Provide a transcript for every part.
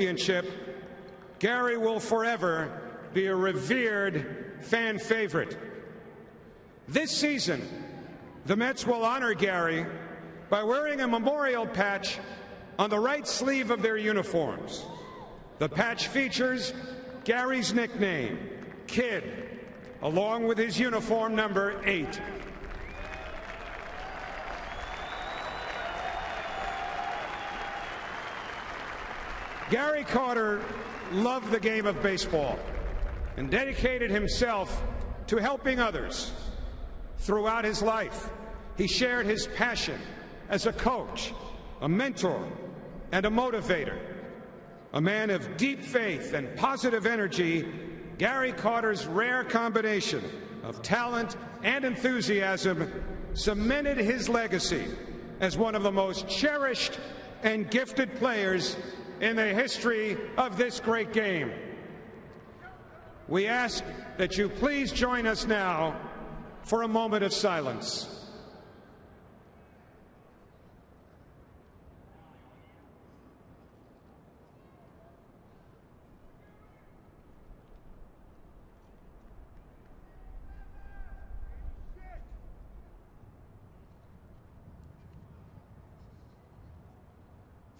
championship, Gary will forever be a revered fan favorite. This season, the Mets will honor Gary by wearing a memorial patch on the right sleeve of their uniforms. The patch features Gary's nickname, Kid, along with his uniform number 8. Gary Carter loved the game of baseball and dedicated himself to helping others. Throughout his life, he shared his passion as a coach, a mentor, and a motivator. A man of deep faith and positive energy, Gary Carter's rare combination of talent and enthusiasm cemented his legacy as one of the most cherished and gifted players in the history of this great game. We ask that you please join us now for a moment of silence.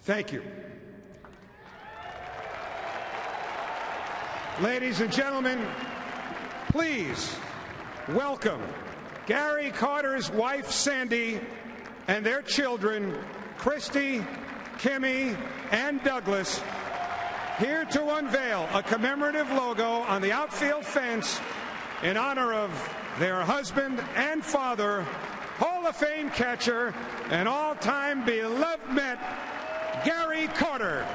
Thank you. Ladies and gentlemen, please welcome Gary Carter's wife, Sandy, and their children, Christy, Kimmy, and Douglas, here to unveil a commemorative logo on the outfield fence in honor of their husband and father, Hall of Fame catcher, and all-time beloved Met, Gary Carter.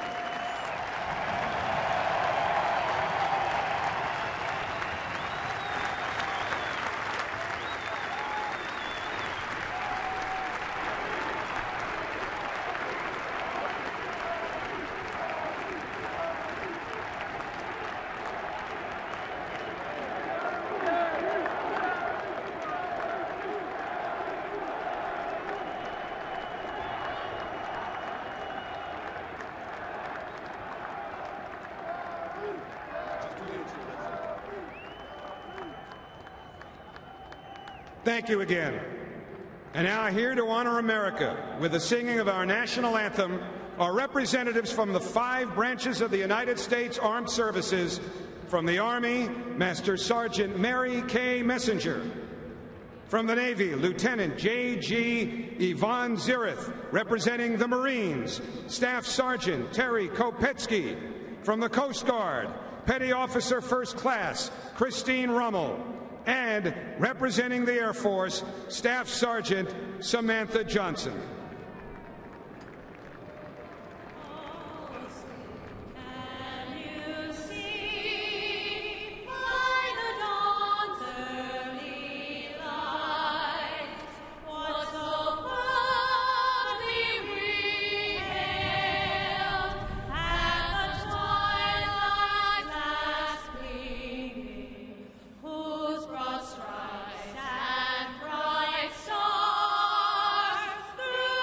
Thank you again. And now here to honor America with the singing of our national anthem are representatives from the 5 branches of the United States Armed Services. From the Army, Master Sergeant Mary K. Messenger. From the Navy, Lieutenant J.G. Yvonne Zirith, representing the Marines, Staff Sergeant Terry Kopetsky. From the Coast Guard, Petty Officer First Class Christine Rummel. And representing the Air Force, Staff Sergeant Samantha Johnson. Through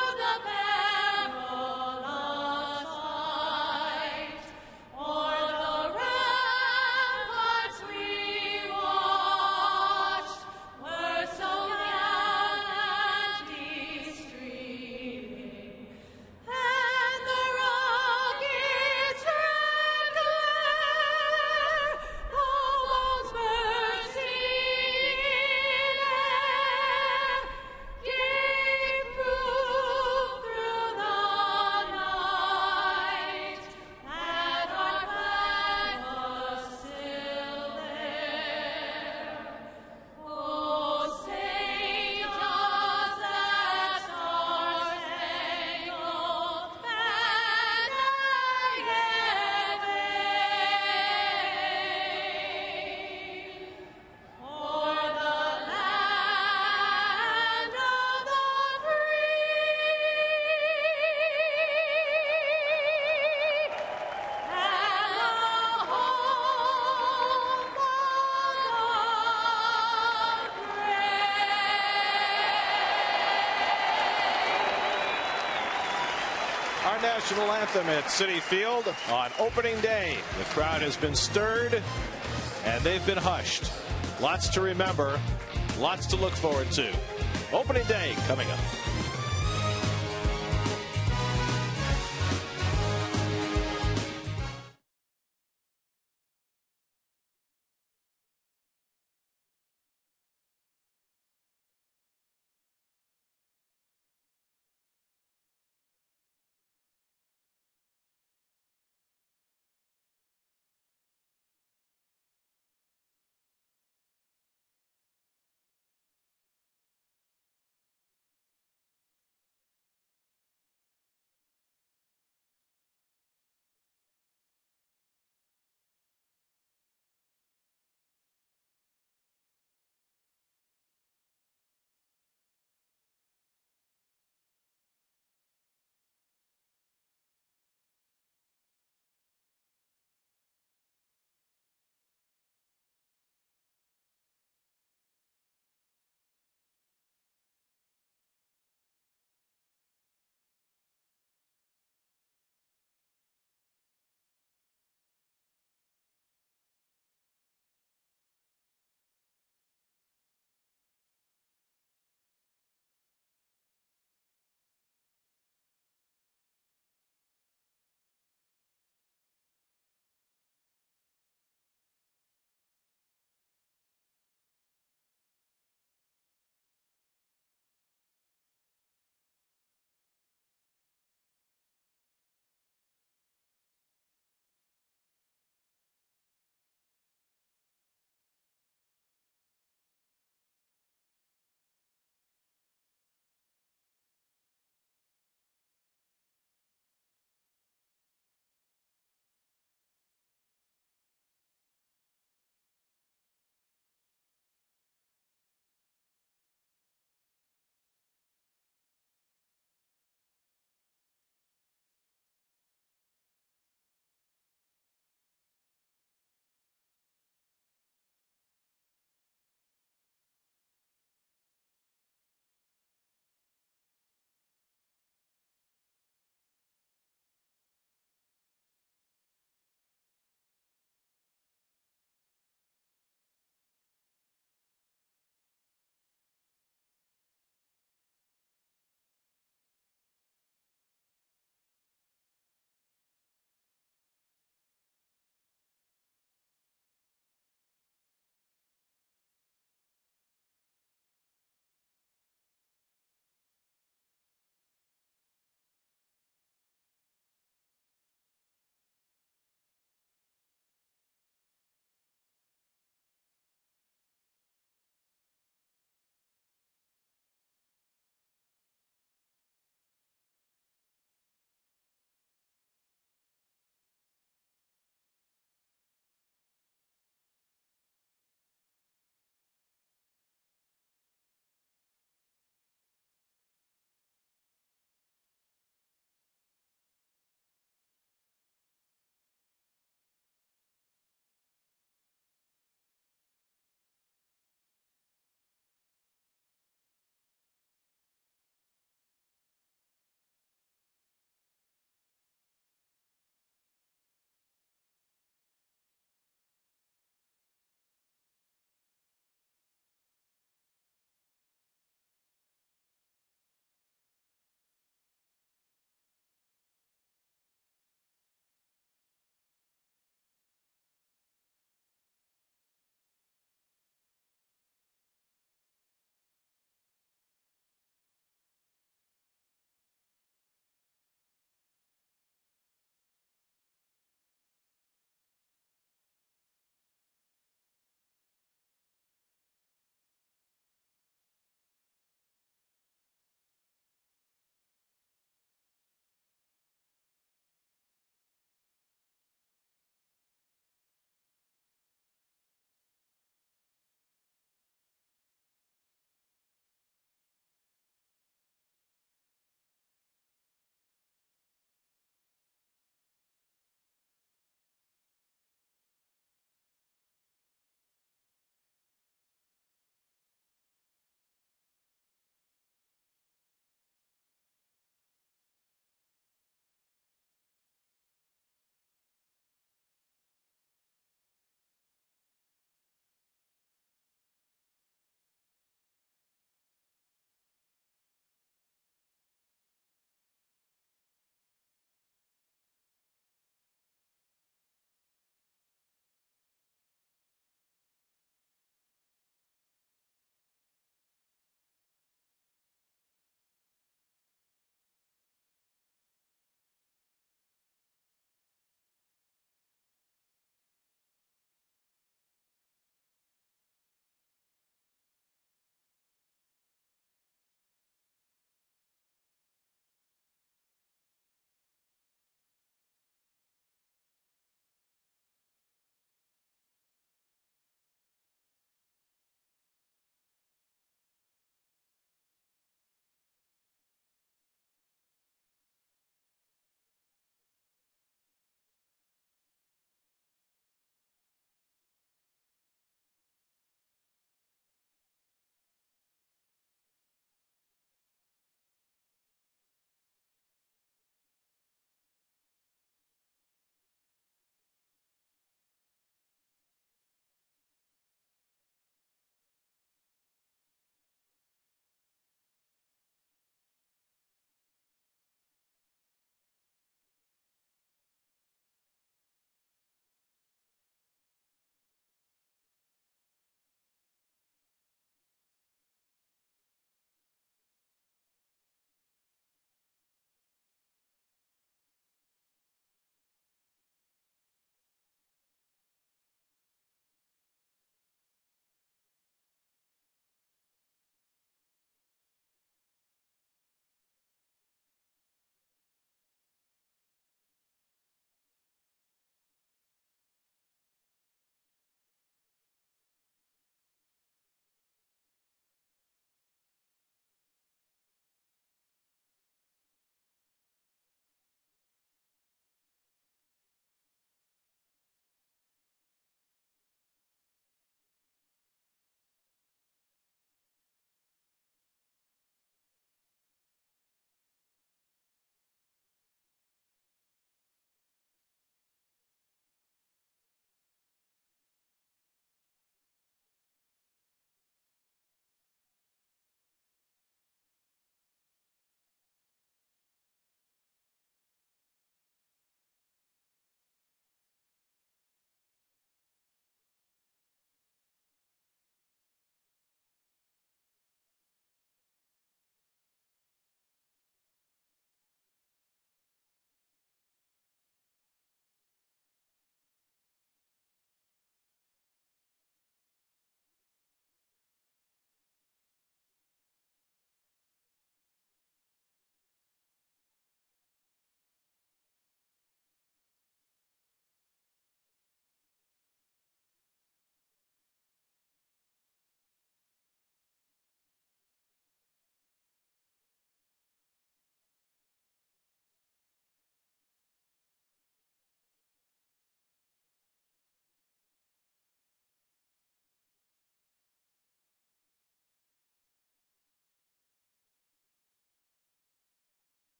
national anthem at Citi Field on opening day. The crowd has been stirred and they've been hushed. Lots to remember, lots to look forward to. Opening day coming up.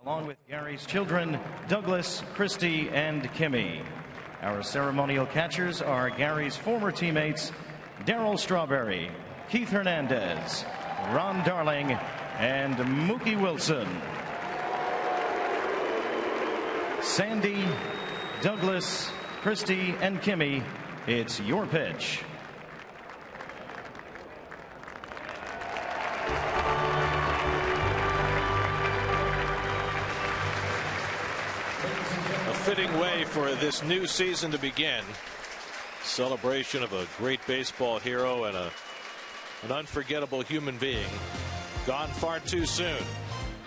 Along with Gary's children, Douglas, Christy, and Kimmy. Our ceremonial catchers are Gary's former teammates, Darryl Strawberry, Keith Hernandez, Ron Darling, and Mookie Wilson. Sandy, Douglas, Christy, and Kimmy, it's your pitch. A fitting way for this new season to begin. Celebration of a great baseball hero and an unforgettable human being gone far too soon,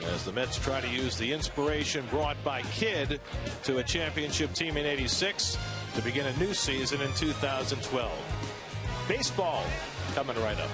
as the Mets try to use the inspiration brought by Kidd to a championship team in '86 to begin a new season in 2012. Baseball coming right up.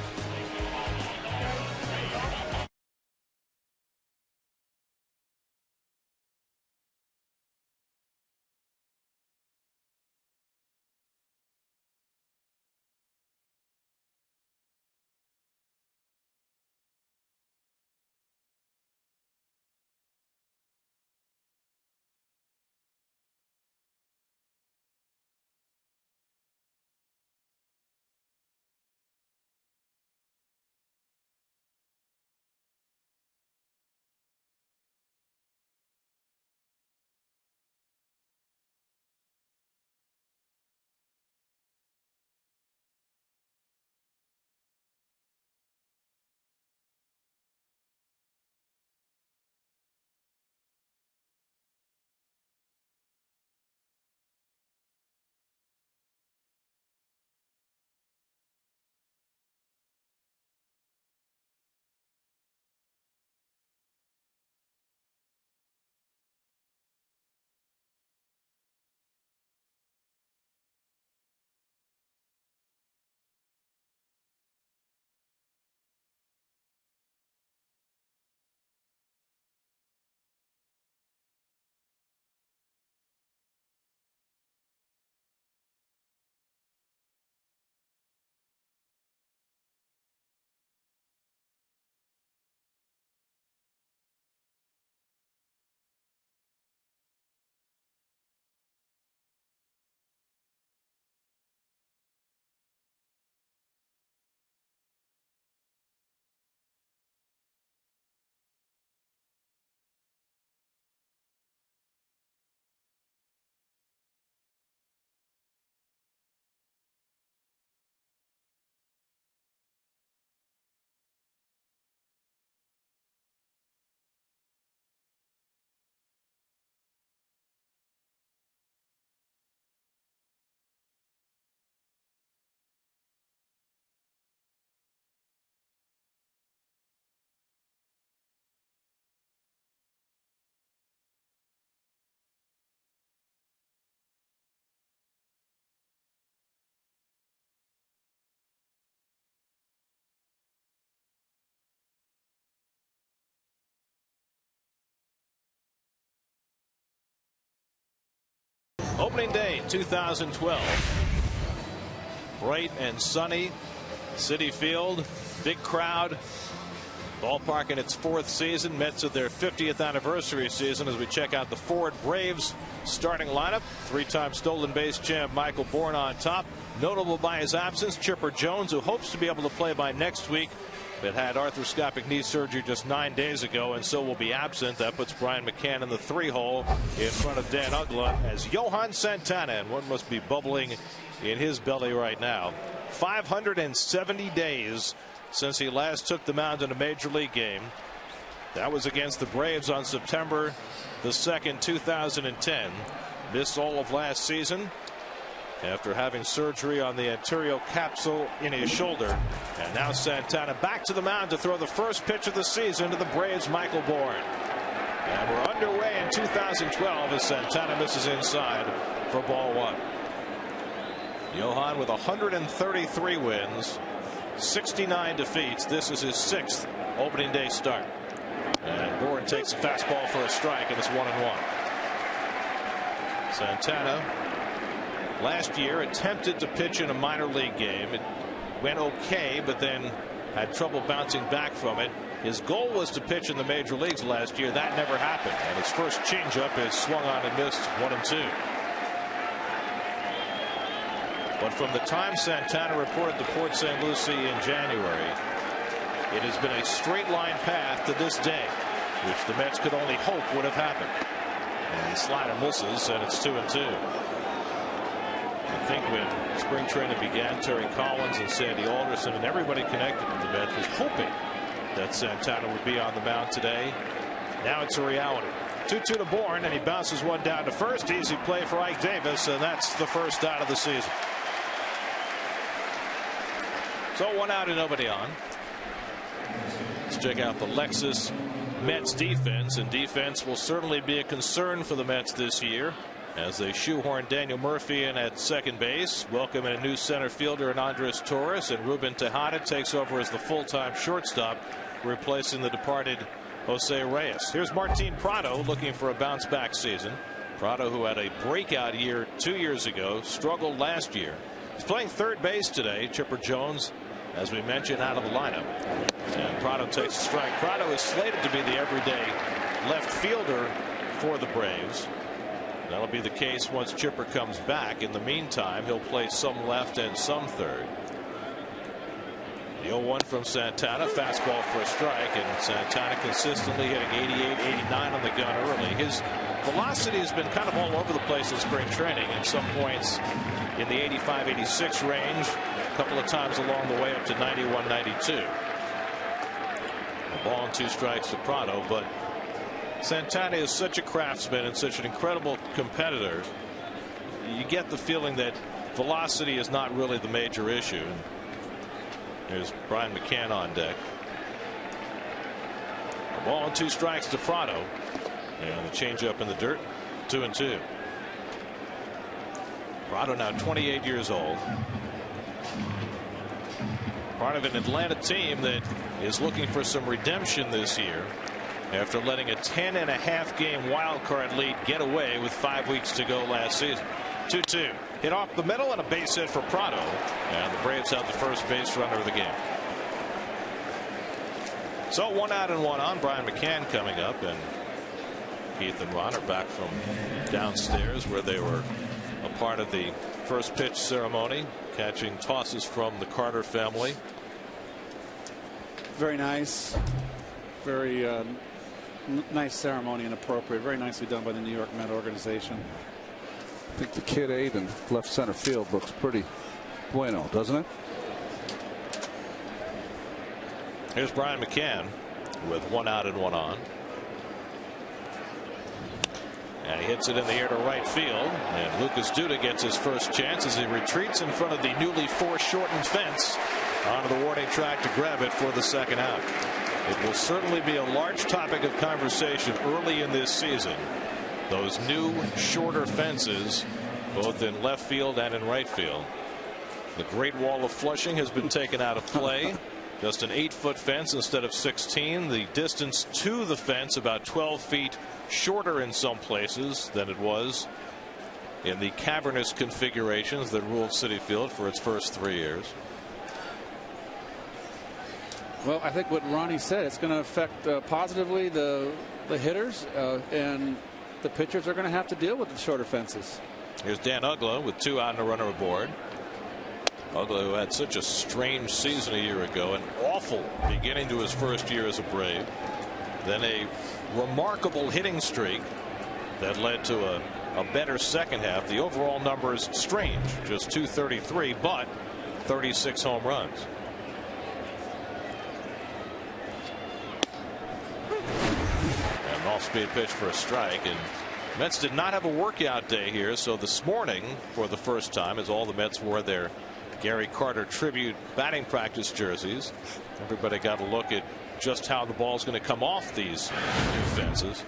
Opening day 2012. Bright and sunny. Citi Field, big crowd. Ballpark in its 4th season. Mets at their 50th anniversary season as we check out the Ford Braves starting lineup. 3-time stolen base champ Michael Bourne on top. Notable by his absence, Chipper Jones, who hopes to be able to play by next week, but had arthroscopic knee surgery just 9 days ago and so will be absent. That puts Brian McCann in the 3-hole in front of Dan Uggla as Johan Santana, and one must be bubbling in his belly right now. 570 days since he last took the mound in a major league game. That was against the Braves on September the 2nd, 2010. Missed all of last season after having surgery on the anterior capsule in his shoulder. And now Santana back to the mound to throw the first pitch of the season to the Braves' Michael Bourne. And we're underway in 2012 as Santana misses inside for ball 1. Johan with 133 wins, 69 defeats. This is his 6th opening day start. And Bourne takes a fastball for a strike, and it's 1-1. Santana last year attempted to pitch in a minor league game. It went okay, but then had trouble bouncing back from it. His goal was to pitch in the major leagues last year. That never happened. And his first changeup is swung on and missed 1-2. But from the time Santana reported to Port St. Lucie in January, it has been a straight line path to this day, which the Mets could only hope would have happened. And the slider misses, and it's 2-2. I think when spring training began, Terry Collins and Sandy Alderson and everybody connected with the Mets was hoping that Santana would be on the mound today. Now it's a reality. 2-2 to Bourne, and he bounces one down to first. Easy play for Ike Davis, and that's the first out of the season. So 1 out and nobody on. Let's check out the Lexus Mets defense, and defense will certainly be a concern for the Mets this year as they shoehorn Daniel Murphy in at second base, welcome in a new center fielder in Andres Torres, and Ruben Tejada takes over as the full-time shortstop, replacing the departed Jose Reyes. Here's Martin Prado looking for a bounce-back season. Prado, who had a breakout year 2 years ago, struggled last year. He's playing third base today. Chipper Jones, as we mentioned, out of the lineup. And Prado takes a strike. Prado is slated to be the everyday left fielder for the Braves. That'll be the case once Chipper comes back. In the meantime, he'll play some left and some third. The 0-1 from Santana, fastball for a strike, and Santana consistently hitting 88, 89 on the gun early. His velocity has been kind of all over the place in spring training. At some points in the 85, 86 range, a couple of times along the way up to 91, 92. A ball and 2 strikes to Prado, but Santana is such a craftsman and such an incredible competitor. You get the feeling that velocity is not really the major issue. There's Brian McCann on deck. A ball and 2 strikes to Prado. And the changeup in the dirt. 2-2. Prado now 28 years old. Part of an Atlanta team that is looking for some redemption this year after letting a 10.5 game wild card lead get away with 5 weeks to go last season. 2-2. Hit off the middle and a base hit for Prado, and the Braves have the first base runner of the game. So 1 out and 1 on. Brian McCann coming up, and Keith and Ron are back from downstairs where they were a part of the first pitch ceremony, catching tosses from the Carter family. Very nice. Very nice ceremony and appropriate. Very nicely done by the New York Met organization. I think the kid 8 in left center field looks pretty bueno, doesn't it? Here's Brian McCann with 1 out and 1 on. And he hits it in the air to right field. And Lucas Duda gets his first chance as he retreats in front of the newly foreshortened fence onto the warning track to grab it for the second out. It will certainly be a large topic of conversation early in this season. Those new shorter fences, both in left field and in right field. The Great Wall of Flushing has been taken out of play. Just an 8-foot fence instead of 16. The distance to the fence about 12 feet shorter in some places than it was in the cavernous configurations that ruled Citi Field for its first 3 years. Well, I think what Ronnie said, it's going to affect positively the hitters, and the pitchers are going to have to deal with the shorter fences. Here's Dan Uggla with 2 out and a runner aboard. Uggla, who had such a strange season a year ago, an awful beginning to his first year as a Brave, then a remarkable hitting streak that led to a better second half. The overall number is strange, just 233, but 36 home runs. And an off-speed pitch for a strike, and Mets did not have a workout day here, so this morning, for the first time, as all the Mets wore their Gary Carter tribute batting practice jerseys, everybody got a look at just how the ball is going to come off these new fences.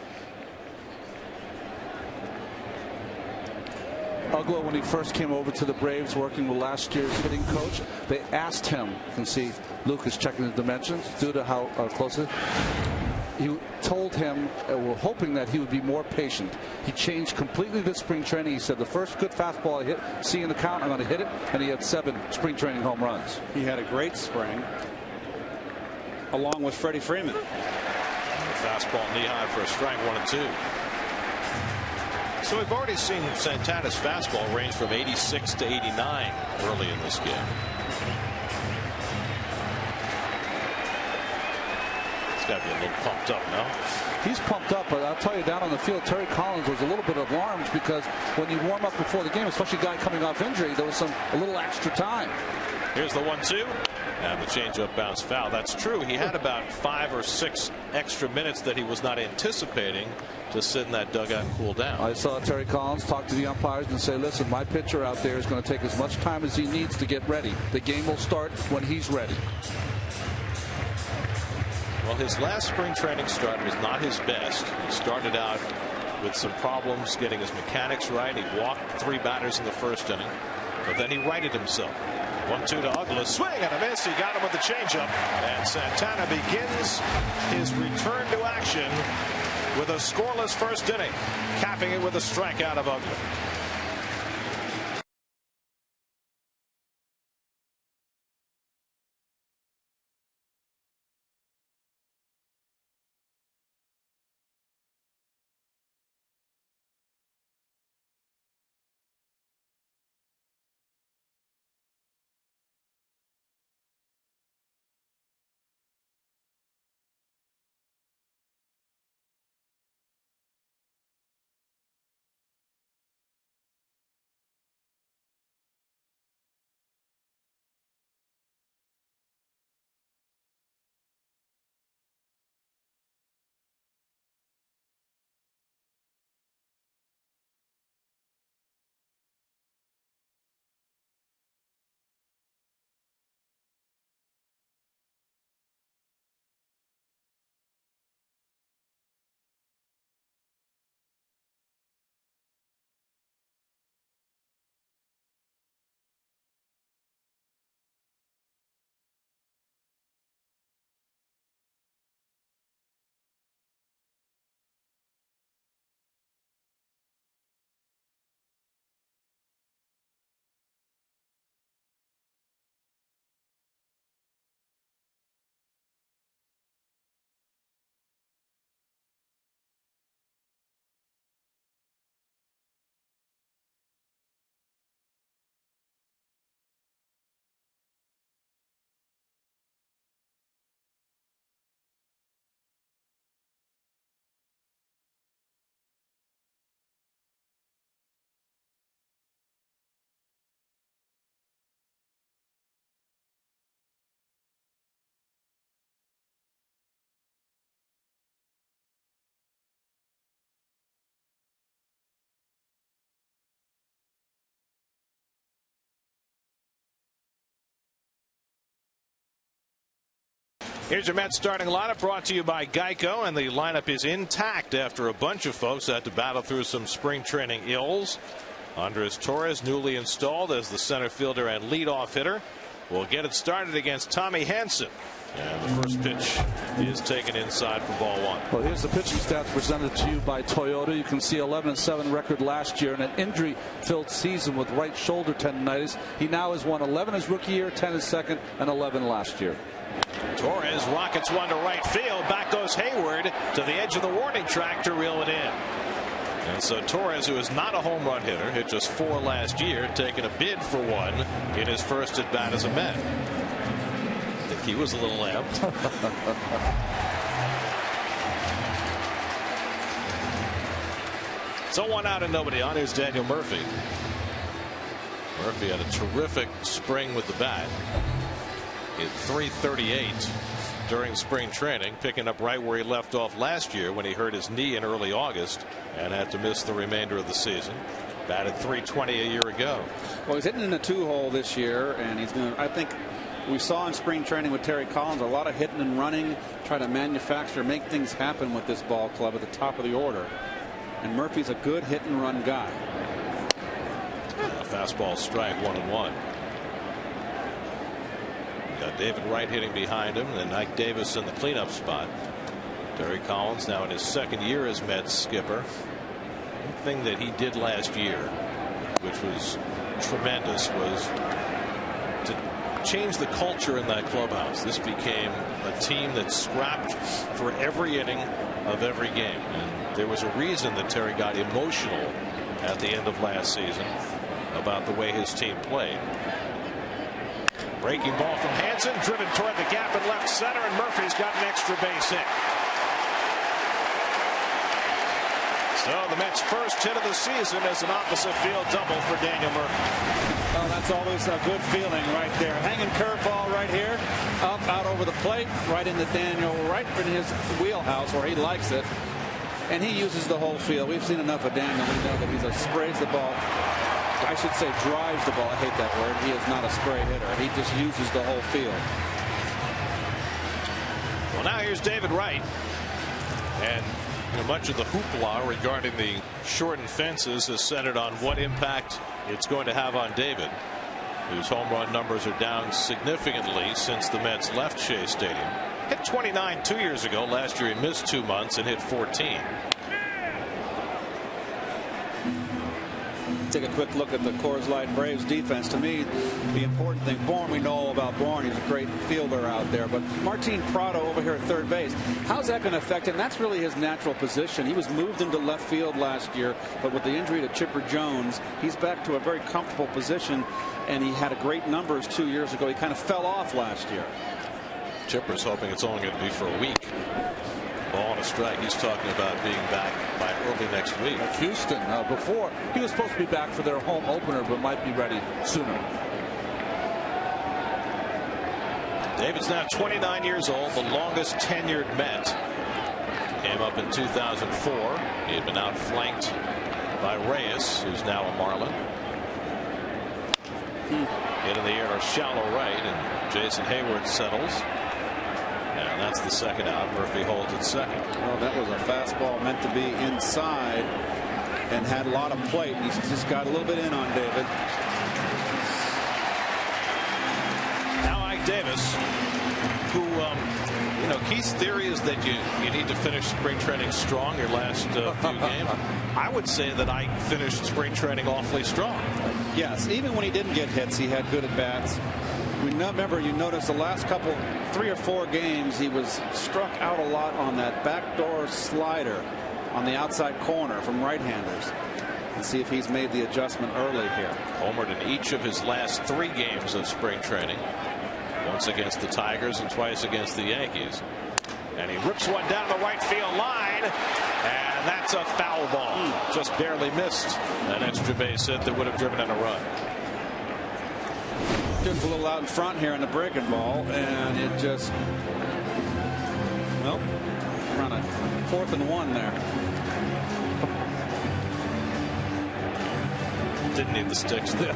Uggla, when he first came over to the Braves working with last year's hitting coach, they asked him, you can see Lucas checking the dimensions due to how close it is. He told him, we're hoping that he would be more patient. He changed completely this spring training. He said, the first good fastball I hit, seeing the count, I'm going to hit it. And he had 7 spring training home runs. He had a great spring. along with Freddie Freeman. Fastball knee high for a strike, 1-2. So we've already seen Santana's fastball range from 86 to 89 early in this game. He's got to be a little pumped up now. He's pumped up, but I'll tell you, down on the field, Terry Collins was a little bit alarmed because when you warm up before the game, especially a guy coming off injury, there was a little extra time. Here's the 1-2. And the changeup bounced foul. That's true. He had about 5 or 6 extra minutes that he was not anticipating to sit in that dugout and cool down. I saw Terry Collins talk to the umpires and say, listen, my pitcher out there is going to take as much time as he needs to get ready. The game will start when he's ready. Well, his last spring training start was not his best. He started out with some problems getting his mechanics right. He walked 3 batters in the first inning, but then he righted himself. 1-2 to Douglas. Swing and a miss. He got him with the changeup. And Santana begins his return to action with a scoreless first inning, capping it with a strikeout of Douglas. Here's your Mets starting lineup, brought to you by Geico, and the lineup is intact after a bunch of folks had to battle through some spring training ills. Andres Torres, newly installed as the center fielder and leadoff hitter, will get it started against Tommy Hanson. And the first pitch is taken inside for ball 1. Well, here's the pitching stats presented to you by Toyota. You can see 11-7 record last year in an injury-filled season with right shoulder tendonitis. He now has won 11 his rookie year, 10 his second, and 11 last year. Torres rockets one to right field. Back goes Hayward to the edge of the warning track to reel it in. And so Torres, who is not a home run hitter, hit just 4 last year, taking a bid for 1 in his first at bat as a Met. I think he was a little amped. So 1 out and nobody on. Here's Daniel Murphy. Murphy had a terrific spring with the bat. Hit .338 during spring training, picking up right where he left off last year when he hurt his knee in early August and had to miss the remainder of the season. Batted .320 a year ago. Well, he's hitting in the 2-hole this year, and he's going to, I think we saw in spring training with Terry Collins a lot of hitting and running, try to manufacture, make things happen with this ball club at the top of the order. And Murphy's a good hit and run guy. A fastball strike, 1-1. Got David Wright hitting behind him, and Ike Davis in the cleanup spot. Terry Collins now in his second year as Mets skipper. One thing that he did last year, which was tremendous, was to changed the culture in that clubhouse. This became a team that scrapped for every inning of every game. And there was a reason that Terry got emotional at the end of last season about the way his team played. Breaking ball from Hansen, driven toward the gap in left center, and Murphy's got an extra base hit. So the Mets' first hit of the season is an opposite field double for Daniel Murphy. Oh, that's always a good feeling right there. Hanging curveball right here, up, out over the plate, right into Daniel, right in his wheelhouse where he likes it. And he uses the whole field. We've seen enough of Daniel. We know that he sprays the ball. I should say drives the ball. I hate that word. He is not a spray hitter. He just uses the whole field. Well, now here's David Wright. And much of the hoopla regarding the shortened fences is centered on what impact it's going to have on David, whose home run numbers are down significantly since the Mets left Shea Stadium. Hit 29 2 years ago. Last year he missed 2 months and hit 14. Take a quick look at the Coors Light Braves defense. To me, the important thing, Bourne, we know all about Bourne. He's a great fielder out there. But Martin Prado over here at third base, how's that going to affect him? That's really his natural position. He was moved into left field last year, but with the injury to Chipper Jones, he's back to a very comfortable position, and he had great numbers 2 years ago. He kind of fell off last year. Chipper's hoping it's only going to be for a week. Ball and a strike. He's talking about being back by early next week. Houston, before he was supposed to be back for their home opener, but might be ready sooner. David's now 29 years old, the longest tenured Met. Came up in 2004. He had been outflanked by Reyes, who's now a Marlin. Hit in the air to shallow right, and Jason Hayward settles. And that's the second out. Murphy holds at second. Well, that was a fastball meant to be inside and had a lot of plate. He's just got a little bit in on David. Now Ike Davis, who, Keith's theory is that you need to finish spring training strong your last few games. I would say that Ike finished spring training awfully strong. Yes, even when he didn't get hits, he had good at-bats. Remember, you notice the last 3 or 4 games, he was struck out a lot on that backdoor slider on the outside corner from right-handers. Let's see if he's made the adjustment early here. Homered in each of his last 3 games of spring training. Once against the Tigers and twice against the Yankees. And he rips one down the right field line. And that's a foul ball. Just barely missed an extra base hit that would have driven in a run. Just a little out in front here in the breaking ball, and it just, well, around a 4th and 1 there. Didn't need the sticks there.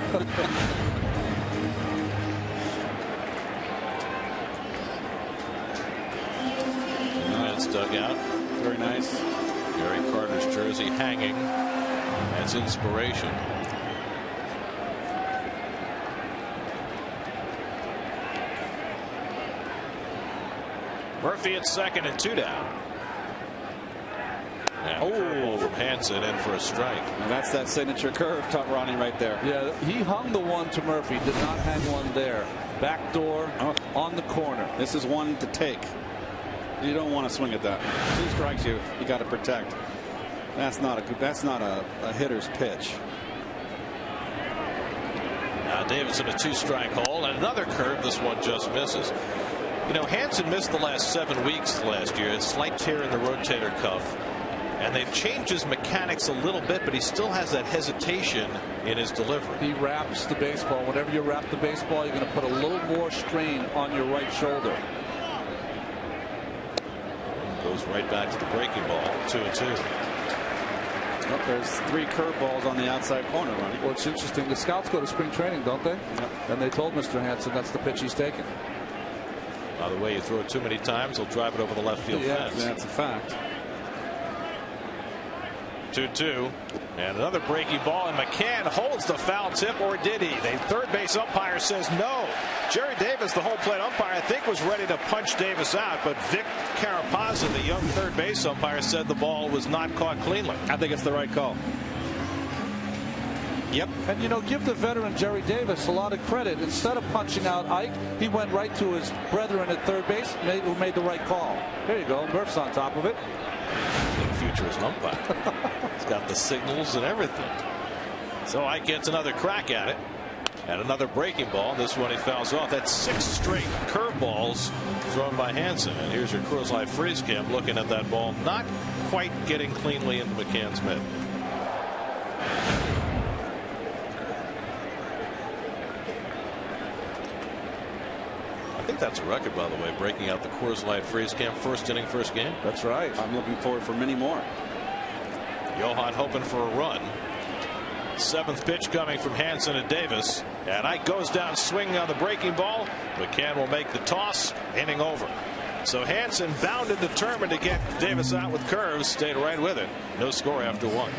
Mets dugout. Very nice. Gary Carter's jersey hanging as inspiration. Murphy at second and 2 down. And curveball from Hansen in for a strike. And that's that signature curve, Ronnie, right there. Yeah, he hung the one to Murphy, did not hang one there. Back door on the corner. This is one to take. You don't want to swing at that. 2 strikes you got to protect. That's not a hitter's pitch. Now Davidson a 2-strike hole and another curve. This one just misses. Hansen missed the last 7 weeks last year. A slight tear in the rotator cuff. And they've changed his mechanics a little bit, but he still has that hesitation in his delivery. He wraps the baseball. Whenever you wrap the baseball, you're going to put a little more strain on your right shoulder. Goes right back to the breaking ball. 2-2. Well, there's 3 curveballs on the outside corner, Ronnie. Well, it's interesting. The scouts go to spring training, don't they? Yep. And they told Mr. Hansen that's the pitch he's taking. By the way, you throw it too many times, he'll drive it over the left field fence. That's a fact. 2-2. And another breaking ball, and McCann holds the foul tip, or did he? The third base umpire says no. Jerry Davis, the home plate umpire, I think was ready to punch Davis out, but Vic Carapazza, the young third base umpire, said the ball was not caught cleanly. I think it's the right call. Yep. And, you know, give the veteran Jerry Davis a lot of credit. Instead of punching out Ike, he went right to his brethren at third base who made the right call. There you go. Murph's on top of it. The future is umpire. He's got the signals and everything. So Ike gets another crack at it. And another breaking ball. This one he fouls off. That's 6 straight curveballs thrown by Hansen. And here's your Coors Light freeze cam looking at that ball, not quite getting cleanly into McCann's mitt. I think that's a record, by the way, breaking out the Coors Light freeze cam, first inning, first game. That's right. I'm looking forward for many more. Johan hoping for a run. 7th pitch coming from Hansen and Davis, and Ike goes down swinging on the breaking ball. McCann will make the toss. Inning over. So Hansen, bound and determined to get Davis out with curves, stayed right with it. No score after 1.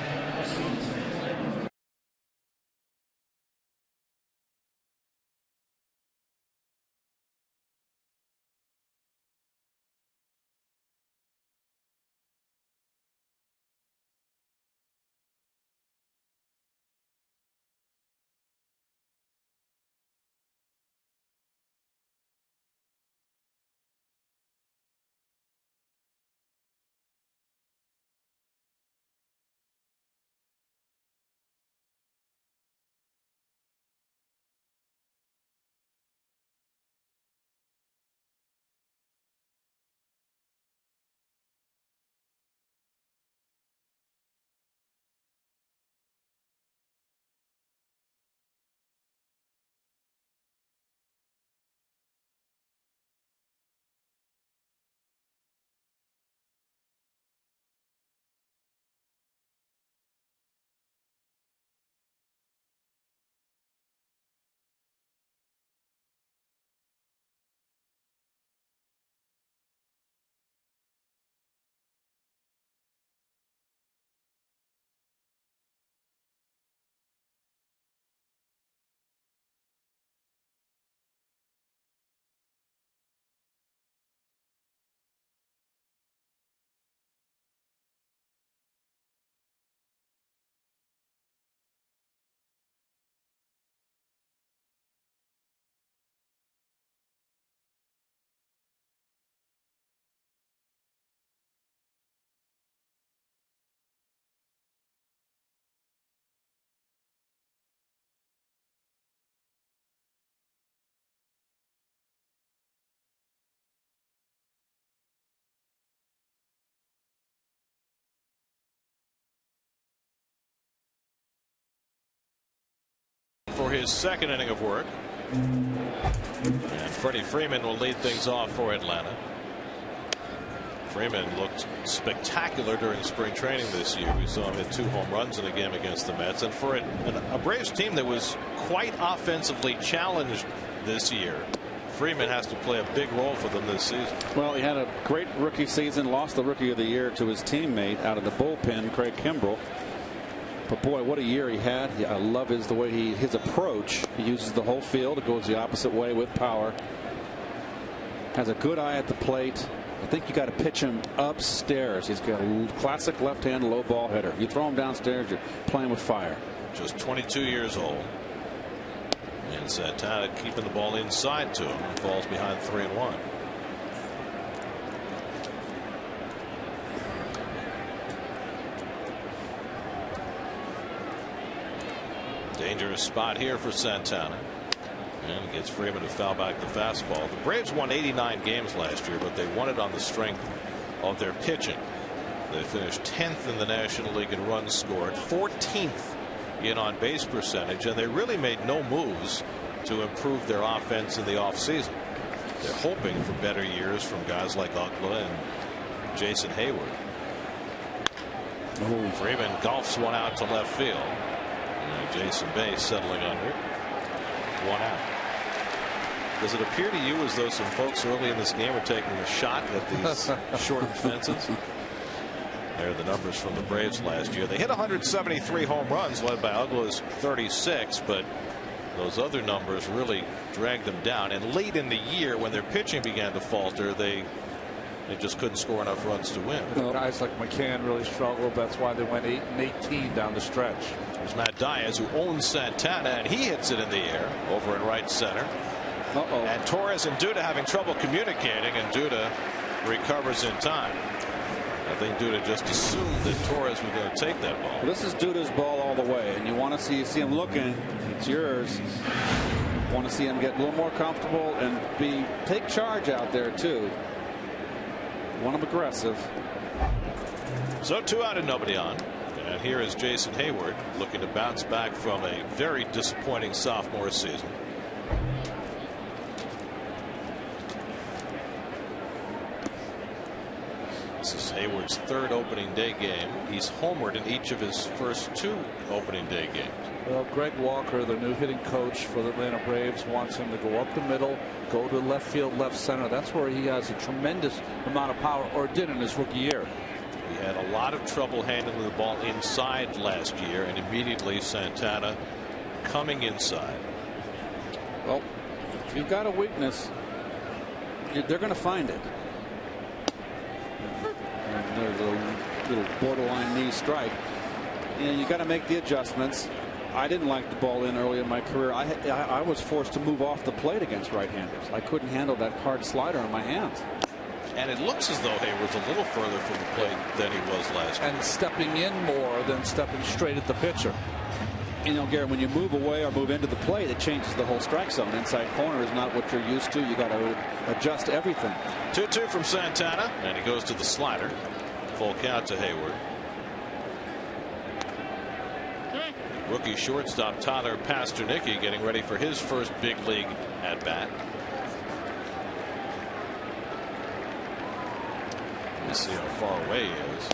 For his second inning of work. And Freddie Freeman will lead things off for Atlanta. Freeman looked spectacular during spring training this year. We saw him hit 2 home runs in a game against the Mets. And for a Braves team that was quite offensively challenged this year, Freeman has to play a big role for them this season. Well, he had a great rookie season, lost the Rookie of the Year to his teammate out of the bullpen, Craig Kimbrell. But boy, what a year he had. I love his approach. He uses the whole field. It goes the opposite way with power. Has a good eye at the plate. I think you got to pitch him upstairs. He's got a classic left-hand low ball hitter. You throw him downstairs, you're playing with fire. Just 22 years old. And Santana keeping the ball inside to him. And falls behind 3-1. Dangerous spot here for Santana. And gets Freeman to foul back the fastball. The Braves won 89 games last year, but they won it on the strength of their pitching. They finished 10th in the National League in runs scored, 14th in on base percentage, and they really made no moves to improve their offense in the offseason. They're hoping for better years from guys like Uggla and Jason Hayward. Freeman golfs one out to left field. Jason Bay settling under. 1 out. Does it appear to you as though some folks early in this game are taking a shot at these shortened fences? There are the numbers from the Braves last year. They hit 173 home runs, led by Uggla's 36, but those other numbers really dragged them down. And late in the year, when their pitching began to falter, they They just couldn't score enough runs to win. Guys like McCann really struggled. That's why they went 8-18 down the stretch. There's Matt Diaz, who owns Santana, and he hits it in the air over in right center. And Torres and Duda having trouble communicating, and Duda recovers in time. I think Duda just assumed that Torres was going to take that ball. This is Duda's ball all the way, and you want to see him looking. It's yours. Want to see him get a little more comfortable and take charge out there too. Want him aggressive. So 2 out and nobody on. And here is Jason Hayward looking to bounce back from a very disappointing sophomore season. This is Hayward's 3rd opening day game. He's homered in each of his first 2 opening day games. Well, Greg Walker, the new hitting coach for the Atlanta Braves, wants him to go up the middle, go to left field, left center. That's where he has a tremendous amount of power, or did in his rookie year. He had a lot of trouble handling the ball inside last year, and immediately Santana coming inside. Well, if you've got a weakness, they're going to find it. And there's a little borderline knee strike. And you got to make the adjustments. I didn't like the ball in early in my career. I was forced to move off the plate against right-handers. I couldn't handle that hard slider in my hands. And it looks as though Hayward's a little further from the plate than he was last year. And stepping in more than stepping straight at the pitcher. You know, Gary, when you move away or move into the plate, it changes the whole strike zone. Inside corner is not what you're used to. You got to adjust everything. 2-2 from Santana, and he goes to the slider. Full count to Hayward. Rookie shortstop Tyler Pasternicki getting ready for his first big league at bat. Let's see how far away he is.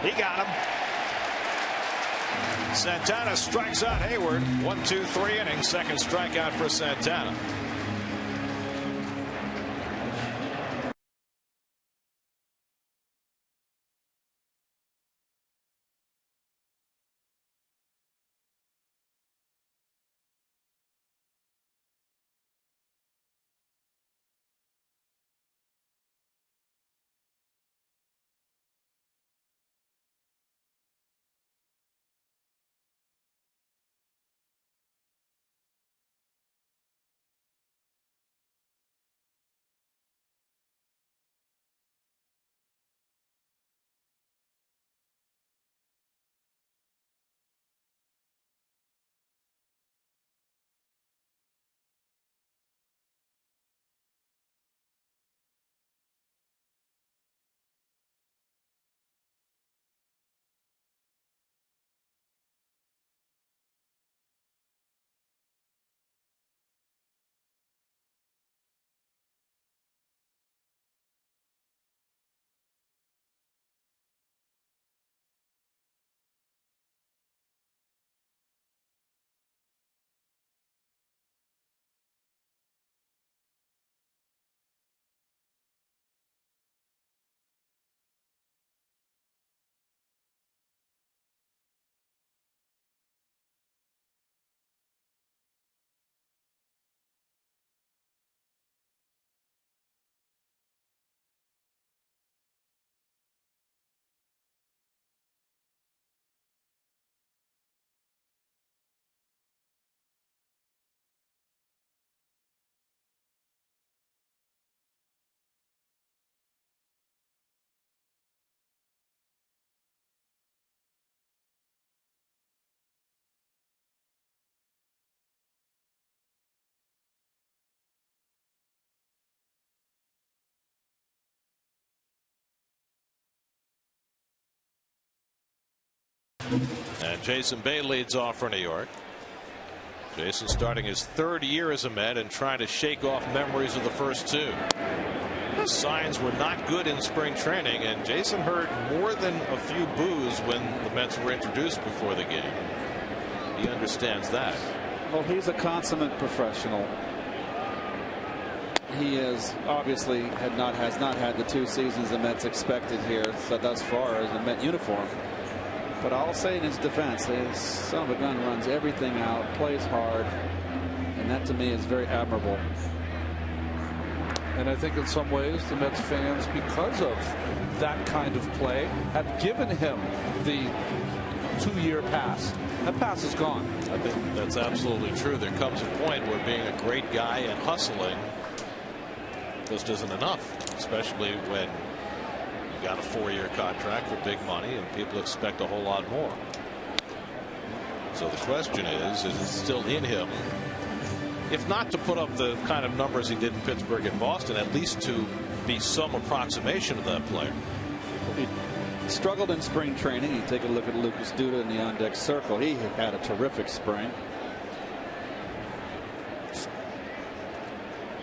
He got him. Santana strikes out Hayward. 1, 2, 3 innings. Second strikeout for Santana. And Jason Bay leads off for New York. Jason starting his 3rd year as a Met and trying to shake off memories of the first 2. The signs were not good in spring training, and Jason heard more than a few boos when the Mets were introduced before the game. He understands that. Well, he's a consummate professional. He is obviously has not had the 2 seasons the Mets expected here thus far as a Met uniform. But I'll say in his defense, this son of a gun runs everything out, plays hard, and that to me is very admirable. And I think in some ways the Mets fans, because of that kind of play, have given him the 2-year pass. That pass is gone. I think that's absolutely true. There comes a point where being a great guy and hustling just isn't enough, especially when you got a 4-year contract for big money and people expect a whole lot more. So the question is it still in him, if not to put up the kind of numbers he did in Pittsburgh and Boston, at least to be some approximation of that player? He struggled in spring training. You take a look at Lucas Duda in the on-deck circle. He had a terrific spring.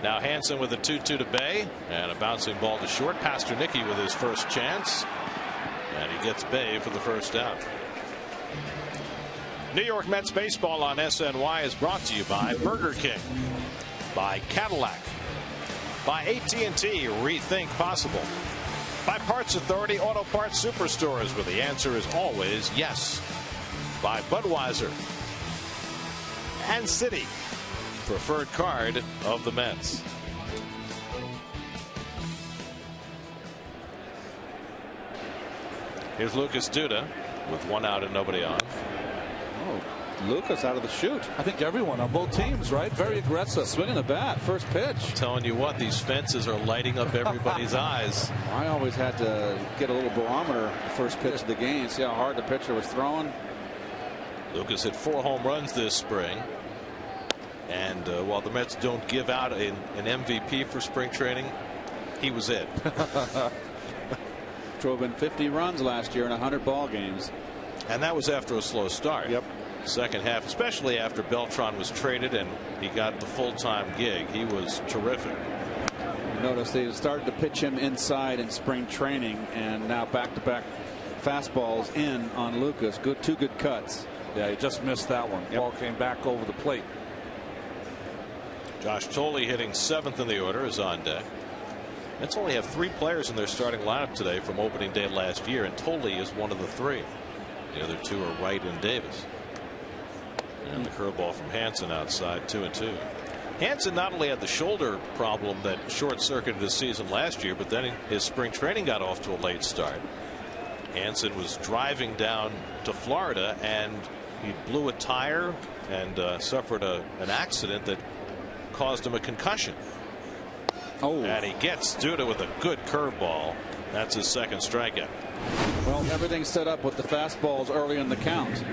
Now Hansen with a 2-2 to Bay, and a bouncing ball to short. Pasternicki with his first chance, and he gets Bay for the first out. New York Mets baseball on SNY is brought to you by Burger King, by Cadillac, by AT&T Rethink Possible, by Parts Authority Auto Parts Superstores, where the answer is always yes, by Budweiser, and Citi, preferred card of the Mets. Here's Lucas Duda with 1 out and nobody on. Oh, Lucas out of the chute. I think everyone on both teams, right? Very aggressive. Swinging the bat, first pitch. Telling you what, these fences are lighting up everybody's eyes. I always had to get a little barometer the first pitch of the game, see how hard the pitcher was throwing. Lucas hit 4 home runs this spring. And while the Mets don't give out an MVP for spring training, he was it. Drove in 50 runs last year in 100 ball games. And that was after a slow start. Yep. Second half, especially after Beltran was traded and he got the full-time gig, he was terrific. You notice they started to pitch him inside in spring training, and now back-to-back fastballs in on Lucas. Two good cuts. Yeah, he just missed that one. Yep. Ball came back over the plate. Josh Thole, hitting 7th in the order, is on deck. Mets only have 3 players in their starting lineup today from opening day last year, and Thole is one of the 3. The other 2 are Wright and Davis. And the curveball from Hansen outside, 2-2. Hansen not only had the shoulder problem that short-circuited his season last year, but then his spring training got off to a late start. Hansen was driving down to Florida and he blew a tire and suffered an accident that caused him a concussion. Oh. And he gets Duda with a good curveball. That's his second strikeout. Well, everything's set up with the fastballs early in the count.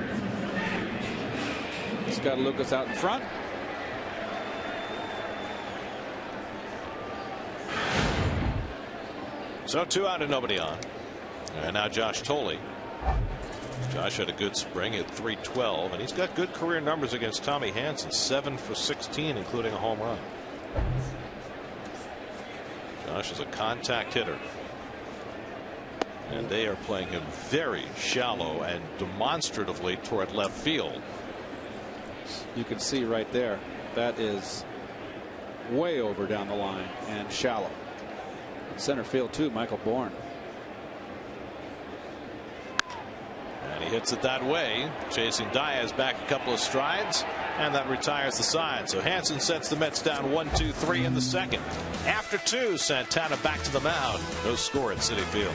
He's got Lucas out in front. So 2 out and nobody on. And now Josh Thole. Josh had a good spring at .312, and he's got good career numbers against Tommy Hansen, 7 for 16, including a home run. Josh is a contact hitter. And they are playing him very shallow and demonstratively toward left field. You can see right there, that is way over down the line and shallow. Center field too, Michael Bourne. And he hits it that way, chasing Diaz back a couple of strides, and that retires the side. So Hansen sets the Mets down 1-2-3 in the second. After 2, Santana back to the mound. No score at Citi Field.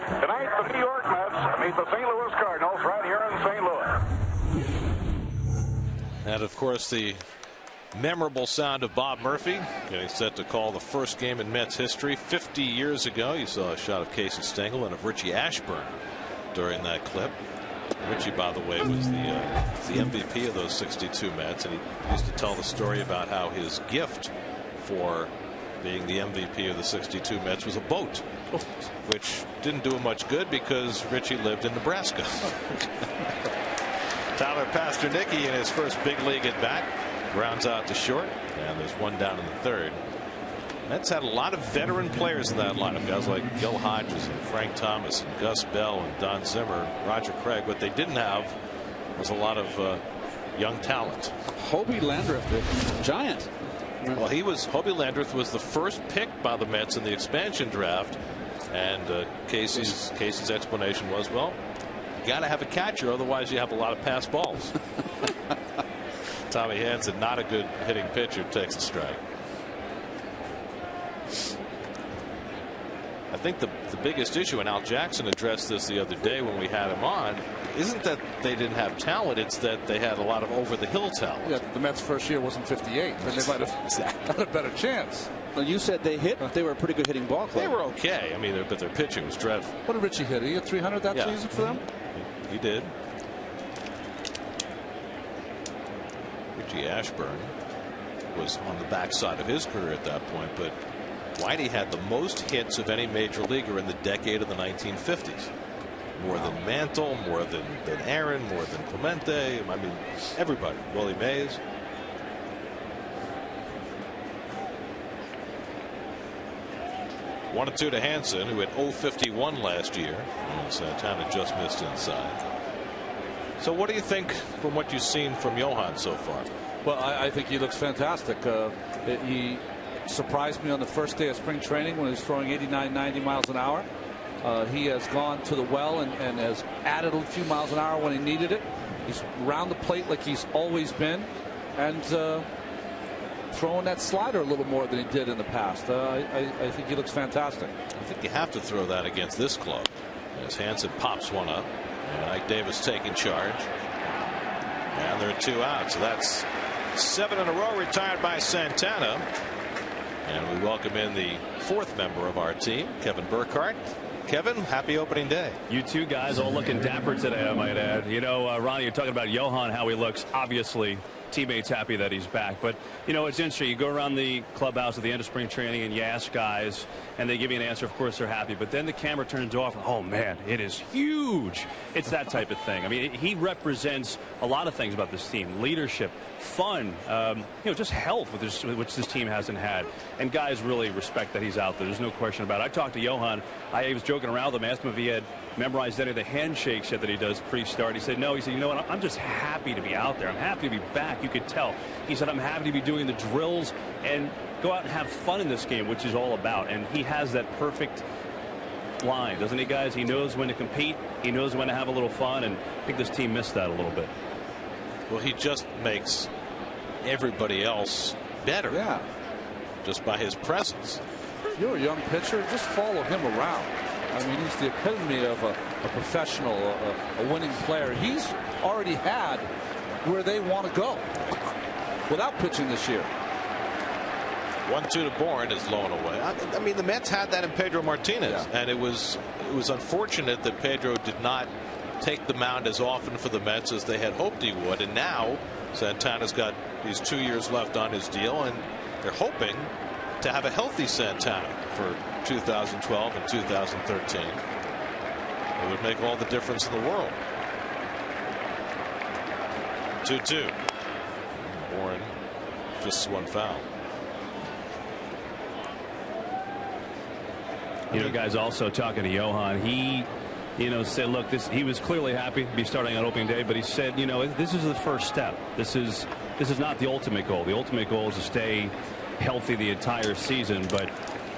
Tonight, the New York Mets meet the St. Louis Cardinals right here in St. Louis. And of course, the memorable sound of Bob Murphy getting set to call the first game in Mets history. 50 years ago, you saw a shot of Casey Stengel and of Richie Ashburn during that clip. Richie, by the way, was the MVP of those 62 Mets, and he used to tell the story about how his gift for being the MVP of the 62 Mets was a boat, which didn't do him much good because Richie lived in Nebraska. Tyler Pasternicki in his first big league at bat grounds out to short, and there's one down in the third. Mets had a lot of veteran players in that lineup, guys like Gil Hodges and Frank Thomas and Gus Bell and Don Zimmer, Roger Craig. What they didn't have was a lot of young talent. Hobie Landreth, the giant. Well, Hobie Landreth was the first pick by the Mets in the expansion draft, and Casey's explanation was, well, you got to have a catcher, otherwise you have a lot of pass balls. Tommy Hansen, not a good hitting pitcher, takes a strike. I think the biggest issue, and Al Jackson addressed this the other day when we had him on, isn't that they didn't have talent, it's that they had a lot of over-the-hill talent. Yeah, the Mets' first year wasn't 58, and they might have had a better chance. Well, you said they were a pretty good hitting ball club. They were okay. I mean, but their pitching was dreadful. What did Richie hit? He hit 300 that season for them? He did. Richie Ashburn was on the backside of his career at that point, but Whitey had the most hits of any major leaguer in the decade of the 1950s. More than Mantle, more than Aaron, more than Clemente. I mean, everybody. Willie Mays. One and two to Hansen, who hit 051 last year. And Santana just missed inside. So what do you think from what you've seen from Johan so far? Well, I think he looks fantastic. He surprised me on the first day of spring training when he was throwing 89, 90 miles an hour. He has gone to the well and has added a few miles an hour when he needed it. He's around the plate like he's always been, and throwing that slider a little more than he did in the past. I think he looks fantastic. I think you have to throw that against this club as Hansen pops one up, and Ike Davis taking charge, and there are two outs. So that's 7 in a row retired by Santana. And we welcome in the fourth member of our team, Kevin Burkhardt. Kevin, happy opening day. You two guys all looking dapper today, I might add. You know, Ronnie, you're talking about Johan, how he looks. Obviously, teammates happy that he's back. But, you know, it's interesting. You go around the clubhouse at the end of spring training and you ask guys, and they give you an answer. Of course, they're happy. But then the camera turns off. And, oh, man, it is huge. It's that type of thing. I mean, he represents a lot of things about this team. Leadership, fun, you know, just health, which this team hasn't had. And guys really respect that he's out there. There's no question about it. I talked to Johan. I was joking around with him, asked him if he had memorized any of the handshakes that he does pre-start. He said no. He said, you know what, I'm just happy to be out there. I'm happy to be back. You could tell. He said, I'm happy to be doing the drills and go out and have fun in this game, which is all about. And he has that perfect line, doesn't he, guys? He knows when to compete. He knows when to have a little fun. And I think this team missed that a little bit. Well, he just makes everybody else better. Yeah. Just by his presence. If you're a young pitcher, just follow him around. I mean, he's the epitome of a professional, a winning player. He's already had where they want to go without pitching this year. 1-2 to Bourne is low and away. I mean, the Mets had that in Pedro Martinez, and it was unfortunate that Pedro did not take the mound as often for the Mets as they had hoped he would. And now Santana's got these 2 years left on his deal, and they're hoping to have a healthy Santana for 2012 and 2013. It would make all the difference in the world. 2-2. Bourne fists one foul. You know, guys, also talking to Johan, he, you know, said, look, he was clearly happy to be starting on opening day, but he said, you know, this is the first step. This is not the ultimate goal. The ultimate goal is to stay healthy the entire season, but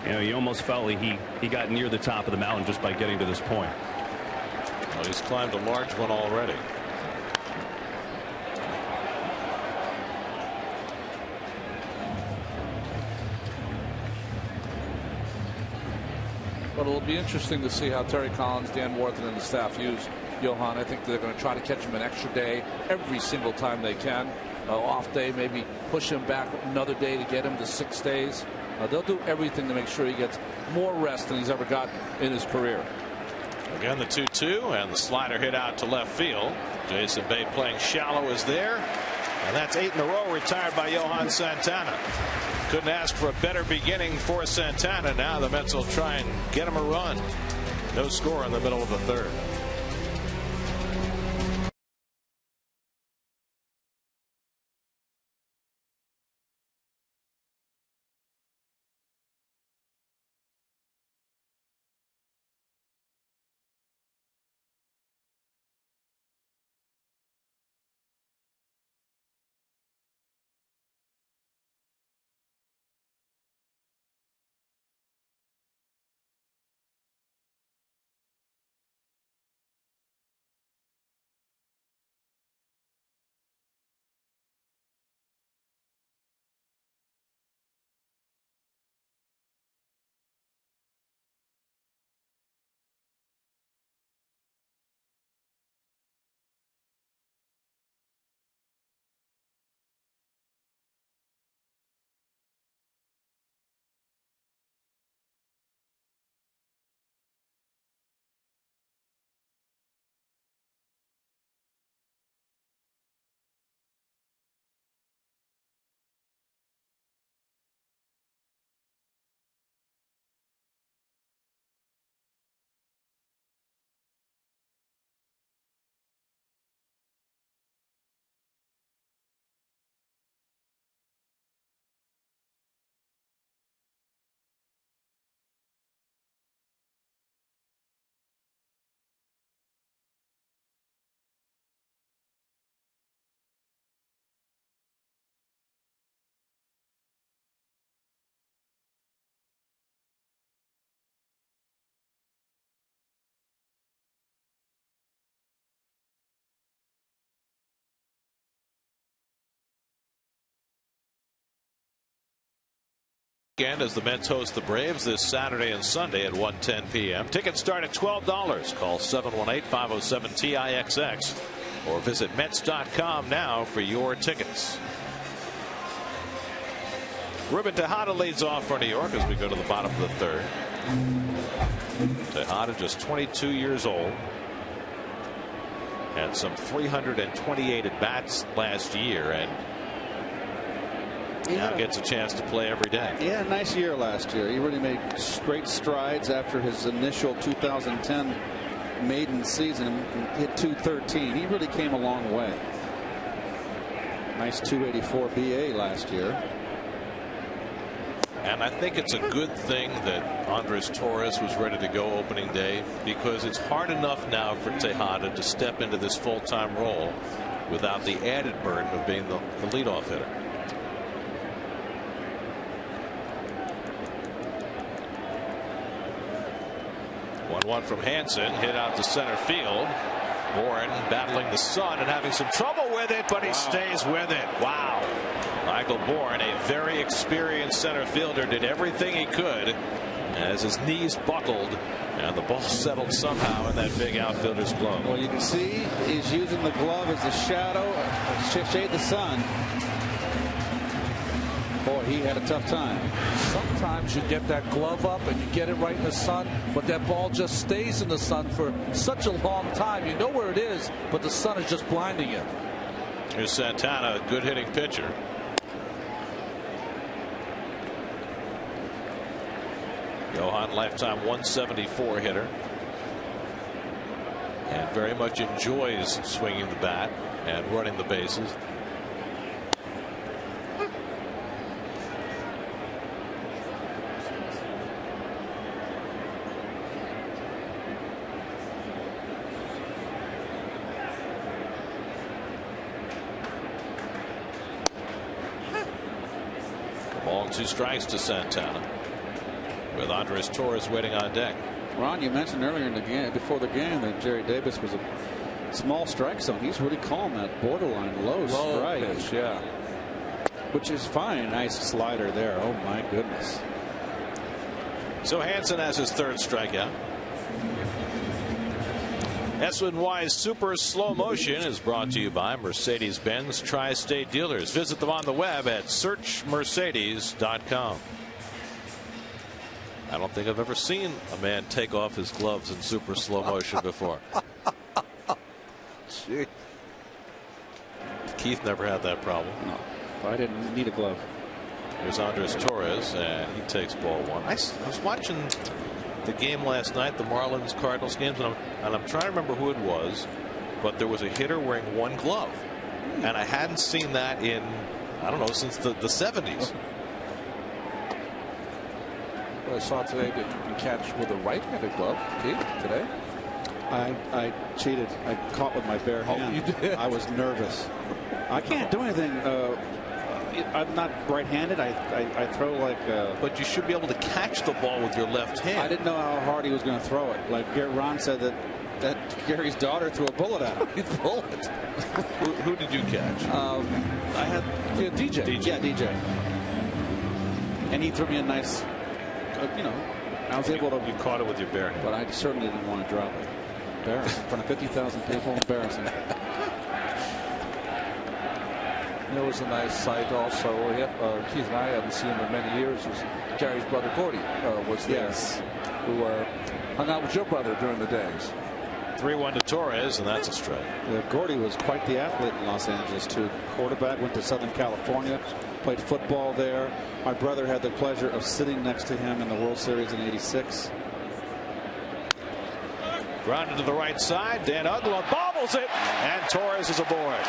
you know, he almost felt like he got near the top of the mountain just by getting to this point. Well, he's climbed a large one already. But it'll be interesting to see how Terry Collins, Dan Worthington, and the staff use Johan. I think they're going to try to catch him an extra day every single time they can. Off day, maybe push him back another day to get him to 6 days. They'll do everything to make sure he gets more rest than he's ever got in his career. Again, the 2-2 and the slider hit out to left field. Jason Bay playing shallow is there. And that's 8 in a row retired by Johan Santana. Couldn't ask for a better beginning for Santana. Now the Mets will try and get him a run. No score in the middle of the third. As the Mets host the Braves this Saturday and Sunday at 1:10 p.m. Tickets start at $12. Call 718-507-TIXX or visit Mets.com now for your tickets. Ruben Tejada leads off for New York as we go to the bottom of the third. Tejada just 22 years old. Had some 328 at bats last year and now gets a chance to play every day. Yeah, nice year last year. He really made great strides after his initial 2010 maiden season and hit 213. He really came a long way. Nice 284 BA last year. And I think it's a good thing that Andres Torres was ready to go opening day, because it's hard enough now for Tejada to step into this full-time role without the added burden of being the leadoff hitter. 1-1 from Hansen, hit out to center field. Warren battling the sun and having some trouble with it, but he stays with it. Wow. Michael Bourne, a very experienced center fielder, did everything he could as his knees buckled and the ball settled somehow in that big outfielder's glove. Well, you can see he's using the glove as a shadow, shade the sun. Boy, he had a tough time. Sometimes you get that glove up and you get it right in the sun, but that ball just stays in the sun for such a long time. You know where it is, but the sun is just blinding you. Here's Santana, a good hitting pitcher. Johan, lifetime 174 hitter, and very much enjoys swinging the bat and running the bases. Ball and 2 strikes to Santana, with Andres Torres waiting on deck. Ron, you mentioned earlier in the game, before the game, that Jerry Davis was a small strike zone. He's really calling that borderline low strike. Pitch, yeah. Which is fine. Nice slider there. Oh my goodness. So Hansen has his third strikeout. SNY's Super Slow Motion is brought to you by Mercedes-Benz Tri-State Dealers. Visit them on the web at searchmercedes.com. I don't think I've ever seen a man take off his gloves in super slow motion before. Gee. Keith never had that problem. No, I didn't need a glove. Here's Andres Torres, and he takes ball one. I was watching the game last night, the Marlins Cardinals games, and I'm trying to remember who it was, but there was a hitter wearing one glove, and I hadn't seen that in, I don't know, since the 70s. Well, I saw today that you can catch with a right-handed glove, Keith, today. I cheated. I caught with my bare hand. Oh, you did? I was nervous. I can't do anything. I'm not right-handed. I throw like. But you should be able to catch the ball with your left hand. I didn't know how hard he was going to throw it. Like Ron said that Gary's daughter threw a bullet at him. Bullet. Who did you catch? I had DJ. Yeah, DJ. And he threw me a nice. I was able to. You caught it with your bare hand. But I certainly didn't want to drop it. Embarrassing. In front of 50,000 people. Embarrassing. There was a nice sight also. Keith and I haven't seen him in many years. Gary's brother Gordy was there. Yes. Who hung out with your brother during the days. 3-1 to Torres, and that's a strike. Gordy was quite the athlete in Los Angeles, too. Quarterback, went to Southern California, played football there. My brother had the pleasure of sitting next to him in the World Series in '86. Grounded to the right side. Dan Uggla bobbles it, and Torres is aboard.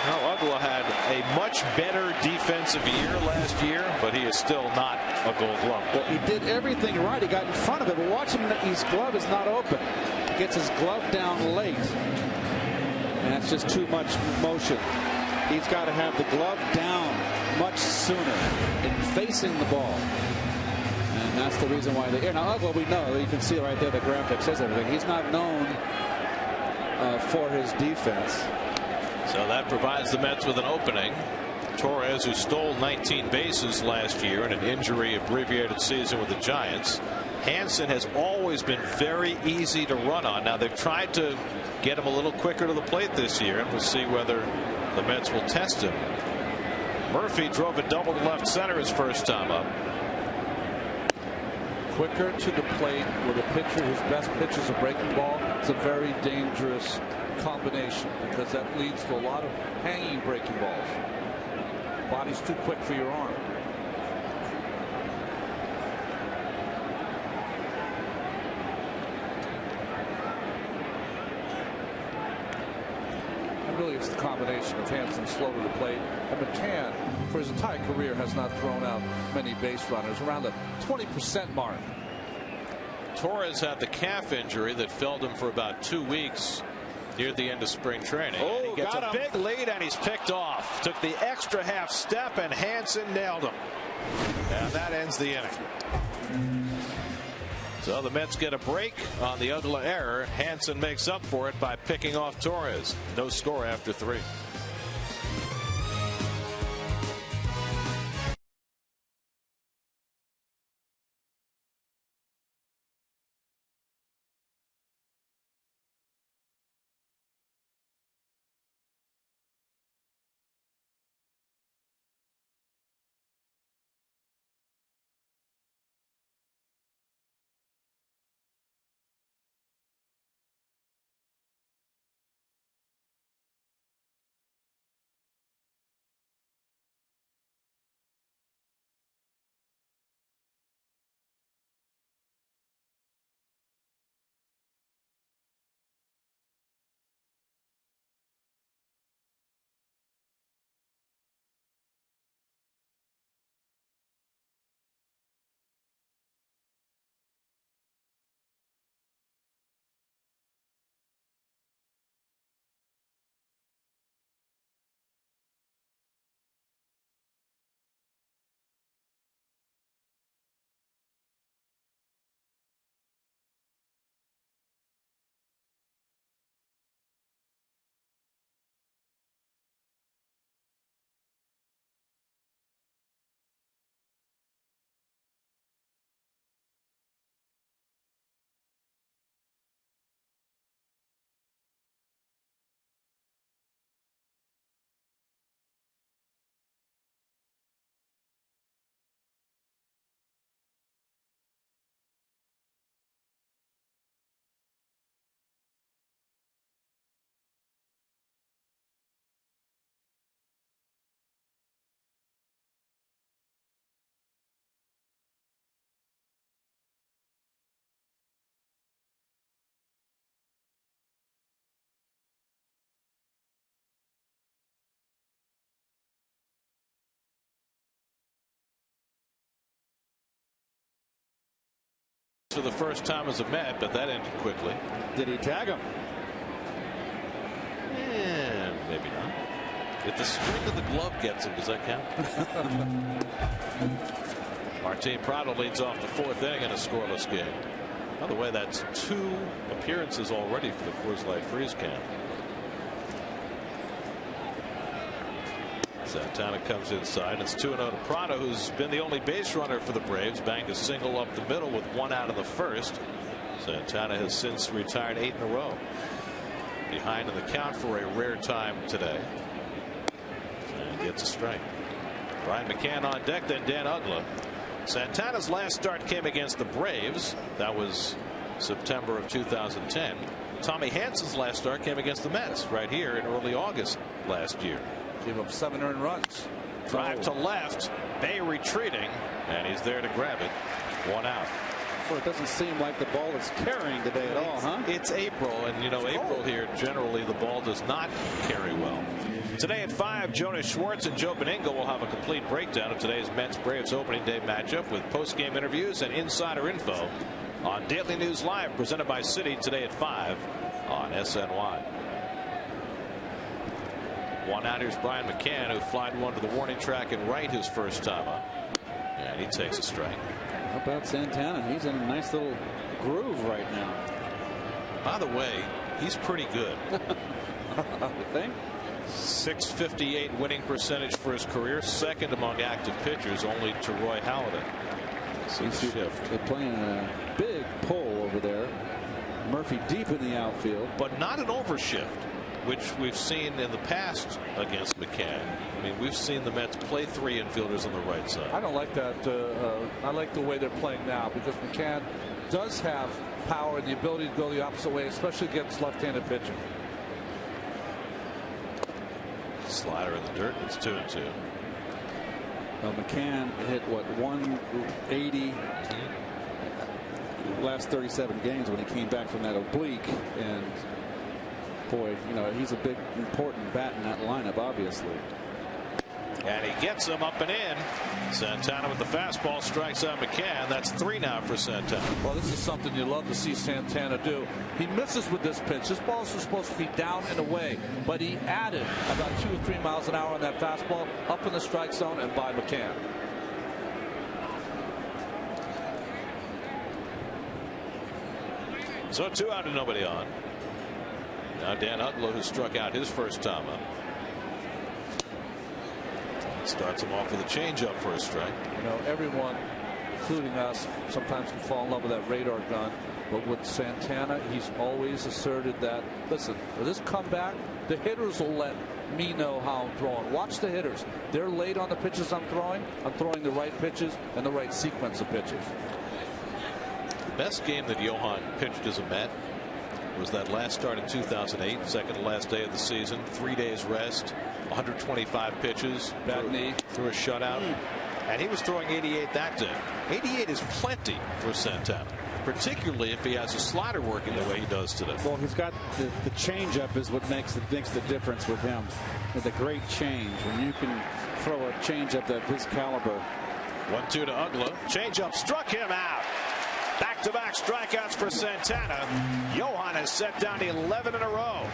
Now, Uggla had a much better defensive year last year, but he is still not a Gold Glove. Well, he did everything right. He got in front of it, but watch him. His glove is not open. He gets his glove down late, and that's just too much motion. He's got to have the glove down much sooner in facing the ball. And that's the reason why they're now. Uggla, we know, you can see right there the graphic says everything. He's not known for his defense. So that provides the Mets with an opening. Torres, who stole 19 bases last year in an injury abbreviated season with the Giants. Hansen has always been very easy to run on. Now they've tried to get him a little quicker to the plate this year, and we'll see whether the Mets will test him. Murphy drove a double to left center his first time up. Quicker to the plate with a pitcher whose best pitch is a breaking ball. It's a very dangerous combination because that leads to a lot of hanging breaking balls. Body's too quick for your arm. And really it's the combination of Hansen slow to the plate, and McCann for his entire career has not thrown out many base runners, around the 20% mark. Torres had the calf injury that felled him for about 2 weeks near the end of spring training. Oh, he gets a big lead, and he's picked off. Took the extra half step, and Hansen nailed him. And that ends the inning. So the Mets get a break on the Uggla error. Hansen makes up for it by picking off Torres. No score after 3. for the first time as a Met, but that ended quickly. Did he tag him? Yeah, maybe not. If the string of the glove gets him, does that count? Martin Prado leads off the 4th inning in a scoreless game. By the way, that's 2 appearances already for the Coors Light Freeze Can. Santana comes inside. It's 2-0 to Prado, who's been the only base runner for the Braves. Banged a single up the middle with 1 out in the 1st. Santana has since retired 8 in a row. Behind in the count for a rare time today. And gets a strike. Brian McCann on deck, then Dan Uggla. Santana's last start came against the Braves. That was September of 2010. Tommy Hansen's last start came against the Mets right here in early August last year. Gave up 7 earned runs. Drive to left. Bay retreating, and he's there to grab it. 1 out. Well, it doesn't seem like the ball is carrying today at all, huh? It's April, and you know, April here, generally the ball does not carry well. Today at 5, Jonas Schwartz and Joe Beningo will have a complete breakdown of today's Mets-Braves opening day matchup with post-game interviews and insider info on Daily News Live, presented by Citi, today at 5 on SNY. 1 out. Here's Brian McCann, who flied one to the warning track and right his first time up. And he takes a strike. How about Santana? He's in a nice little groove right now. By the way, he's pretty good. You think? .658 winning percentage for his career, 2nd among active pitchers, only to Roy Halladay. So they're playing a big pull over there. Murphy deep in the outfield, but not an overshift, which we've seen in the past against McCann. I mean, we've seen the Mets play 3 infielders on the right side. I don't like that. I like the way they're playing now, because McCann does have power and the ability to go the opposite way, especially against left-handed pitching. Slider in the dirt. It's 2-2. McCann hit what, 180 last 37 games when he came back from that oblique, and boy, you know, he's a big important bat in that lineup, obviously. And he gets him up and in. Santana with the fastball strikes out McCann. That's 3 now for Santana. Well, this is something you love to see Santana do. He misses with this pitch. This ball was supposed to be down and away, but he added about 2 or 3 miles an hour on that fastball up in the strike zone and by McCann. So 2 out and nobody on. Now Dan Uggla, who struck out his first time up. Starts him off with a changeup for a strike. You know, everyone, including us, sometimes can fall in love with that radar gun. But with Santana, he's always asserted that, listen, for this comeback, the hitters will let me know how I'm throwing. Watch the hitters. They're late on the pitches I'm throwing. I'm throwing the right pitches and the right sequence of pitches. The best game that Johan pitched as a Met was that last start in 2008, second to last day of the season, 3 days rest, 125 pitches, bad knee, through a shutout, and he was throwing 88 that day. 88 is plenty for Santana, particularly if he has a slider working the way he does today. Well, he's got the changeup is what makes the difference with him. With a great change, when you can throw a changeup of his caliber. 1-2 to Uggla. Changeup struck him out. Back-to-back strikeouts for Santana. Johan has set down 11 in a row.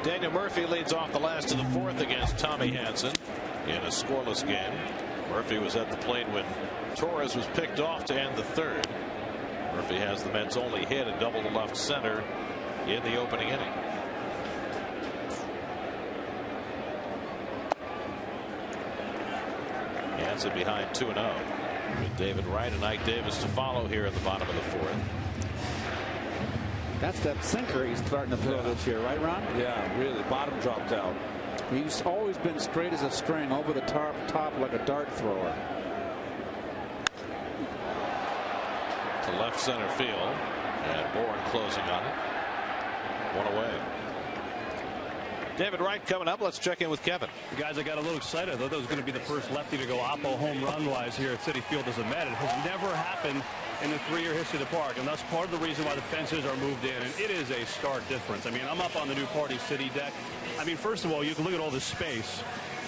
Daniel Murphy leads off the last of the fourth against Tommy Hanson in a scoreless game. Murphy was at the plate when Torres was picked off to end the third. Murphy has the Mets' only hit, a double to left center in the opening inning. Hanson behind 2-0 with David Wright and Ike Davis to follow here in the bottom of the fourth. That's that sinker he's starting to throw this year, right, Ron? Yeah, really. Bottom dropped out. He's always been straight as a string, over the top like a dart thrower. To left center field, and Bourne closing on it. One away. David Wright coming up. Let's check in with Kevin. Guys, I got a little excited. I thought that was going to be the first lefty to go oppo home run wise here at Citi Field as a Met. It has never happened in the 3-year history of the park, and that's part of the reason why the fences are moved in, and it is a stark difference. I mean, I'm up on the new Party City deck. I mean, first of all, you can look at all this space.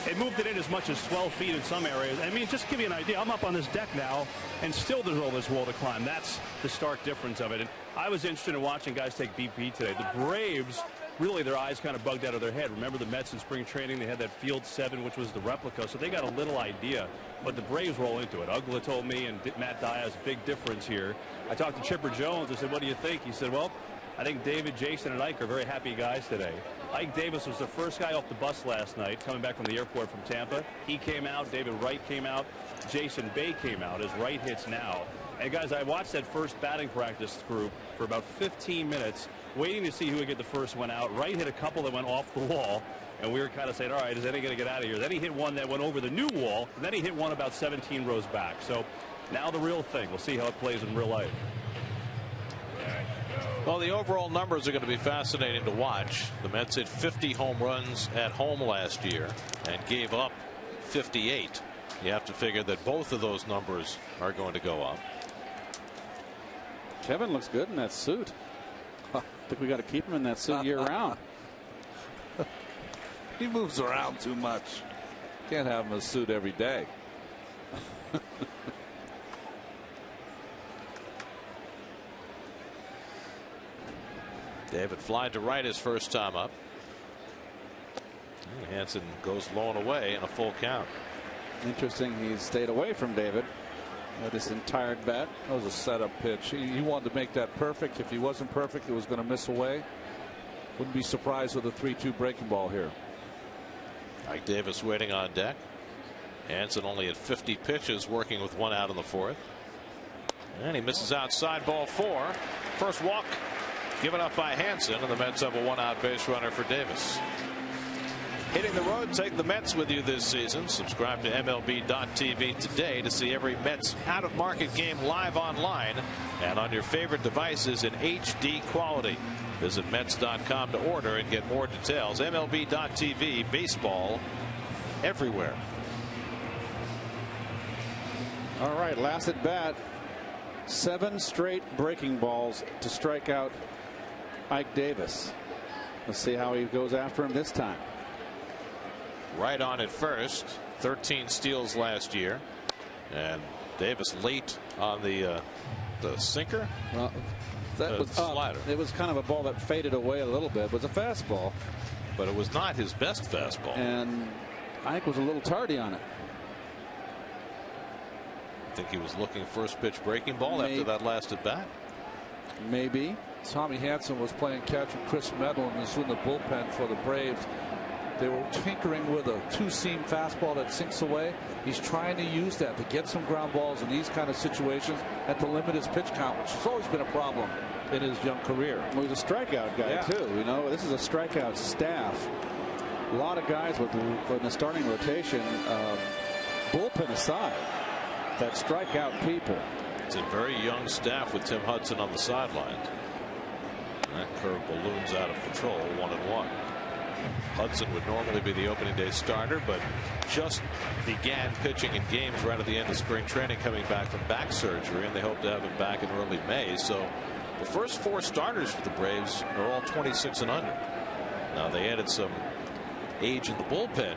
It moved it in as much as 12 feet in some areas. I mean, just to give you an idea, I'm up on this deck now, and still there's all this wall to climb. That's the stark difference of it. And I was interested in watching guys take BP today. The Braves, really their eyes kind of bugged out of their head. Remember the Mets in spring training? They had that Field 7, which was the replica, so they got a little idea. But the Braves roll into it. Ugla told me, and Matt Diaz, big difference here. I talked to Chipper Jones. I said, what do you think? He said, well, I think David, Jason, and Ike are very happy guys today. Ike Davis was the first guy off the bus last night, coming back from the airport from Tampa. He came out. David Wright came out. Jason Bay came out as Wright hits now. And guys, I watched that first batting practice group for about 15 minutes, waiting to see who would get the first one out. Wright hit a couple that went off the wall, and we were kind of saying, all right, is any going to get out of here? Then he hit one that went over the new wall, and then he hit one about 17 rows back. So now the real thing. We'll see how it plays in real life. Well, the overall numbers are going to be fascinating to watch. The Mets hit 50 home runs at home last year and gave up 58. You have to figure that both of those numbers are going to go up. Kevin looks good in that suit. I think we got to keep him in that suit year round. He moves around too much. Can't have him in a suit every day. David flied to right his first time up. Hanson goes low and away in a full count. Interesting, he stayed away from David with this entire bat. That was a setup pitch. He wanted to make that perfect. If he wasn't perfect, it was going to miss away. Wouldn't be surprised with a 3-2 breaking ball here. Ike Davis waiting on deck. Hanson only had 50 pitches, working with one out in the fourth. And he misses outside, ball 4. First walk given up by Hanson, and the Mets have a 1-out base runner for Davis. Hitting the road, take the Mets with you this season. Subscribe to MLB.tv today to see every Mets out-of-market game live online and on your favorite devices in HD quality. Visit Mets.com to order and get more details. MLB.tv, baseball everywhere. All right, last at bat. 7 straight breaking balls to strike out Ike Davis. Let's see how he goes after him this time. Right on at first. 13 steals last year, and Davis late on the sinker. Well, that was slider. It was kind of a ball that faded away a little bit. It was a fastball, but it was not his best fastball. And Ike was a little tardy on it. I think he was looking first pitch breaking ball after that last at bat. Maybe. Tommy Hanson was playing catch with Chris Medlin and was in the bullpen for the Braves. They were tinkering with a 2-seam fastball that sinks away. He's trying to use that to get some ground balls in these kind of situations and to limit his pitch count, which has always been a problem in his young career. Well, he's a strikeout guy too. You know, this is a strikeout staff. A lot of guys with the starting rotation, bullpen aside, that strike out people. It's a very young staff with Tim Hudson on the sidelines. That curve balloons out of control, 1-1. Hudson would normally be the opening day starter, but just began pitching in games right at the end of spring training, coming back from back surgery, and they hope to have him back in early May. So the first 4 starters for the Braves are all 26 and under. Now they added some age in the bullpen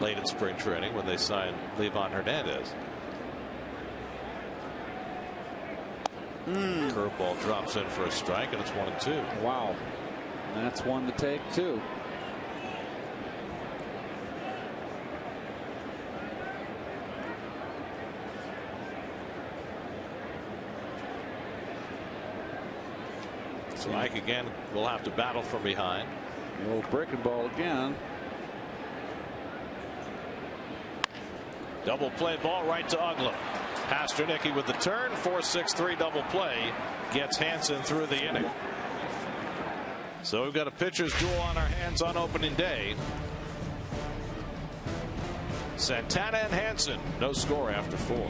late in spring training when they signed Livan Hernandez. Curveball drops in for a strike, and it's 1-2. Wow. That's one to take too. So Ike again will have to battle from behind. The old breaking ball again. Double play ball right to Uggla. Pasternicki with the turn. 4-6-3 double play gets Hansen through the inning. So we've got a pitcher's duel on our hands on opening day. Santana and Hansen, no score after 4.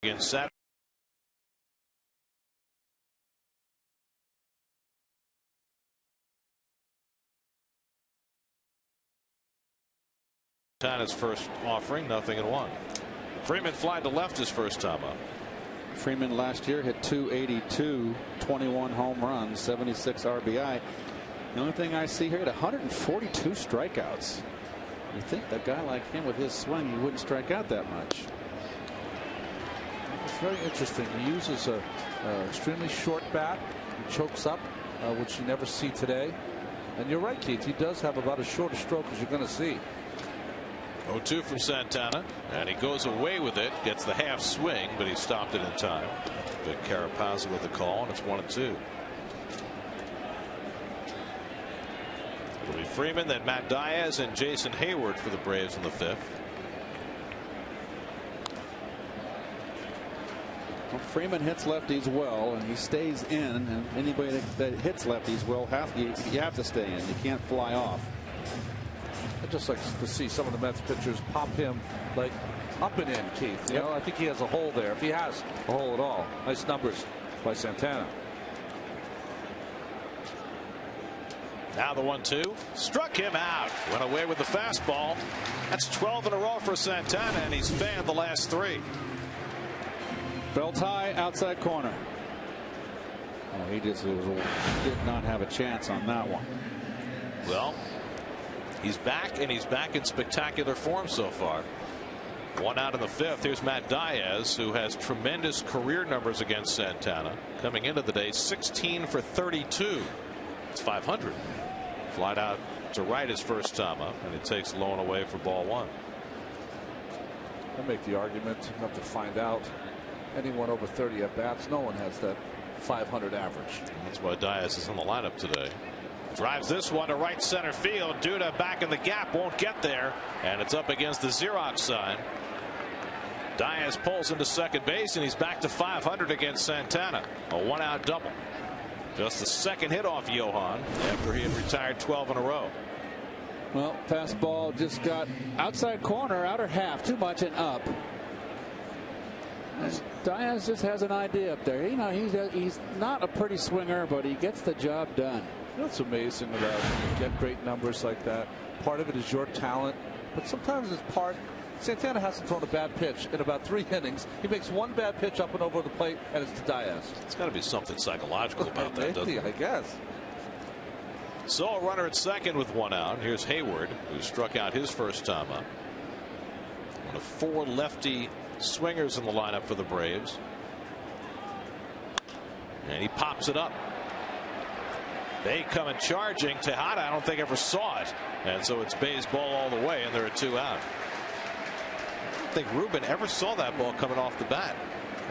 Against Saturday. Santana's first offering, 0-1. Freeman flied to left his first time up. Freeman last year hit .282, 21 home runs, 76 RBI. The only thing I see here, at 142 strikeouts. You think that guy like him with his swing, he wouldn't strike out that much. It's very interesting. He uses a extremely short bat. He chokes up, which you never see today. And you're right, Keith. He does have about as short a stroke as you're going to see. 0-2 from Santana, and he goes away with it. Gets the half swing, but he stopped it in time. Vic Carapazza with the call, and it's 1-2. It'll be Freeman, then Matt Diaz, and Jason Hayward for the Braves in the 5th. Well, Freeman hits lefties well, and he stays in. And anybody that hits lefties well, you have to stay in. You can't fly off. I'd just like to see some of the Mets pitchers pop him like up and in, Keith. You know, I think he has a hole there, if he has a hole at all. Nice numbers by Santana. Now the 1-2 struck him out. Went away with the fastball. That's 12 in a row for Santana, and he's fanned the last 3. Belt high, outside corner. Oh, he did not have a chance on that one. Well, he's back, and he's back in spectacular form so far. 1 out in the 5th. Here's Matt Diaz, who has tremendous career numbers against Santana. Coming into the day, 16 for 32. It's 500. Flied out to right his first time up, and it takes low and away for ball 1. I make the argument, you have to find out. Anyone over 30 at bats, no one has that 500 average. That's why Diaz is in the lineup today. Drives this one to right center field. Duda back in the gap, won't get there, and it's up against the Xerox sign. Diaz pulls into second base, and he's back to 500 against Santana. A 1-out double. Just the second hit off Johan after he had retired 12 in a row. Well, fastball just got outside corner, outer half, too much and up. Diaz just has an idea up there. You know, he's not a pretty swinger, but he gets the job done. That's amazing about when you get great numbers like that. Part of it is your talent, but sometimes it's part. Santana hasn't thrown a bad pitch in about 3 innings. He makes one bad pitch up and over the plate, and it's to Diaz. It's got to be something psychological about that, doesn't it? I guess. So a runner at second with 1 out. Here's Hayward, who struck out his first time up. One of 4 lefty swingers in the lineup for the Braves. And he pops it up. They coming charging. Tejada, I don't think ever saw it. And so it's Bay's ball all the way, and there are 2 out. I don't think Ruben ever saw that ball coming off the bat.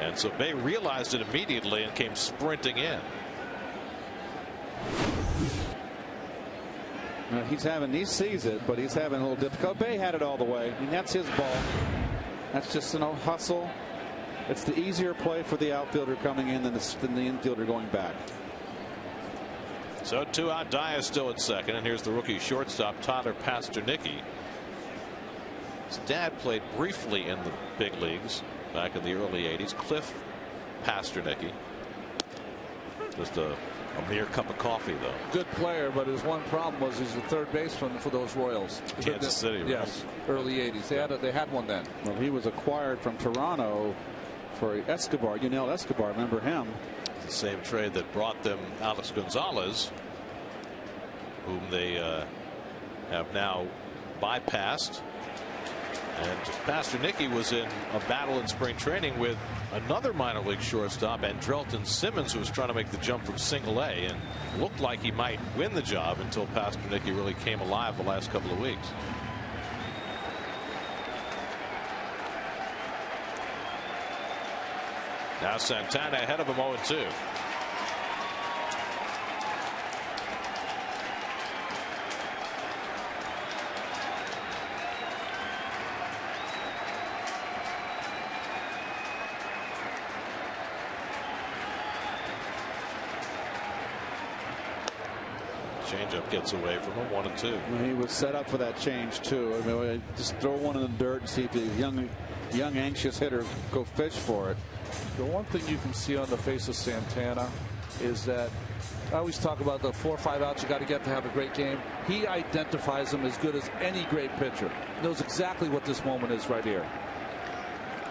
And so Bay realized it immediately and came sprinting in. He sees it, but he's having a little difficult. Bay had it all the way. I mean, that's his ball. That's just hustle. It's the easier play for the outfielder coming in than the infielder going back. So 2 out. Diaz still at second, and here's the rookie shortstop Tyler Pasternicki. His dad played briefly in the big leagues back in the early 80s. Cliff Pasternicki. Just a mere cup of coffee, though. Good player, but his one problem was he's the third baseman for those Royals. Kansas City, right? Yes, early 80s. They had one then. Well, he was acquired from Toronto for Escobar. Yunel Escobar, remember him? The same trade that brought them Alex Gonzalez, whom they have now bypassed. And Pasternicki was in a battle in spring training with another minor league shortstop, Andrelton Simmons, who was trying to make the jump from Single A and looked like he might win the job until Pasternicki really came alive the last couple of weeks. Now Santana ahead of him 0-2. Changeup gets away from him, 1-2. He was set up for that change too. I mean, just throw one in the dirt and see if the young anxious hitter go fish for it. The one thing you can see on the face of Santana is that I always talk about the 4 or 5 outs you got to get to have a great game. He identifies them as good as any great pitcher. Knows exactly what this moment is right here.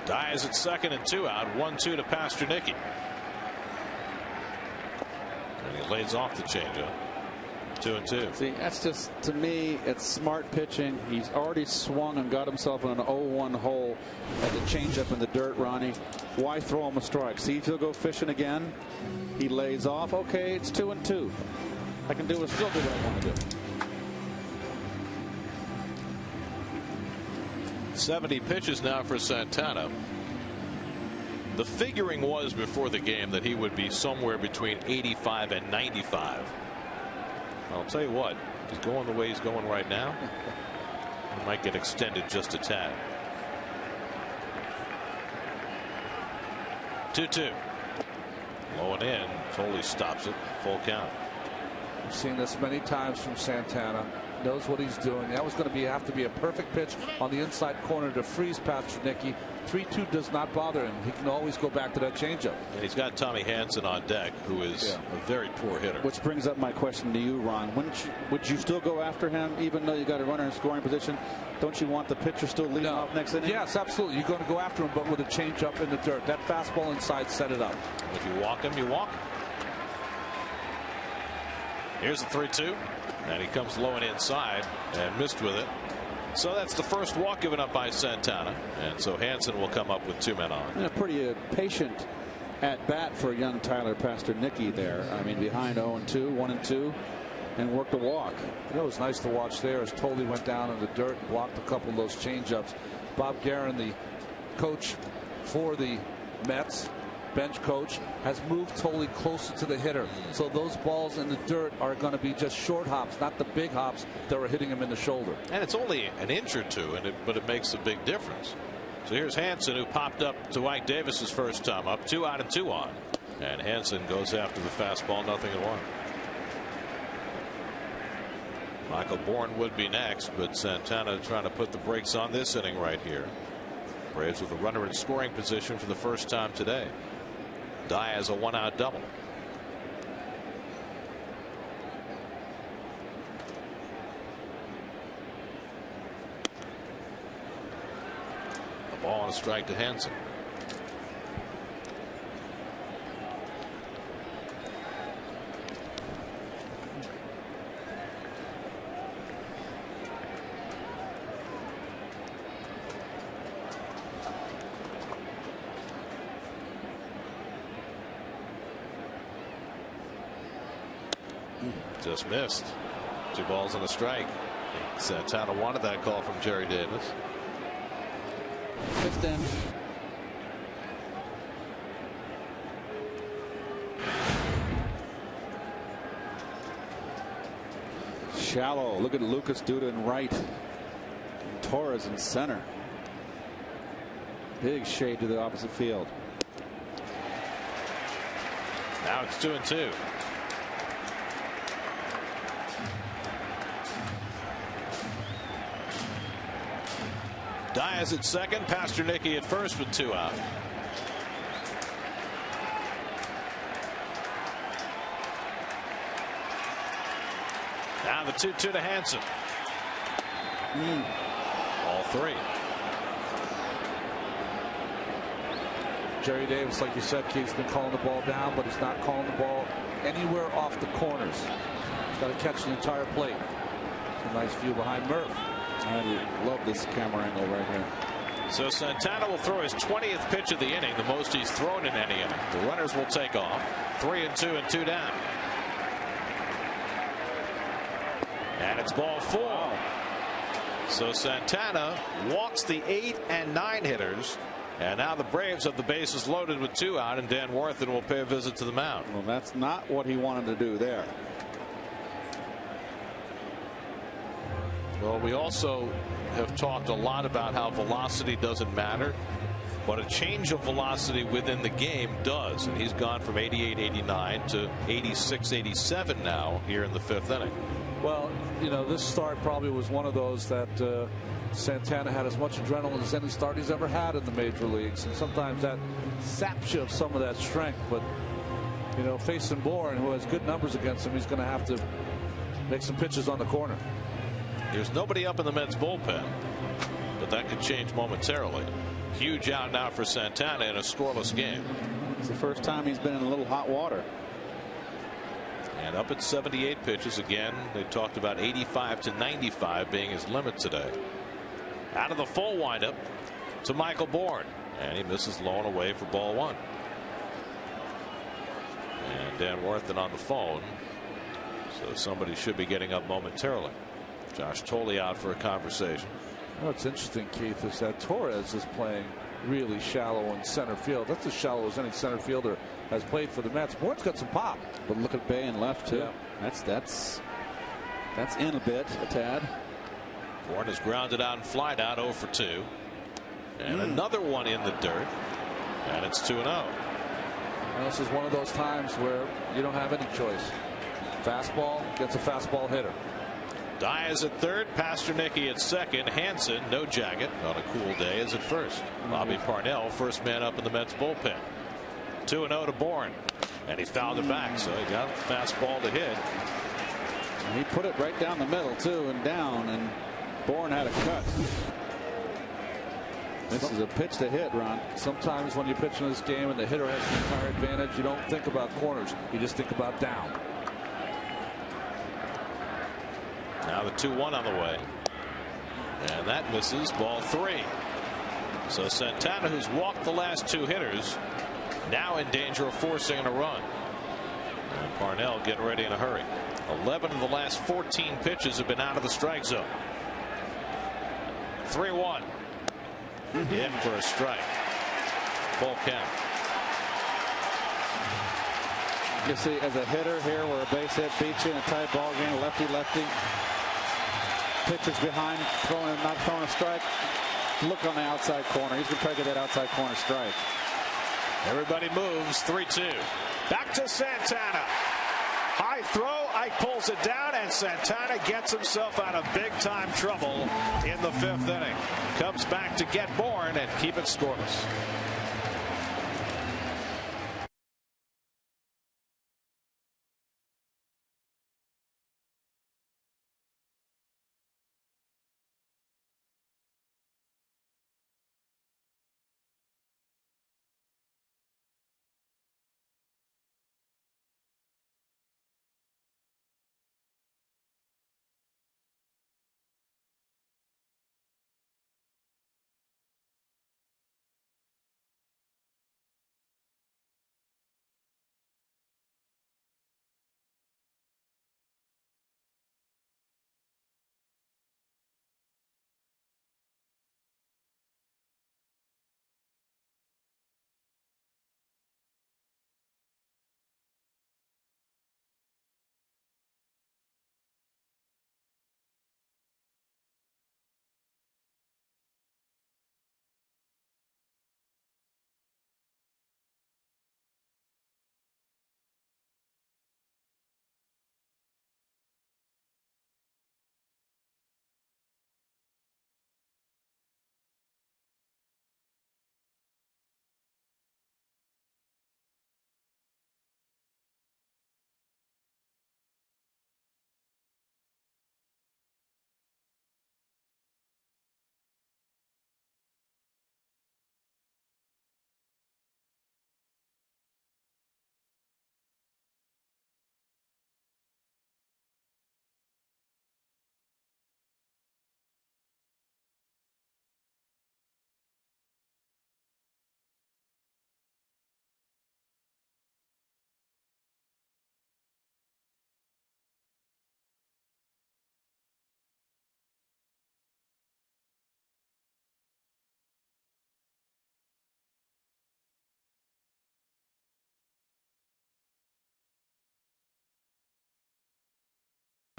Diaz at second and 2 out, 1-2 to Pasternicki. And he lays off the changeup. 2-2. See, that's just, to me, it's smart pitching. He's already swung and got himself in an 0-1 hole at the changeup in the dirt, Ronnie. Why throw him a strike? See if he'll go fishing again. He lays off. Okay, it's 2-2. I can still do what I want to do. 70 pitches now for Santana. The figuring was before the game that he would be somewhere between 85 and 95. I'll tell you what, he's going the way he's going right now. He might get extended just a tad. 2-2. Low and in. Foley stops it. Full count. I've seen this many times from Santana. Knows what he's doing. That was going to have to be a perfect pitch on the inside corner to freeze Pasternicki. 3-2 does not bother him. He can always go back to that changeup. And he's got Tommy Hanson on deck, who is a very poor hitter. Which brings up my question to you, Ron. Would you still go after him, even though you got a runner in scoring position? Don't you want the pitcher still leading off next inning? Yes, absolutely. You're going to go after him, but with a changeup in the dirt. That fastball inside set it up. If you walk him, you walk him. Here's the 3-2. And he comes low and inside and missed with it. So that's the first walk given up by Santana. And so Hanson will come up with 2 men on. And a pretty patient at bat for young Tyler Pasternicki there. I mean, behind 0-2, 1-2, and worked a walk. It was nice to watch there as Tolley went down in the dirt and blocked a couple of those changeups. Bob Guerin, the coach for the Mets, bench coach, has moved Tolley closer to the hitter. So those balls in the dirt are going to be just short hops, not the big hops that were hitting him in the shoulder. And it's only an inch or two, but it makes a big difference. So here's Hanson, who popped up to Ike Davis's first time up. 2 out and 2 on. And Hanson goes after the fastball, 0-1. Michael Bourne would be next, but Santana trying to put the brakes on this inning right here. Braves with a runner in scoring position for the first time today. Diaz a 1-out double. A ball and a strike to Hansen. Just missed. 2 balls and a strike. Santana wanted that call from Jerry Davis. Fifth in. Shallow. Look at Lucas Duda in right. And Torres in center. Big shade to the opposite field. Now it's 2-2. Diaz at second, Pasternicki at first with 2 out. Now the 2-2 to Hansen. All 3. Jerry Davis, like you said, Keith's been calling the ball down, but he's not calling the ball anywhere off the corners. He's got to catch the entire plate. It's a nice view behind Murph. I love this camera angle right here. So Santana will throw his 20th pitch of the inning, the most he's thrown in any inning. The runners will take off. 3-2 and 2 down. And it's ball 4. Wow. So Santana walks the 8 and 9 hitters. And now the Braves have the bases loaded with 2 out, and Dan Worthen will pay a visit to the mound. Well, that's not what he wanted to do there. Well, we also have talked a lot about how velocity doesn't matter, but a change of velocity within the game does. And he's gone from 88, 89 to 86, 87 now here in the 5th inning. Well, you know, this start probably was one of those that Santana had as much adrenaline as any start he's ever had in the major leagues. And sometimes that saps you of some of that strength. But, you know, facing Bourne, who has good numbers against him, he's going to have to make some pitches on the corner. There's nobody up in the Mets bullpen, but that could change momentarily. Huge out now for Santana in a scoreless game. It's the first time he's been in a little hot water. And up at 78 pitches again. They talked about 85 to 95 being his limit today. Out of the full windup to Michael Bourne, and he misses low and away for ball 1. And Dan Worthen on the phone, so somebody should be getting up momentarily. Josh Tolley out for a conversation. What's interesting, Keith, is that Torres is playing really shallow in center field. That's as shallow as any center fielder has played for the Mets. Bourne's got some pop. But look at Bay and left too. Yeah. That's in a bit, a tad. Bourne is grounded out and flied out 0 for 2. And another one in the dirt. And it's 2-0. Well, this is one of those times where you don't have any choice. Fastball gets a fastball hitter. Diaz at third, Pasternicki at second, Hansen, no jacket on a cool day, is at first. Bobby Parnell, first man up in the Mets bullpen. 2-0 to Bourne, and he fouled it back, so he got a fastball to hit. And he put it right down the middle too, and down, and Bourne had a cut. This is a pitch to hit, Ron. Sometimes when you pitch in this game and the hitter has the entire advantage, you don't think about corners, you just think about down. Now the 2-1 on the way, and that misses, ball 3. So Santana, who's walked the last 2 hitters, now in danger of forcing a run. And Parnell getting ready in a hurry. 11 of the last 14 pitches have been out of the strike zone. 3-1. In for a strike. Full count. You see, as a hitter here, where a base hit beats you in a tight ball game, lefty. Pitcher's behind, not throwing a strike. Look on the outside corner. He's going to try to get that outside corner strike. Everybody moves. 3-2. Back to Santana. High throw Ike pulls it down, and Santana gets himself out of big-time trouble in the 5th inning. Comes back to get Bourne and keep it scoreless.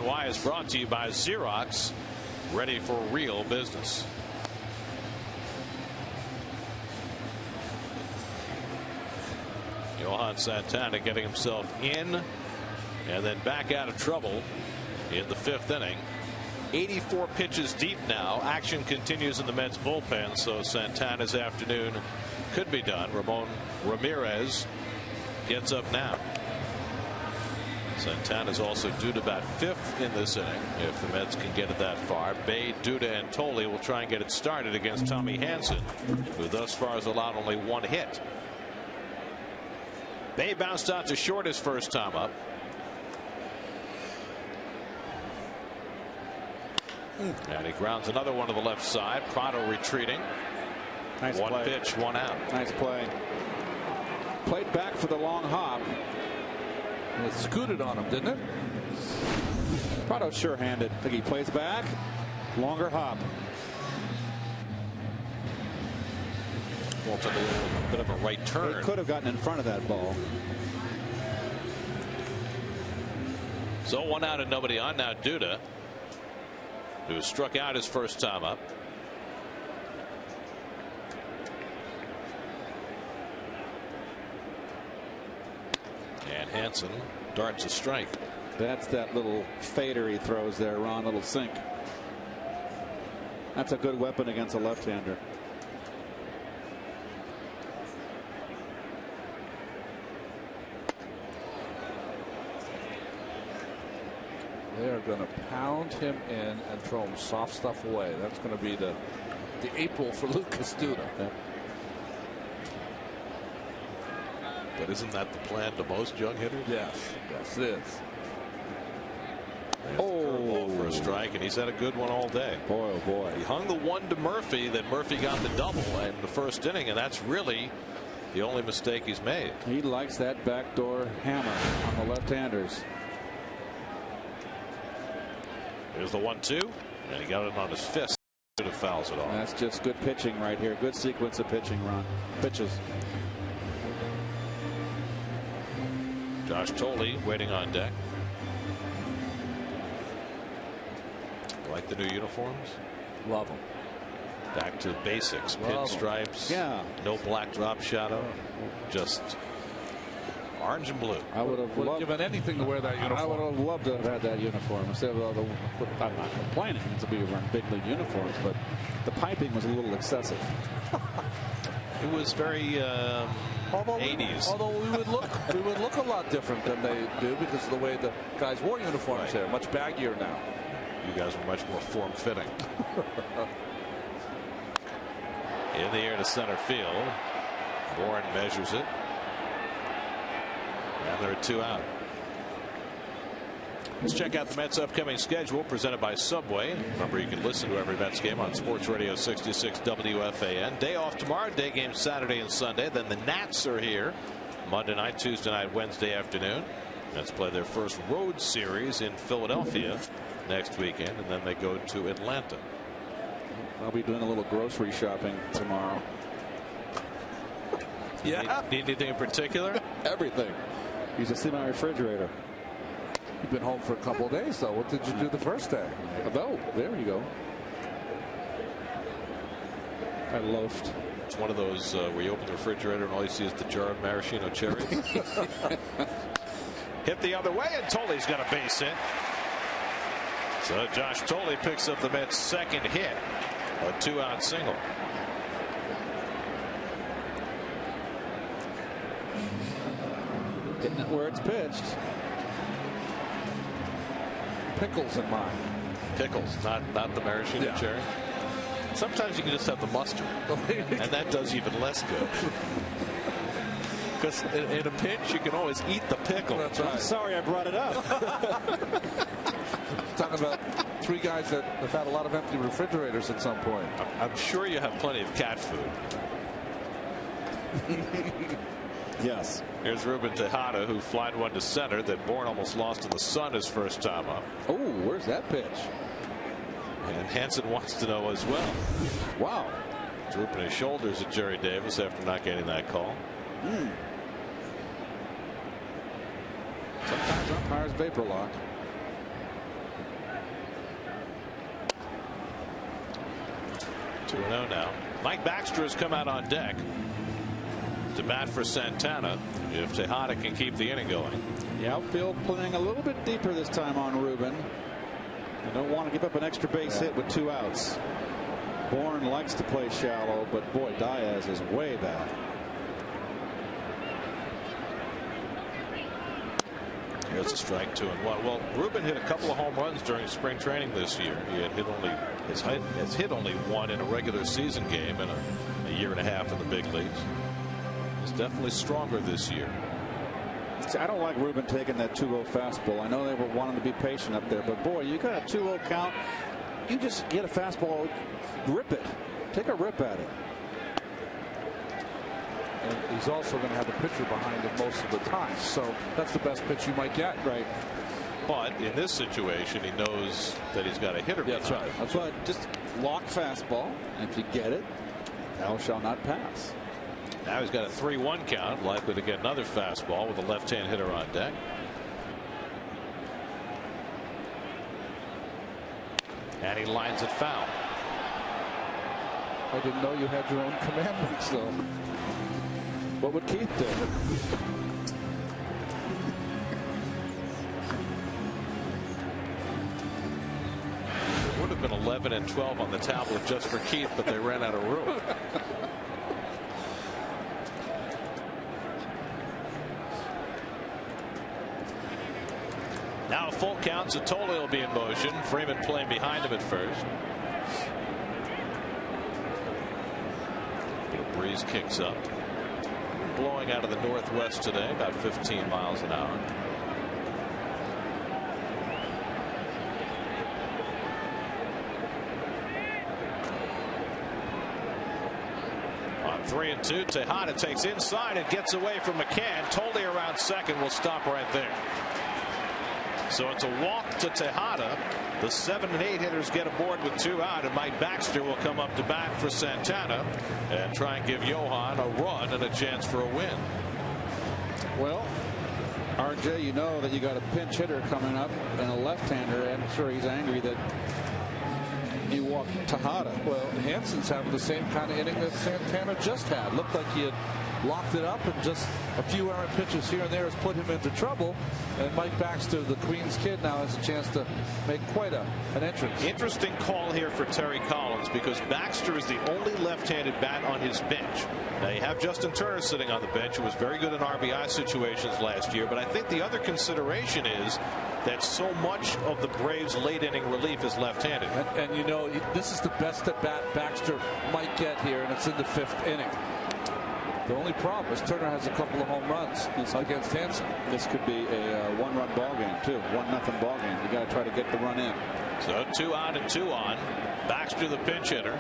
Why is brought to you by Xerox, ready for real business. Johan Santana getting himself in and then back out of trouble in the 5th inning. 84 pitches deep now. Action continues in the Mets bullpen, so Santana's afternoon could be done. Ramon Ramirez gets up now. Santana's also due to bat 5th in this inning if the Mets can get it that far. Bay, Duda, and Tolley will try and get it started against Tommy Hanson, who thus far has allowed only 1 hit. Bay bounced out to short his first time up. And he grounds another one to the left side. Prado retreating. Nice one play. Pitch, 1 out. Nice play. Played back for the long hop. It scooted on him, didn't it? Prado sure-handed. I think he plays back. Longer hop. Well, took a little bit of a right turn. He could have gotten in front of that ball. So 1 out and nobody on. Now Duda, who struck out his first time up. And Hanson darts a strike. That's that little fader he throws there, Ron, little sink. That's a good weapon against a left-hander. They are going to pound him in and throw him soft stuff away. That's going to be the April for Lucas Duda. Yep. But isn't that the plan to most young hitters? Yes, yes, it is. Curveball for a strike, and he's had a good one all day. Boy, oh boy. He hung the 1 to Murphy, then Murphy got the double in the first inning, and that's really the only mistake he's made. He likes that backdoor hammer on the left-handers. Here's the 1-2, and he got it on his fist. Fouls it off. That's just good pitching right here. Good sequence of pitching, Ron. Pitches. Josh Tolley waiting on deck. Like the new uniforms? Love them. Back to basics. Pinstripes. Yeah. No black drop shadow. Just Orange and blue. I would have given anything to wear that uniform. I would have loved to have had that uniform instead of I'm not complaining to be wearing big league uniforms, but the piping was a little excessive. It was very 80s. Although we would look a lot different than they do because of the way the guys wore uniforms there. Much baggier now. You guys were much more form-fitting. In the air to center field. Bourne measures it. And there are 2 out. Let's check out the Mets' upcoming schedule presented by Subway. Remember, you can listen to every Mets game on Sports Radio 66 WFAN. Day off tomorrow, day game Saturday and Sunday. Then the Nats are here Monday night, Tuesday night, Wednesday afternoon. Mets play their first road series in Philadelphia next weekend, and then they go to Atlanta. I'll be doing a little grocery shopping tomorrow. Yeah. Need anything in particular? Everything. You should see my refrigerator. You've been home for a couple of days, though. What did you do the first day? Oh, there you go. I loafed. It's one of those where you open the refrigerator and all you see is the jar of maraschino cherries. Hit the other way, and Tolley's got a base hit. So Josh Tolley picks up the Mets' second hit, a 2-out single. Hitting it where it's pitched. Pickles in mine. Pickles, not the maraschino cherry. Sometimes you can just have the mustard, and that does even less good. Because in a pinch, you can always eat the pickle. That's right. I'm sorry I brought it up. Talking about 3 guys that have had a lot of empty refrigerators at some point. I'm sure you have plenty of cat food. Yes. Here's Ruben Tejada, who flied one to center that Bourne almost lost in the sun his first time up. Oh, where's that pitch? And Hansen wants to know as well. Wow. Drooping his shoulders at Jerry Davis after not getting that call. Sometimes umpires vapor lock. Two 2-0 now. Mike Baxter has come out on deck to bat for Santana if Tejada can keep the inning going. The outfield playing a little bit deeper this time on Ruben. You don't want to give up an extra base hit with 2 outs. Bourne likes to play shallow, but boy, Diaz is way back. Here's a strike 2-1. Well, Ruben hit a couple of home runs during spring training this year. He had has hit only 1 in a regular season game in a year and a half in the big leagues. He's definitely stronger this year. See, I don't like Ruben taking that 2-0 fastball. I know they were wanting to be patient up there, but boy, you got a 2-0 count. You just get a fastball, rip it, take a rip at it. And he's also going to have a pitcher behind him most of the time, so that's the best pitch you might get. Right. But in this situation, he knows that he's got a hitter. Yeah, that's right. That's why just lock fastball, and if you get it, thou shall not pass. Now he's got a 3-1 count, likely to get another fastball with a left-hand hitter on deck. And he lines it foul. I didn't know you had your own commandments, though. What would Keith do? It would have been 11 and 12 on the tablet just for Keith, but they ran out of room. Now a full count, so Tolley will be in motion. Freeman playing behind him at first. The breeze kicks up. Blowing out of the northwest today, about 15 miles an hour. On 3-2, Tejada takes inside and gets away from McCann. Tolley around second will stop right there. So it's a walk to Tejada. The 7 and 8 hitters get aboard with 2 out, and Mike Baxter will come up to bat for Santana and try and give Johan a run and a chance for a win. Well, RJ, you know that you got a pinch hitter coming up and a left-hander. I'm sure he's angry that you walked Tejada. Well, Hansen's having the same kind of inning that Santana just had. Looked like he had locked it up, and just a few errant pitches here and there has put him into trouble. And Mike Baxter, the Queens kid, now has a chance to make quite an entrance. Interesting call here for Terry Collins, because Baxter is the only left-handed bat on his bench. Now you have Justin Turner sitting on the bench, who was very good in RBI situations last year, but I think the other consideration is that so much of the Braves' late inning relief is left-handed. And you know, this is the best at bat Baxter might get here, and it's in the 5th inning. The only problem is Turner has a couple of home runs against Hansen. This could be a one-run ball game too. 1-0 ball game. You got to try to get the run in. So 2 out and 2 on. Baxter the pinch hitter,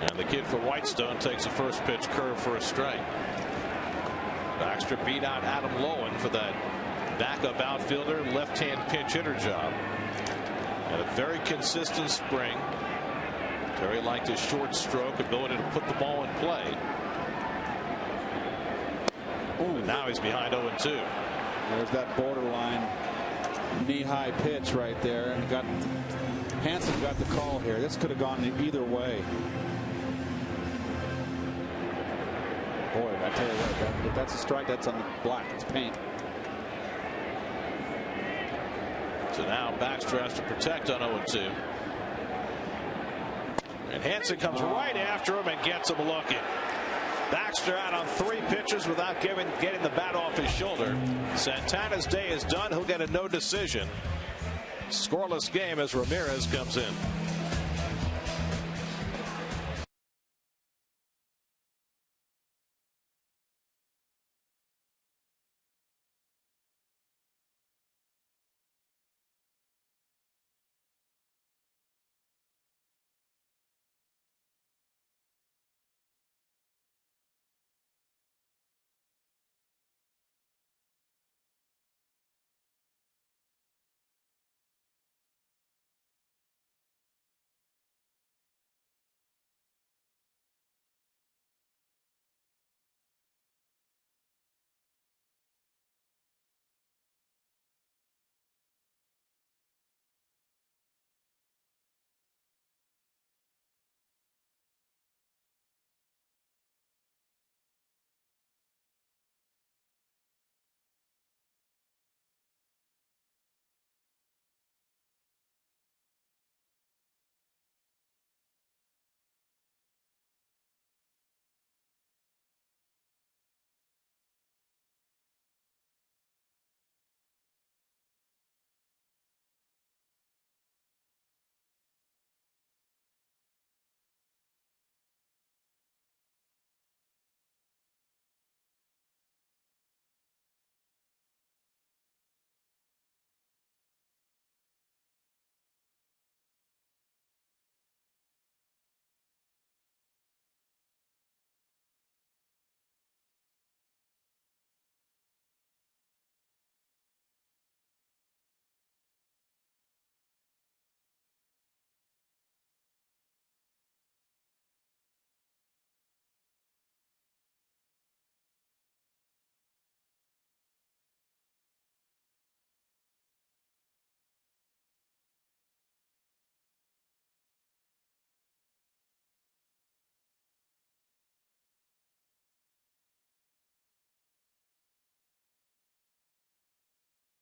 and the kid for Whitestone takes a first pitch curve for a strike. Baxter beat out Adam Lowen for that backup outfielder left-hand pinch hitter job. And a very consistent spring. Terry liked his short stroke, ability to put the ball in play. But now he's behind 0-2. There's that borderline knee-high pitch right there, and Hansen got the call here. This could have gone either way. Boy, I tell you what, if that's a strike, that's on the black. It's paint. So now Baxter has to protect on 0-2. And Hansen comes right after him and gets him looking. Baxter out on 3 pitches without getting the bat off his shoulder. Santana's day is done. He'll get a no decision. Scoreless game as Ramirez comes in.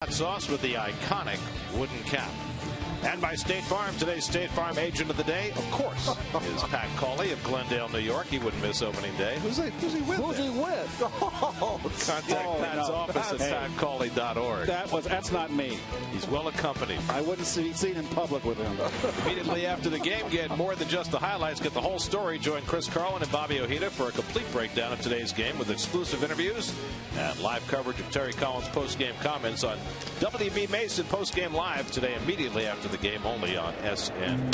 Sauce with the iconic wooden cap. And by State Farm, today's State Farm agent of the day, of course, is Pat Cauley of Glendale, New York. He wouldn't miss opening day. Who's he with? Who's he with? Contact Pat's office at patcauley.org. That's not me. He's well accompanied. I wouldn't be seen in public with him. Immediately after the game, get more than just the highlights. Get the whole story. Join Chris Carlin and Bobby Ojeda for a complete breakdown of today's game with exclusive interviews and live coverage of Terry Collins' post-game comments on WB Mason Post-Game Live today, immediately after the game, only on SNY.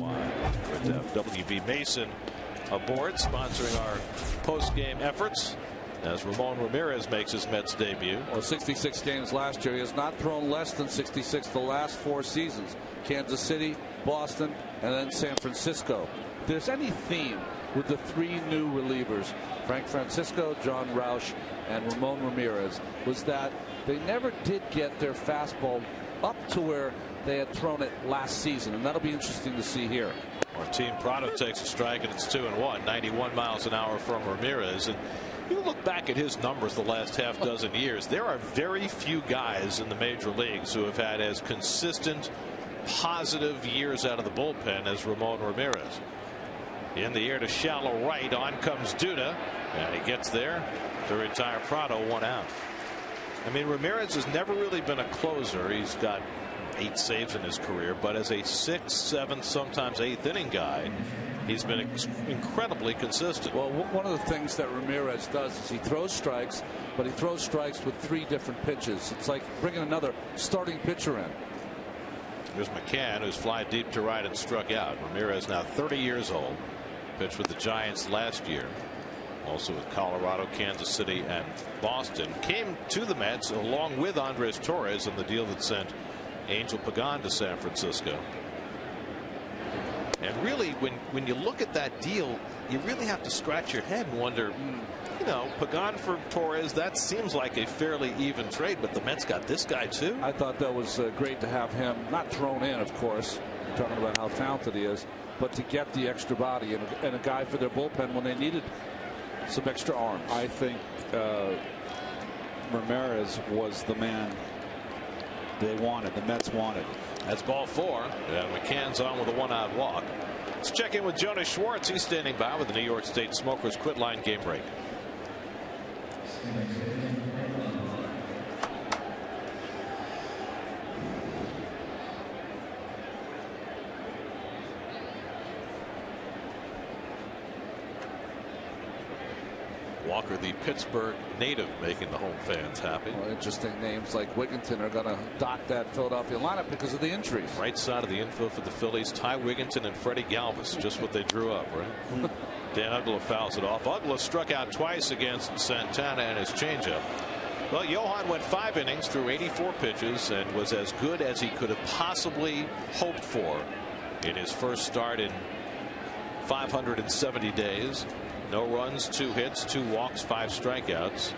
Good to have WB Mason aboard, sponsoring our post-game efforts as Ramon Ramirez makes his Mets debut. Well, 66 games last year. He has not thrown less than 66 the last 4 seasons. Kansas City, Boston, and then San Francisco. If there's any theme with the 3 new relievers, Frank Francisco, John Roush, and Ramon Ramirez, was that they never did get their fastball up to where they had thrown it last season, and that'll be interesting to see here. Martin Prado takes a strike, and it's 2-1. 91 miles an hour from Ramirez. And You look back at his numbers the last half dozen years, there are very few guys in the major leagues who have had as consistent positive years out of the bullpen as Ramon Ramirez. In the air to shallow right, on comes Duda, and he gets there to retire Prado, 1 out. I mean, Ramirez has never really been a closer. He's got 8 saves in his career, but as a 6th, 7th, sometimes 8th inning guy, he's been incredibly consistent. Well, one of the things that Ramirez does is he throws strikes, but he throws strikes with 3 different pitches. It's like bringing another starting pitcher in. Here's McCann, who's fly deep to right and struck out. Ramirez now 30 years old. Pitched with the Giants last year. Also with Colorado, Kansas City, and Boston. Came to the Mets along with Andres Torres in the deal that sent Angel Pagan to San Francisco. And really, when you look at that deal, you really have to scratch your head and wonder, you know, Pagan for Torres, that seems like a fairly even trade, but the Mets got this guy too. I thought that was great to have him not thrown in, of course, talking about how talented he is, but to get the extra body and a guy for their bullpen when they needed some extra arms. I think Ramirez was the man they wanted, the Mets wanted. That's ball 4, and McCann's on with a 1-out walk. Let's check in with Jonas Schwartz. He's standing by with the New York State Smokers Quit Line game break. Walker, the Pittsburgh native, making the home fans happy. Well, interesting names like Wigginton are going to dot that Philadelphia lineup because of the injuries. Right side of the infield for the Phillies, Ty Wigginton and Freddie Galvis, just what they drew up, right? Dan Uggla fouls it off. Uggla struck out twice against Santana and his changeup. Well, Johan went 5 innings through 84 pitches and was as good as he could have possibly hoped for in his first start in 570 days. No runs, 2 hits, 2 walks, 5 strikeouts.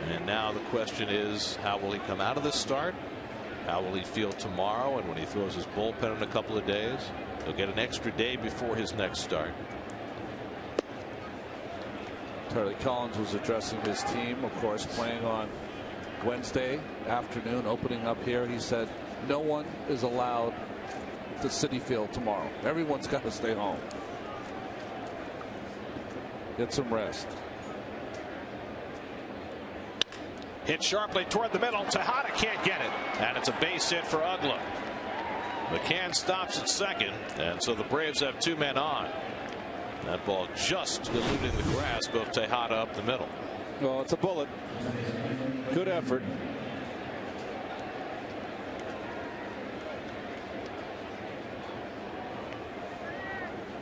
And now the question is, how will he come out of this start? How will he feel tomorrow and when he throws his bullpen in a couple of days? He'll get an extra day before his next start. Charlie Collins was addressing his team, of course, playing on Wednesday afternoon, opening up here. He said no one is allowed to Citi Field tomorrow. Everyone's got to stay home. Get some rest. Hit sharply toward the middle. Tejada can't get it. And it's a base hit for Uggla. McCann stops at second. And so the Braves have 2 men on. That ball just eluding the grasp of Tejada up the middle. Well, it's a bullet. Good effort.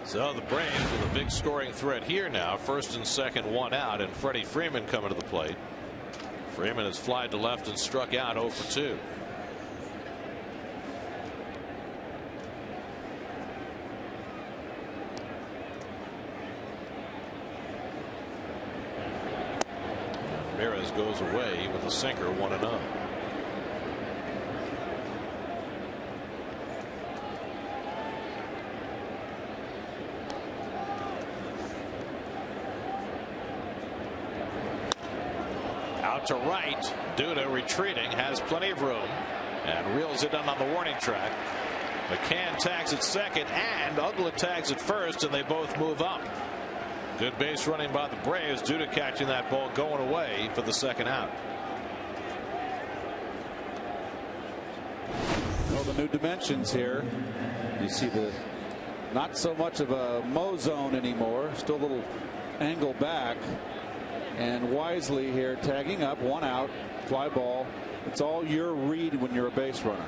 So the Braves with a big scoring threat here now. First and second, 1 out, and Freddie Freeman coming to the plate. Freeman has flied to left and struck out 0 for 2. Ramirez goes away with a sinker, 1-0. Out to right. Duda retreating, has plenty of room and reels it in on the warning track. McCann tags at second and Uggla tags at first, and they both move up. Good base running by the Braves. Duda catching that ball going away for the second out. Well, the new dimensions here. You see the not so much of a Mo zone anymore. Still a little angle back. And Wisely here tagging up, 1 out, fly ball. It's all your read when you're a base runner.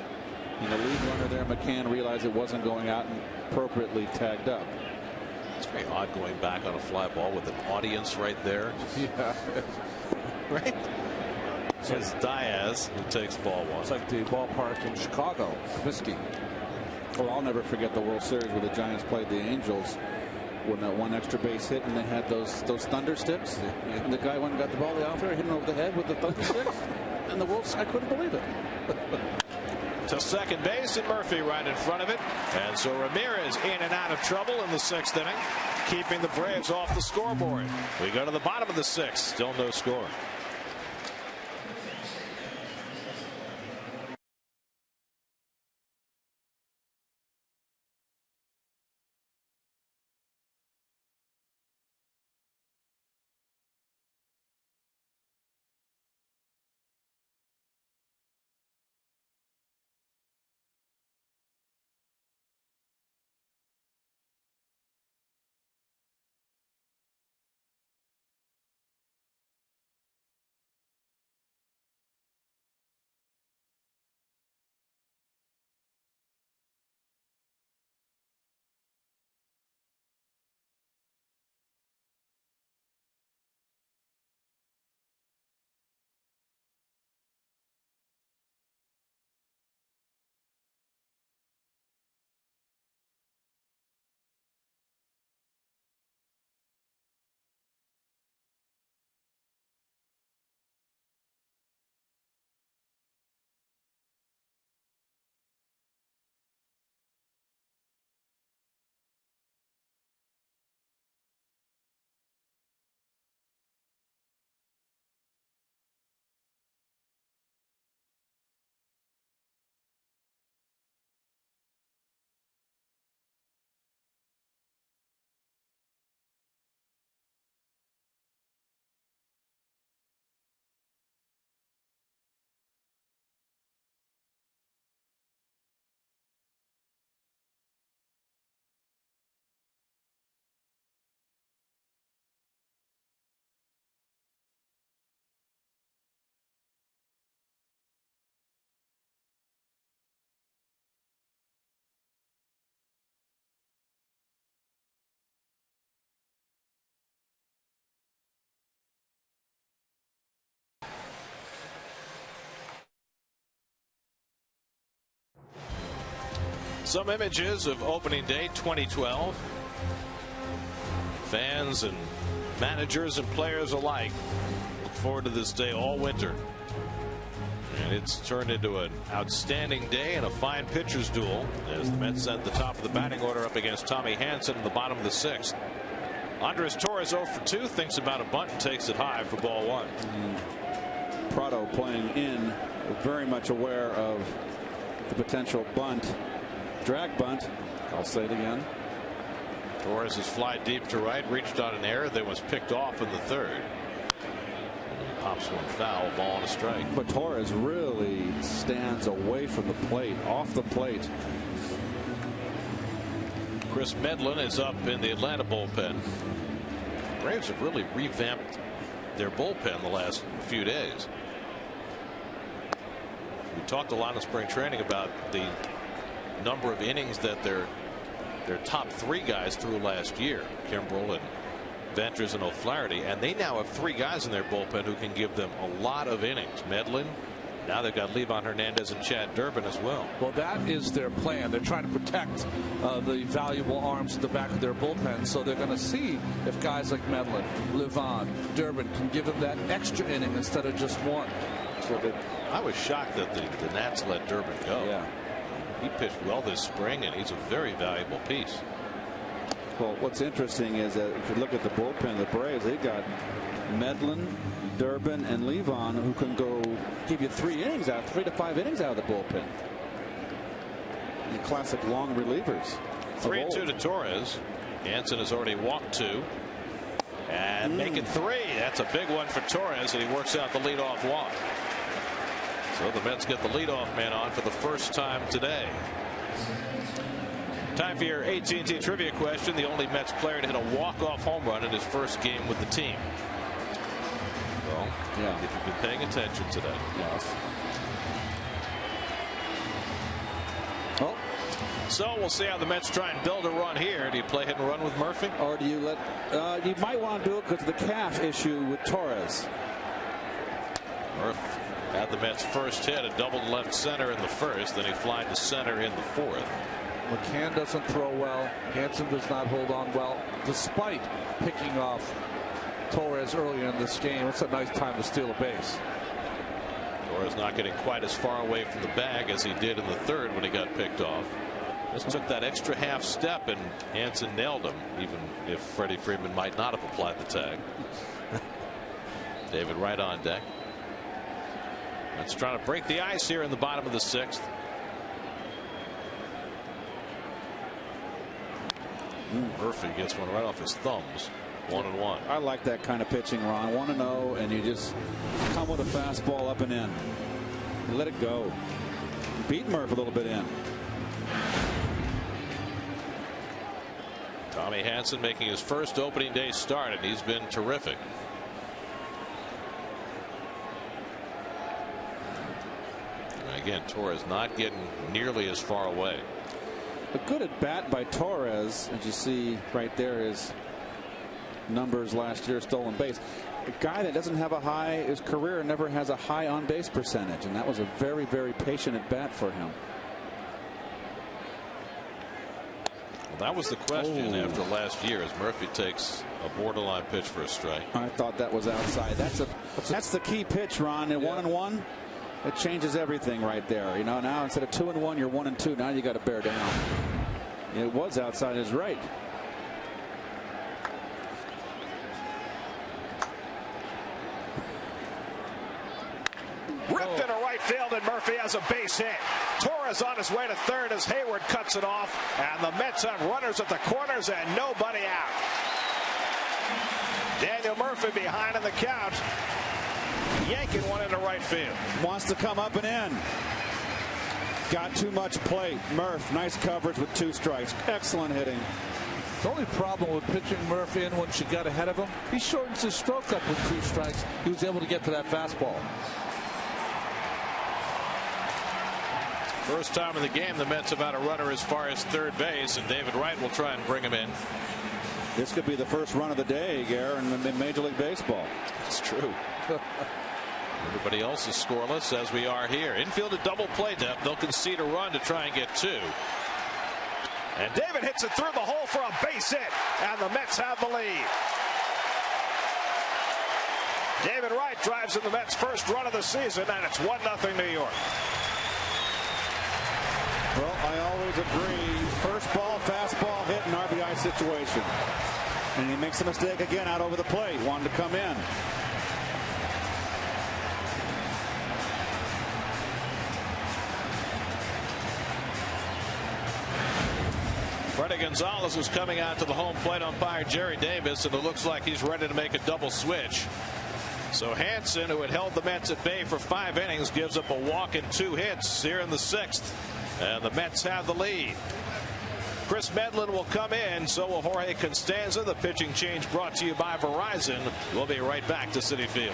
And the lead runner there, McCann, realized it wasn't going out and appropriately tagged up. It's very odd going back on a fly ball with an audience right there. Yeah. Right? So it's Diaz who takes ball 1. It's like the ballpark in Chicago, Comiskey. Well, I'll never forget the World Series where the Giants played the Angels when that 1 extra base hit and they had those thunder sticks. And the guy went and got the ball to the outfielder, hit him over the head with the thunder sticks. And the World, I couldn't believe it. to second base, and Murphy right in front of it. And so Ramirez in and out of trouble in the 6th inning, keeping the Braves off the scoreboard. We go to the bottom of the 6th, still no score. Some images of opening day 2012. Fans and managers and players alike look forward to this day all winter. And it's turned into an outstanding day and a fine pitcher's duel as the Mets sent the top of the batting order up against Tommy Hanson in the bottom of the 6th. Andres Torres 0 for 2, thinks about a bunt and takes it high for ball 1. Prado playing in, very much aware of the potential bunt. Drag bunt. I'll say it again. Torres has fly deep to right, reached on an error, then was picked off in the 3rd. Pops one foul, ball and a strike. But Torres really stands away from the plate, off the plate. Chris Medlin is up in the Atlanta bullpen. Braves have really revamped their bullpen the last few days. We talked a lot in spring training about the number of innings that their top 3 guys threw last year, Kimbrel and Venters and O'Flaherty, and they now have 3 guys in their bullpen who can give them a lot of innings. Medlin, now they've got Livan Hernandez and Chad Durbin as well. Well, that is their plan. They're trying to protect the valuable arms at the back of their bullpen, so they're going to see if guys like Medlin, Livan, Durbin can give them that extra inning instead of just one. I was shocked that the Nats let Durbin go. Yeah. He pitched well this spring, and he's a very valuable piece. Well, what's interesting is that if you look at the bullpen of the Braves, they've got Medlin, Durbin, and Livan who can go give you 3 innings out, 3 to 5 innings out of the bullpen. The classic long relievers. 3-2 to Torres. Hanson has already walked 2. And making 3. That's a big one for Torres, and he works out the leadoff walk. So the Mets get the leadoff man on for the first time today. Time for your AT&T trivia question. The only Mets player to hit a walk-off home run in his first game with the team. Well, yeah, if you've been paying attention today. Yes. Oh. So we'll see how the Mets try and build a run here. Do you play hit and run with Murphy? Or do you let you might want to do it because of the calf issue with Torres. Murphy had the Mets' first hit, a double left center in the 1st, then he flied to center in the 4th. McCann doesn't throw well. Hanson does not hold on well, despite picking off Torres earlier in this game. It's a nice time to steal a base. Torres not getting quite as far away from the bag as he did in the third when he got picked off. Just took that extra half step, and Hansen nailed him, even if Freddie Freeman might not have applied the tag. David Wright on deck. That's trying to break the ice here in the bottom of the sixth. Murphy gets one right off his thumbs. 1-1. I like that kind of pitching, Ron. 1-0, and you just come with a fastball up and in. You let it go. Beat Murph a little bit in. Tommy Hansen making his first opening day start, and he's been terrific. And again, Torres not getting nearly as far away. A good at bat by Torres, as you see right there, his numbers last year, stolen base. A guy that doesn't have a high, his career never has a high on base percentage, and that was a very, very patient at bat for him. Well, that was the question after last year, as Murphy takes a borderline pitch for a strike. I thought that was outside. That's the key pitch, Ron. At 1-1, it changes everything right there. You know, now instead of 2-1, you're 1-2. Now you got to bear down. It was outside his right. Ripped into right field, and Murphy has a base hit. Torres on his way to third as Hayward cuts it off, and the Mets have runners at the corners and nobody out. Daniel Murphy behind in the count, yanking one into right field. Wants to come up and in. Got too much plate. Murph, nice coverage with 2 strikes. Excellent hitting. The only problem with pitching Murph in once you got ahead of him, he shortens his stroke up with 2 strikes. He was able to get to that fastball. First time in the game, the Mets have had a runner as far as third base, and David Wright will try and bring him in. This could be the first run of the day, Gare, in Major League Baseball. It's true. Everybody else is scoreless, as we are here. Infield at double play depth. They'll concede a run to try and get 2. And David hits it through the hole for a base hit, and the Mets have the lead. David Wright drives in the Mets' first run of the season, and it's 1-0 New York. Well, I always agree. First ball, fastball, hit, an RBI situation. And he makes a mistake again out over the plate. Wanted to come in. Freddie Gonzalez is coming out to the home plate umpire Jerry Davis, and it looks like he's ready to make a double switch. So Hansen, who had held the Mets at bay for 5 innings, gives up a walk and 2 hits here in the 6th. And the Mets have the lead. Chris Medlin will come in, so will Jorge Constanza. The pitching change brought to you by Verizon. We'll be right back to Citi Field.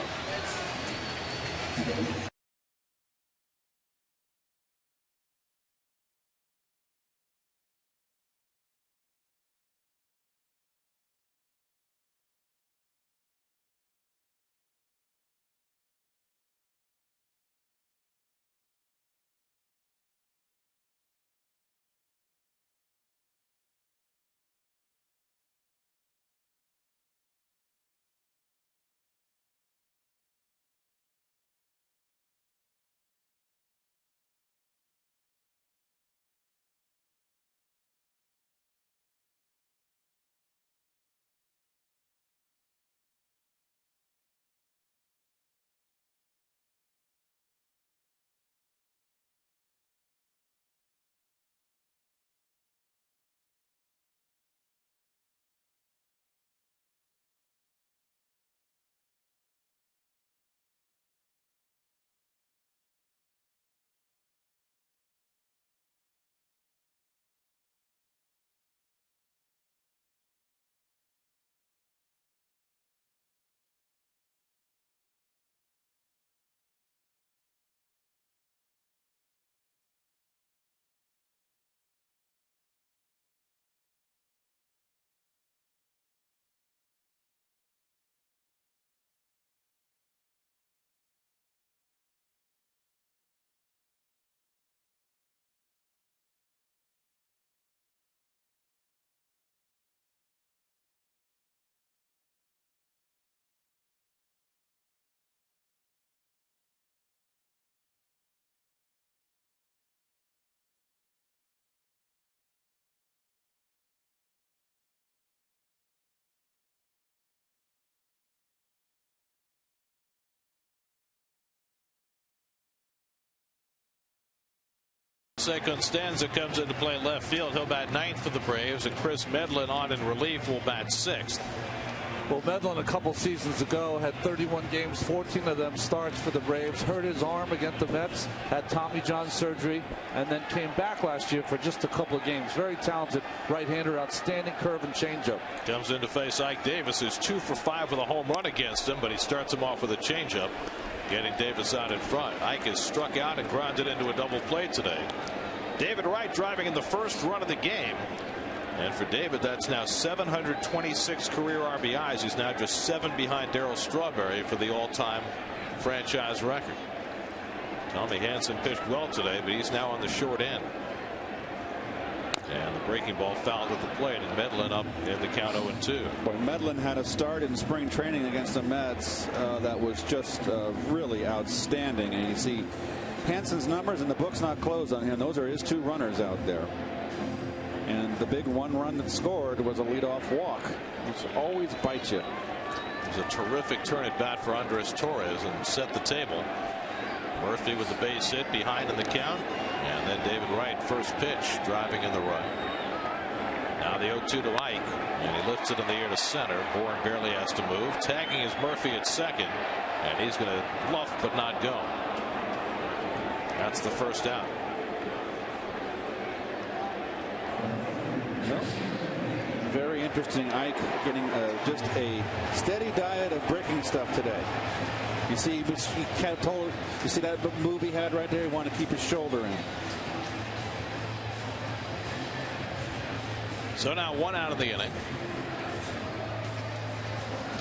Jose Constanza comes into play left field. He'll bat 9th for the Braves, and Chris Medlin on in relief will bat 6th. Well, Medlin a couple seasons ago had 31 games, 14 of them starts for the Braves. Hurt his arm against the Mets, had Tommy John surgery, and then came back last year for just a couple of games. Very talented right-hander, outstanding curve and changeup. Comes in to face Ike Davis, who's 2 for 5 with a home run against him, but he starts him off with a changeup, getting Davis out in front. Ike is struck out and grounded into a double play today. David Wright driving in the first run of the game. And for David, that's now 726 career RBIs. He's now just 7 behind Darryl Strawberry for the all-time franchise record. Tommy Hansen pitched well today, but he's now on the short end. And the breaking ball fouled at the plate, and Medlin up in the count 0-2. Boy, Medlin had a start in spring training against the Mets that was just really outstanding. And you see Hansen's numbers, and the book's not closed on him. Those are his 2 runners out there. And the big 1 run that scored was a leadoff walk, which always bites you. It was a terrific turn at bat for Andres Torres and set the table. Murphy with the base hit behind in the count, and then David Wright first pitch driving in the run. Now the 0-2 to Ike, and he lifts it in the air to center. Bourne barely has to move. Tagging is Murphy at second, and he's going to bluff but not go. That's the first out. Very interesting. Ike getting just a steady diet of breaking stuff today. You see, you see that move he had right there? He wanted to keep his shoulder in. So now 1 out of the inning.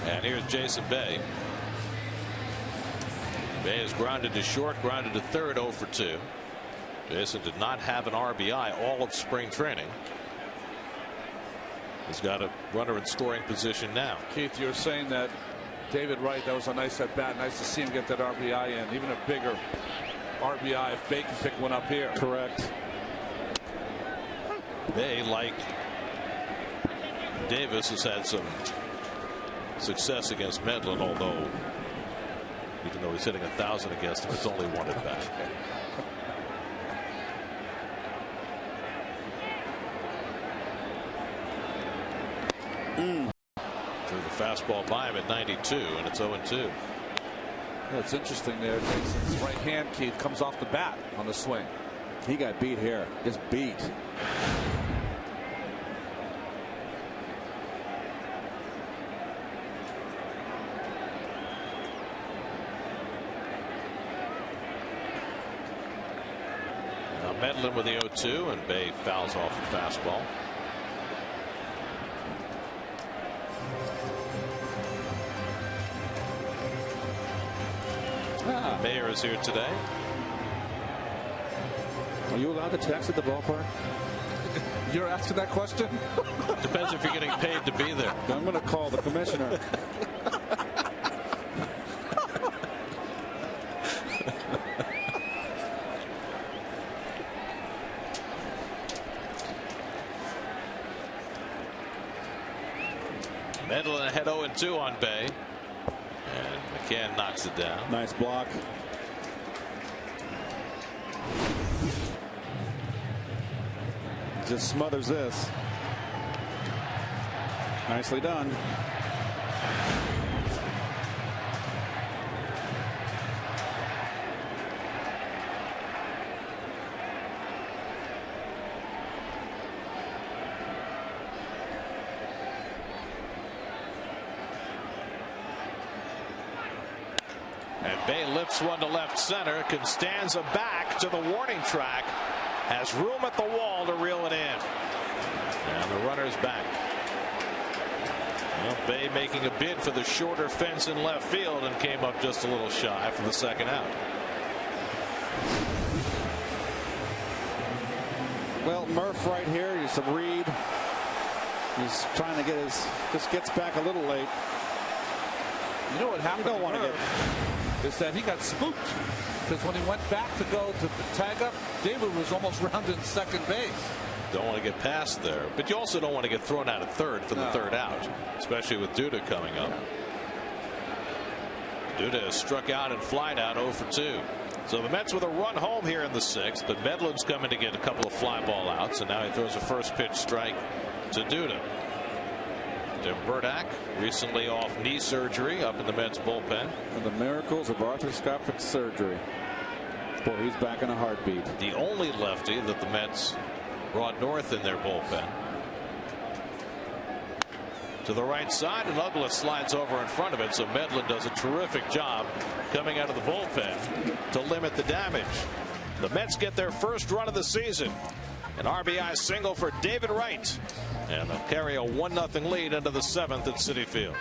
And here's Jason Bay. Bay is grounded to short, grounded to third, 0 for 2. Jason did not have an RBI all of spring training. He's got a runner in scoring position now. Keith, you're saying that David Wright, that was a nice at bat. Nice to see him get that RBI in. Even a bigger RBI if Bay can pick one up here. Correct. Bay, like Davis, has had some success against Medlin, although even though he's hitting 1,000 against him, it's only 1 at bat. Threw the fastball by him at 92, and it's 0-2. It's interesting there. Jason's right hand, Keith, comes off the bat on the swing. He got beat here. Just beat. Now Medlin with the 0-2, and Bay fouls off the fastball. Mayer is here today. Are you allowed to text at the ballpark? You're asking that question? Depends if you're getting paid to be there. I'm going to call the commissioner. Medlin ahead 0-2 on Bay. And McCann knocks it down. Nice block. Just smothers this. Nicely done. And Bay lifts one to left center. Constanza back to the warning track. Has room at the wall to reel it in. And the runner's back. Well, Bay making a bid for the shorter fence in left field and came up just a little shy for the second out. Well, Murph right here. He's some Reed. He's trying to get his. Just gets back a little late. You know what happened? You don't want to get. Is that he got spooked because when he went back to go to tag up, David was almost rounded second base. Don't want to get past there, but you also don't want to get thrown out at third for the third out, especially with Duda coming up. Duda has struck out and flied out 0 for 2. So the Mets with a run home here in the 6th, but Medlin's coming to get a couple of fly ball outs, and now he throws a first pitch strike to Duda. Tim Burdack recently off knee surgery up in the Mets bullpen. And the miracles of arthroscopic surgery. Boy, he's back in a heartbeat. The only lefty that the Mets brought north in their bullpen. To the right side, and Douglas slides over in front of it, so Medlin does a terrific job coming out of the bullpen to limit the damage. The Mets get their first run of the season. An RBI single for David Wright, and they'll carry a 1-0 lead into the 7th at Citi Field.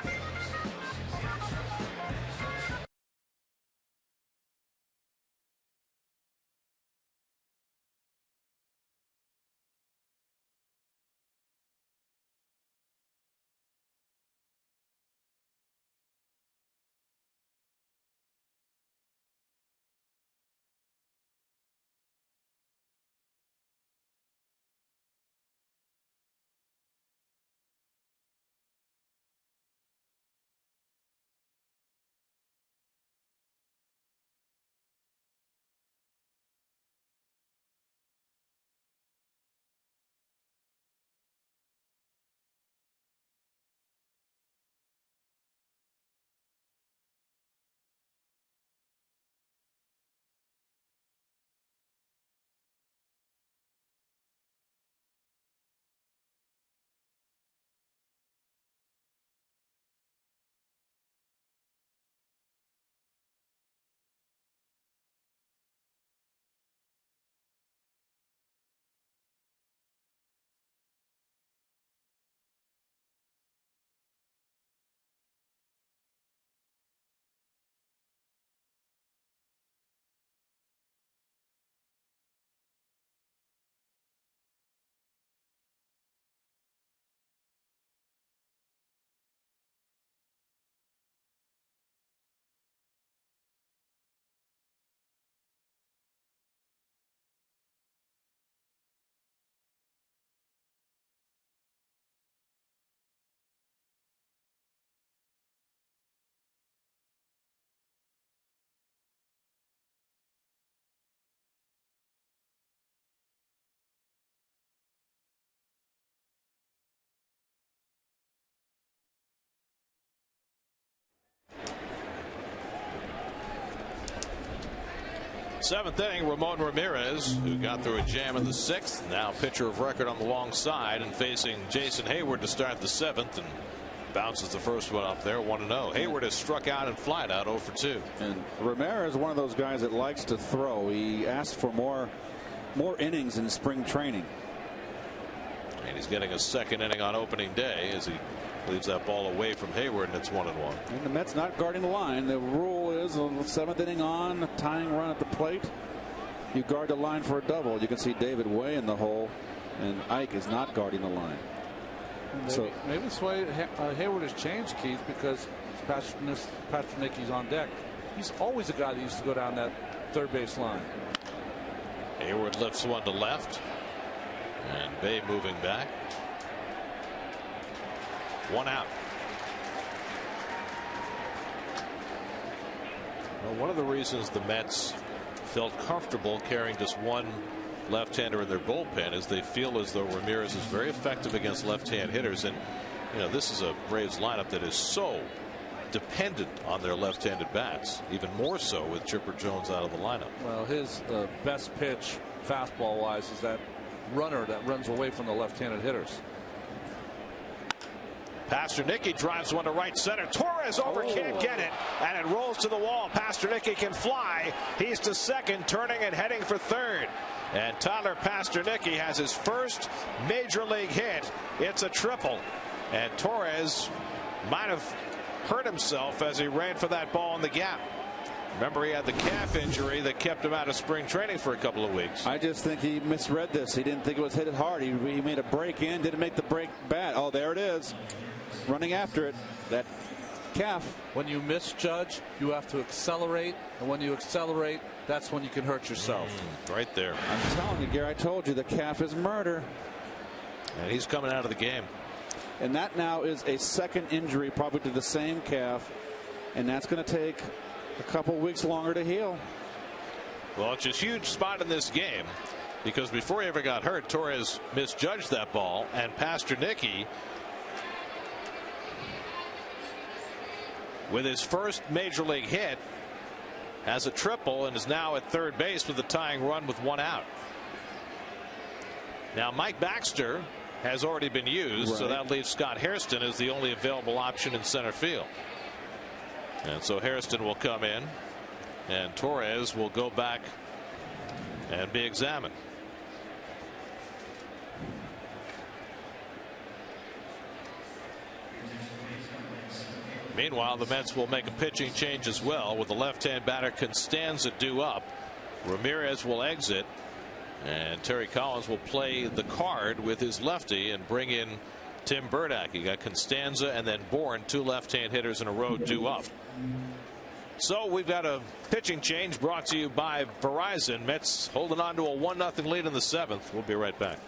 Seventh inning, Ramon Ramirez, who got through a jam in the 6th, now pitcher of record on the long side, and facing Jason Hayward to start the 7th, and bounces the first one up there 1-0. Hayward has struck out and flied out 0 for 2. And Ramirez is one of those guys that likes to throw. He asked for more innings in spring training. And he's getting a second inning on opening day as he leaves that ball away from Hayward, and it's 1-1. And the Mets not guarding the line. The rule is on the 7th inning on, a tying run at the plate, you guard the line for a double. You can see David way in the hole, and Ike is not guarding the line. Maybe this way Hayward has changed, Keith, because Pasternicki's on deck. He's always a guy that used to go down that third base line. Hayward lifts one to left, and Bay moving back. 1 out. Well, one of the reasons the Mets felt comfortable carrying just one left-hander in their bullpen is they feel as though Ramirez is very effective against left-hand hitters, and this is a Braves lineup that is so dependent on their left-handed bats, even more so with Chipper Jones out of the lineup. Well, his best pitch fastball wise is that runner that runs away from the left-handed hitters. Pasternicki drives one to right center. Torres can't get it, and it rolls to the wall. Pasternicki can fly. He's to second, turning and heading for third. And Tyler Pasternicki has his first major league hit. It's a triple, and Torres might have hurt himself as he ran for that ball in the gap. Remember, he had the calf injury that kept him out of spring training for a couple of weeks. I just think he misread this. He didn't think it was hit it hard. He made a break in, didn't make the break bad. Oh, there it is. Running after it. That calf. When you misjudge, you have to accelerate, and when you accelerate, that's when you can hurt yourself. Right there. I'm telling you, Gary, I told you the calf is murder. And he's coming out of the game. And that now is a second injury, probably to the same calf. and that's going to take a couple weeks longer to heal. Well, it's a huge spot in this game because before he ever got hurt, Torres misjudged that ball, and Pasternicki, with his first major league hit, has a triple and is now at third base with a tying run with 1 out. Now Mike Baxter has already been used, so that leaves Scott Hairston as the only available option in center field. And so Hairston will come in, and Torres will go back and be examined. Meanwhile, the Mets will make a pitching change as well, with the left-hand batter Constanza due up. Ramirez will exit, and Terry Collins will play the card with his lefty and bring in Tim Burdack. You got Constanza and then Bourne, 2 left-hand hitters in a row due up. So we've got a pitching change brought to you by Verizon. Mets holding on to a 1-0 lead in the 7th. We'll be right back.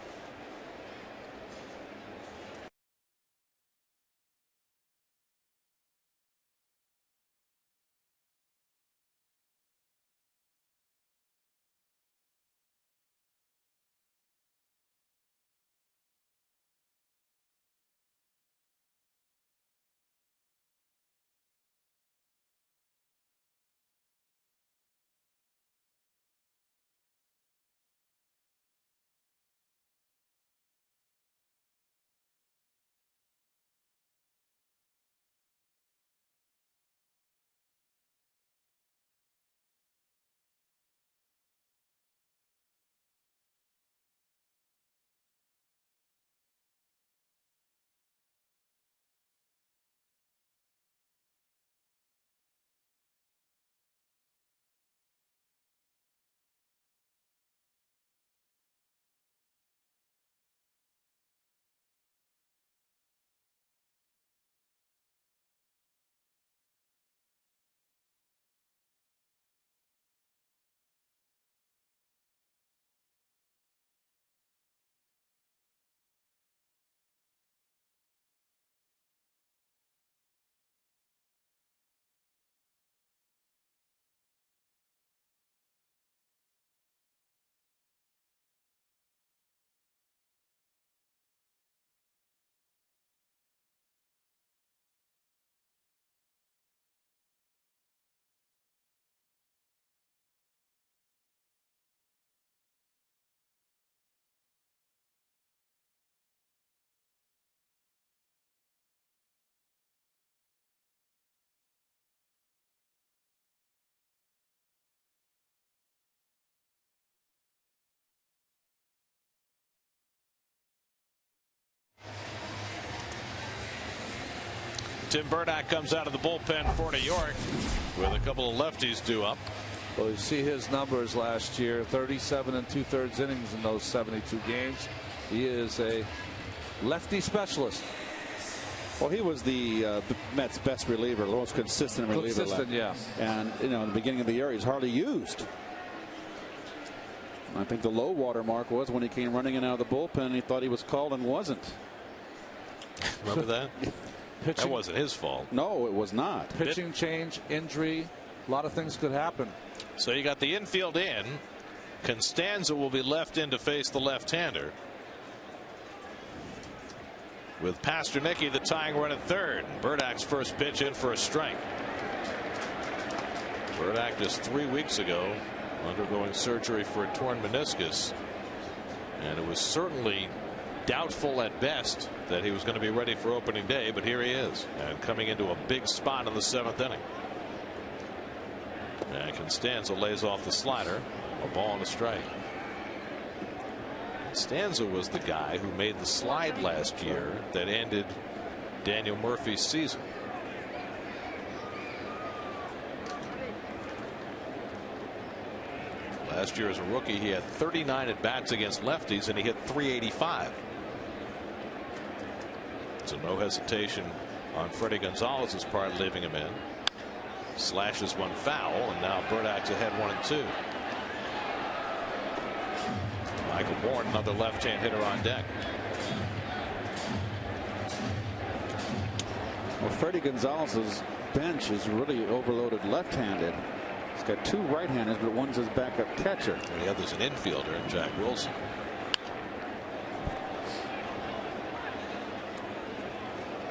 Tim Burdack comes out of the bullpen for New York with a couple of lefties due up. Well, you see his numbers last year, 37 2/3 innings in those 72 games. He is a lefty specialist. Well, he was the Mets' best reliever, the most consistent reliever. Yeah. And, you know, in the beginning of the year, he's hardly used. I think the low water mark was when he came running in out of the bullpen and he thought he was called and wasn't. Remember that? That wasn't his fault. No, it was not. Pitching change, injury, a lot of things could happen. So you got the infield in. Constanza will be left in to face the left-hander, with Pasternicki the tying run at third. Burdack's first pitch in for a strike. Burdack just 3 weeks ago undergoing surgery for a torn meniscus, and it was certainly doubtful at best that he was going to be ready for opening day, but here he is, and coming into a big spot in the 7th inning. And Constanza lays off the slider, a ball and a strike. Constanza was the guy who made the slide last year that ended Daniel Murphy's season. Last year as a rookie, he had 39 at bats against lefties and he hit .385. So no hesitation on Freddie Gonzalez's part, leaving him in. Slashes one foul, and now Burdack's ahead 1-2. Michael Bourne, another left-hand hitter on deck. Well, Freddie Gonzalez bench is really overloaded left-handed. He's got 2 right-handers, but one's his backup catcher. And the other's an infielder, Jack Wilson.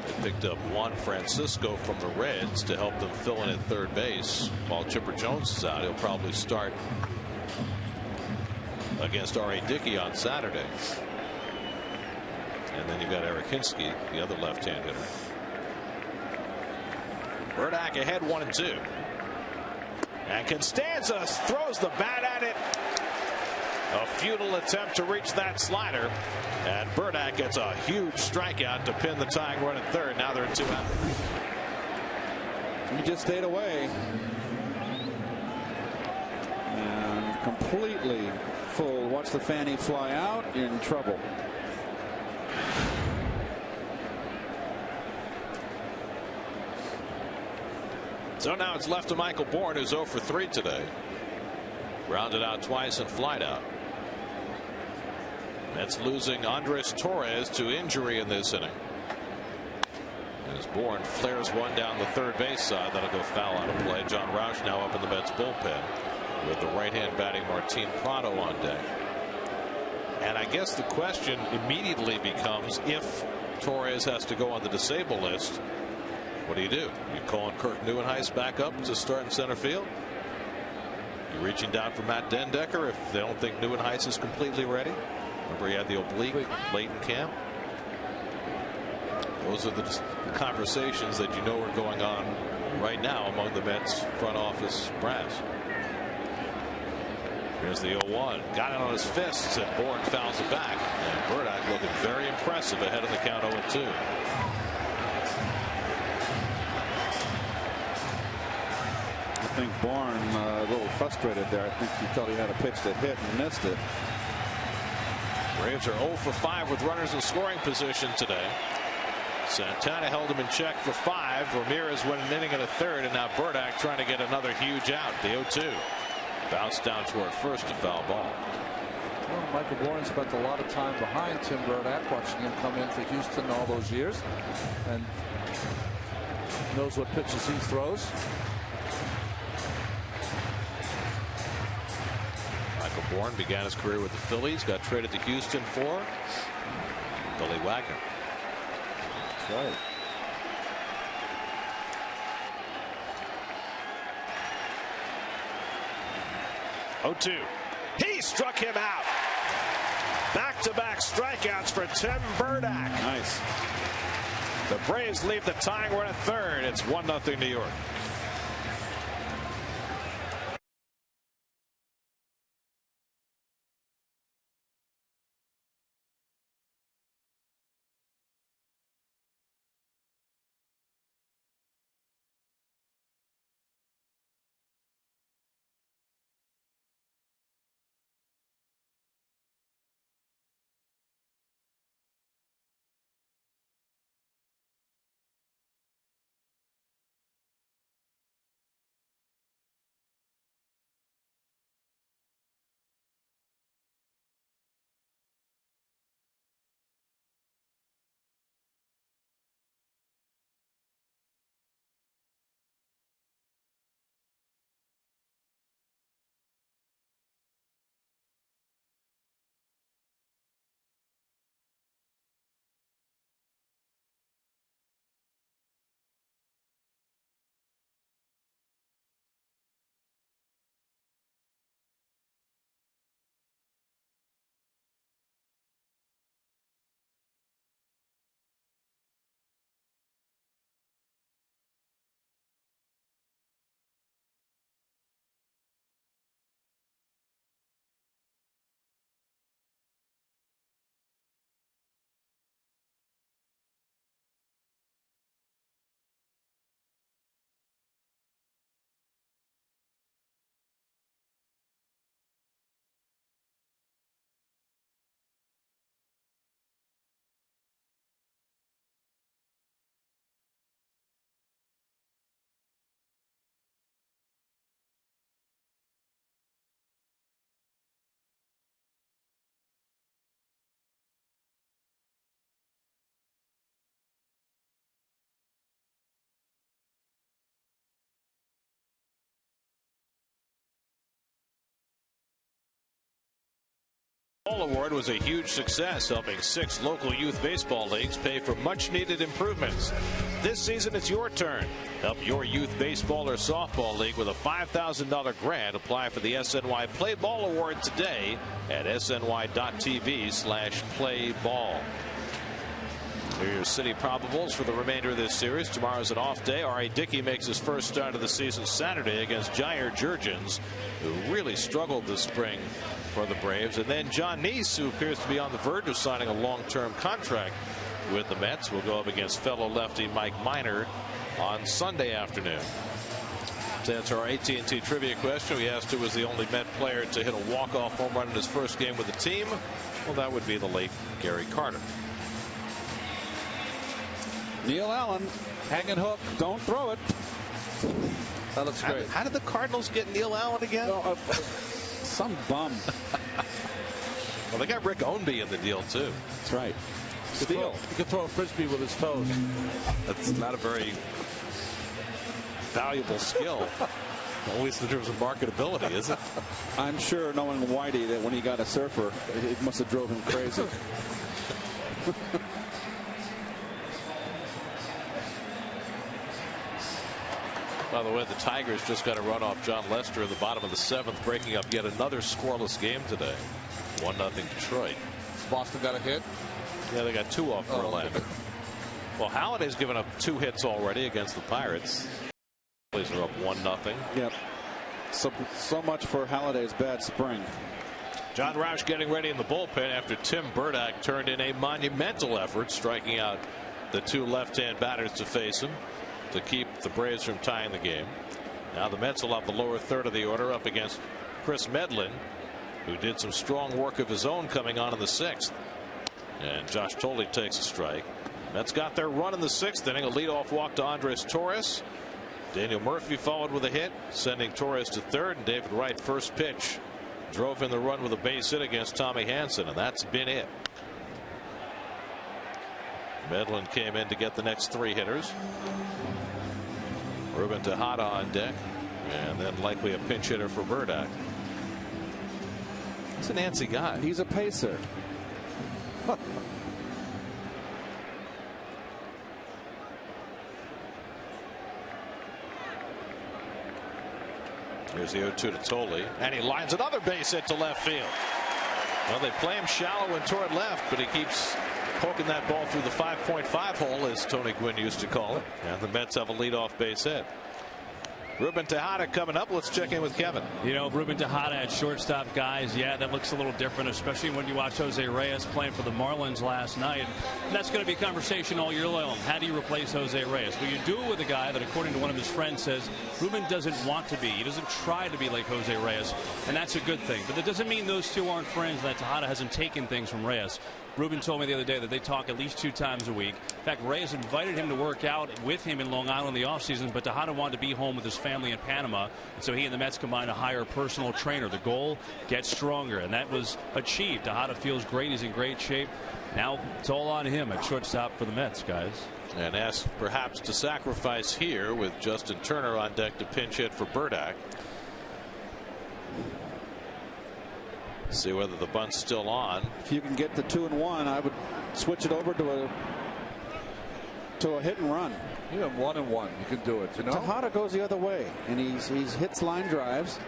They picked up Juan Francisco from the Reds to help them fill in at third base. While Chipper Jones is out, he'll probably start against R.A. Dickey on Saturday. And then you've got Eric Hinsky, the other left-hand hitter. Burdack ahead 1-2. And Constanza throws the bat at it. A futile attempt to reach that slider. And Burdack gets a huge strikeout to pin the tying run at third. Now they're at 2 out. He just stayed away. And completely full. Watch the Fanny fly out. You're in trouble. So now it's left to Michael Bourne, who's 0 for 3 today. Grounded out twice and flied out. That's losing Andres Torres to injury in this inning. As Bourne flares one down the third base side, that'll go foul on a play. John Roush now up in the Mets bullpen with the right-hand batting Martin Prado on deck. And I guess the question immediately becomes, if Torres has to go on the disabled list, what do? You calling Kirk Neuenhuis back up to start in center field? You reaching down for Matt Dendecker if they don't think Neuenhuis is completely ready? Remember, he had the oblique late in camp. Those are the conversations that you know are going on right now among the Mets front office brass. Here's the 0-1. Got it on his fists, and Bourne fouls it back. And Burdack looking very impressive ahead of the count 0-2. I think Bourne a little frustrated there. I think he thought he had a pitch that hit and missed it. Braves are 0 for 5 with runners in scoring position today. Santana held him in check for 5. Ramirez went an inning and a third, and now Burdack trying to get another huge out. The 0-2. Bounced down toward first, a foul ball. Well, Michael Bourne spent a lot of time behind Tim Burdack, watching him come in for Houston all those years, and knows what pitches he throws. Michael Bourne began his career with the Phillies, got traded to Houston for Billy Wagner. That's right. He struck him out. Back-to-back strikeouts for Tim Burdack. Nice. The Braves leave the tying run at third. It's 1-0 New York. Award was a huge success, helping 6 local youth baseball leagues pay for much needed improvements. This season it's your turn. Help your youth baseball or softball league with a $5,000 grant. Apply for the SNY Play Ball Award today at sny.tv/playball. Here are your city probables for the remainder of this series. Tomorrow's an off day. R.A. Dickey makes his first start of the season Saturday against Jair Jurgens, who really struggled this spring for the Braves. And then John Neese, who appears to be on the verge of signing a long-term contract with the Mets, will go up against fellow lefty Mike Minor on Sunday afternoon. To answer our AT&T trivia question, we asked who was the only Met player to hit a walk-off home run in his first game with the team. Well, that would be the late Gary Carter. Neil Allen, hanging hook, don't throw it. That looks great. How did the Cardinals get Neil Allen again? Some bum. Well, they got Rick Ownby in the deal, too. That's right. Steal. He could throw a frisbee with his toes. That's not a very valuable skill, at least in terms of marketability, is it? I'm sure, knowing Whitey, that when he got a surfer, it must have drove him crazy. By the way, the Tigers just got a run off John Lester in the bottom of the 7th, breaking up yet another scoreless game today. 1-0 Detroit. Boston got a hit. Yeah, they got 2 off Verlander. Well, Halliday's given up 2 hits already against the Pirates. Phillies are up 1-0. Yep. So much for Halliday's bad spring. John Roush getting ready in the bullpen after Tim Burdack turned in a monumental effort, striking out the 2 left-hand batters to face him to keep the Braves from tying the game. Now the Mets will have the lower third of the order up against Chris Medlin, who did some strong work of his own coming on in the 6th. And Josh Tolley takes a strike. Mets got their run in the 6th inning. A leadoff walk to Andres Torres. Daniel Murphy followed with a hit, sending Torres to third. And David Wright, first pitch, drove in the run with a base hit against Tommy Hansen, and that's been it. Medlin came in to get the next 3 hitters. Ruben Tejada on deck, and then likely a pinch hitter for Burdack. He's an antsy guy. He's a pacer. Here's the 0-2 to Tolley, and he lines another base hit to left field. Well, they play him shallow and toward left, but he keeps poking that ball through the 5.5 hole, as Tony Gwynn used to call it. And the Mets have a leadoff base hit. Ruben Tejada coming up. Let's check in with Kevin. You know, Ruben Tejada at shortstop, guys. Yeah, that looks a little different, especially when you watch Jose Reyes playing for the Marlins last night. And that's going to be a conversation all year long. How do you replace Jose Reyes? Well, you do it with a guy that, according to one of his friends, says Ruben doesn't want to be. He doesn't try to be like Jose Reyes, and that's a good thing. But that doesn't mean those two aren't friends, that Tejada hasn't taken things from Reyes. Ruben told me the other day that they talk at least 2 times a week. In fact, Reyes invited him to work out with him in Long Island in the offseason, but Tejada wanted to be home with his family in Panama, and so he and the Mets combined to hire a personal trainer. The goal, get stronger, and that was achieved. Tejada feels great. He's in great shape. Now it's all on him at shortstop for the Mets, guys. And asked perhaps to sacrifice here with Justin Turner on deck to pinch hit for Burdack. See whether the bunt's still on. If you can get the 2-1, I would switch it over to a hit and run. You have 1-1. You can do it. You know, Tejada goes the other way, and he's hits line drives,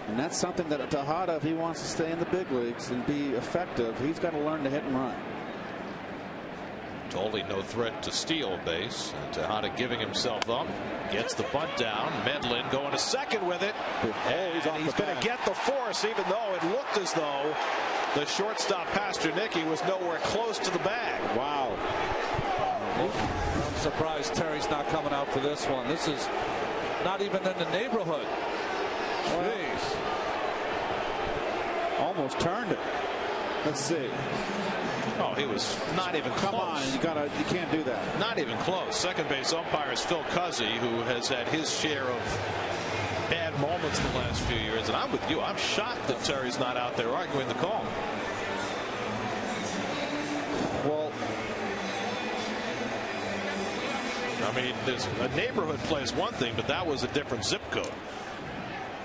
and that's something that Tejada, if he wants to stay in the big leagues and be effective, he's got to learn to hit and run. Tolley no threat to steal base. And Tejada giving himself up. Gets the bunt down. Medlin going to second with it. And he's going to get the force, even though it looked as though the shortstop Pasternicki was nowhere close to the bag. Wow. I'm surprised Terry's not coming out for this one. This is not even in the neighborhood. Jeez. Almost turned it. Let's see. Oh, he was not even close. Come on, you can't do that. Not even close. Second base umpire is Phil Cuzzy, who has had his share of bad moments in the last few years. And I'm with you. I'm shocked that Terry's not out there arguing the call. Well, I mean, there's a neighborhood play is one thing, but that was a different zip code.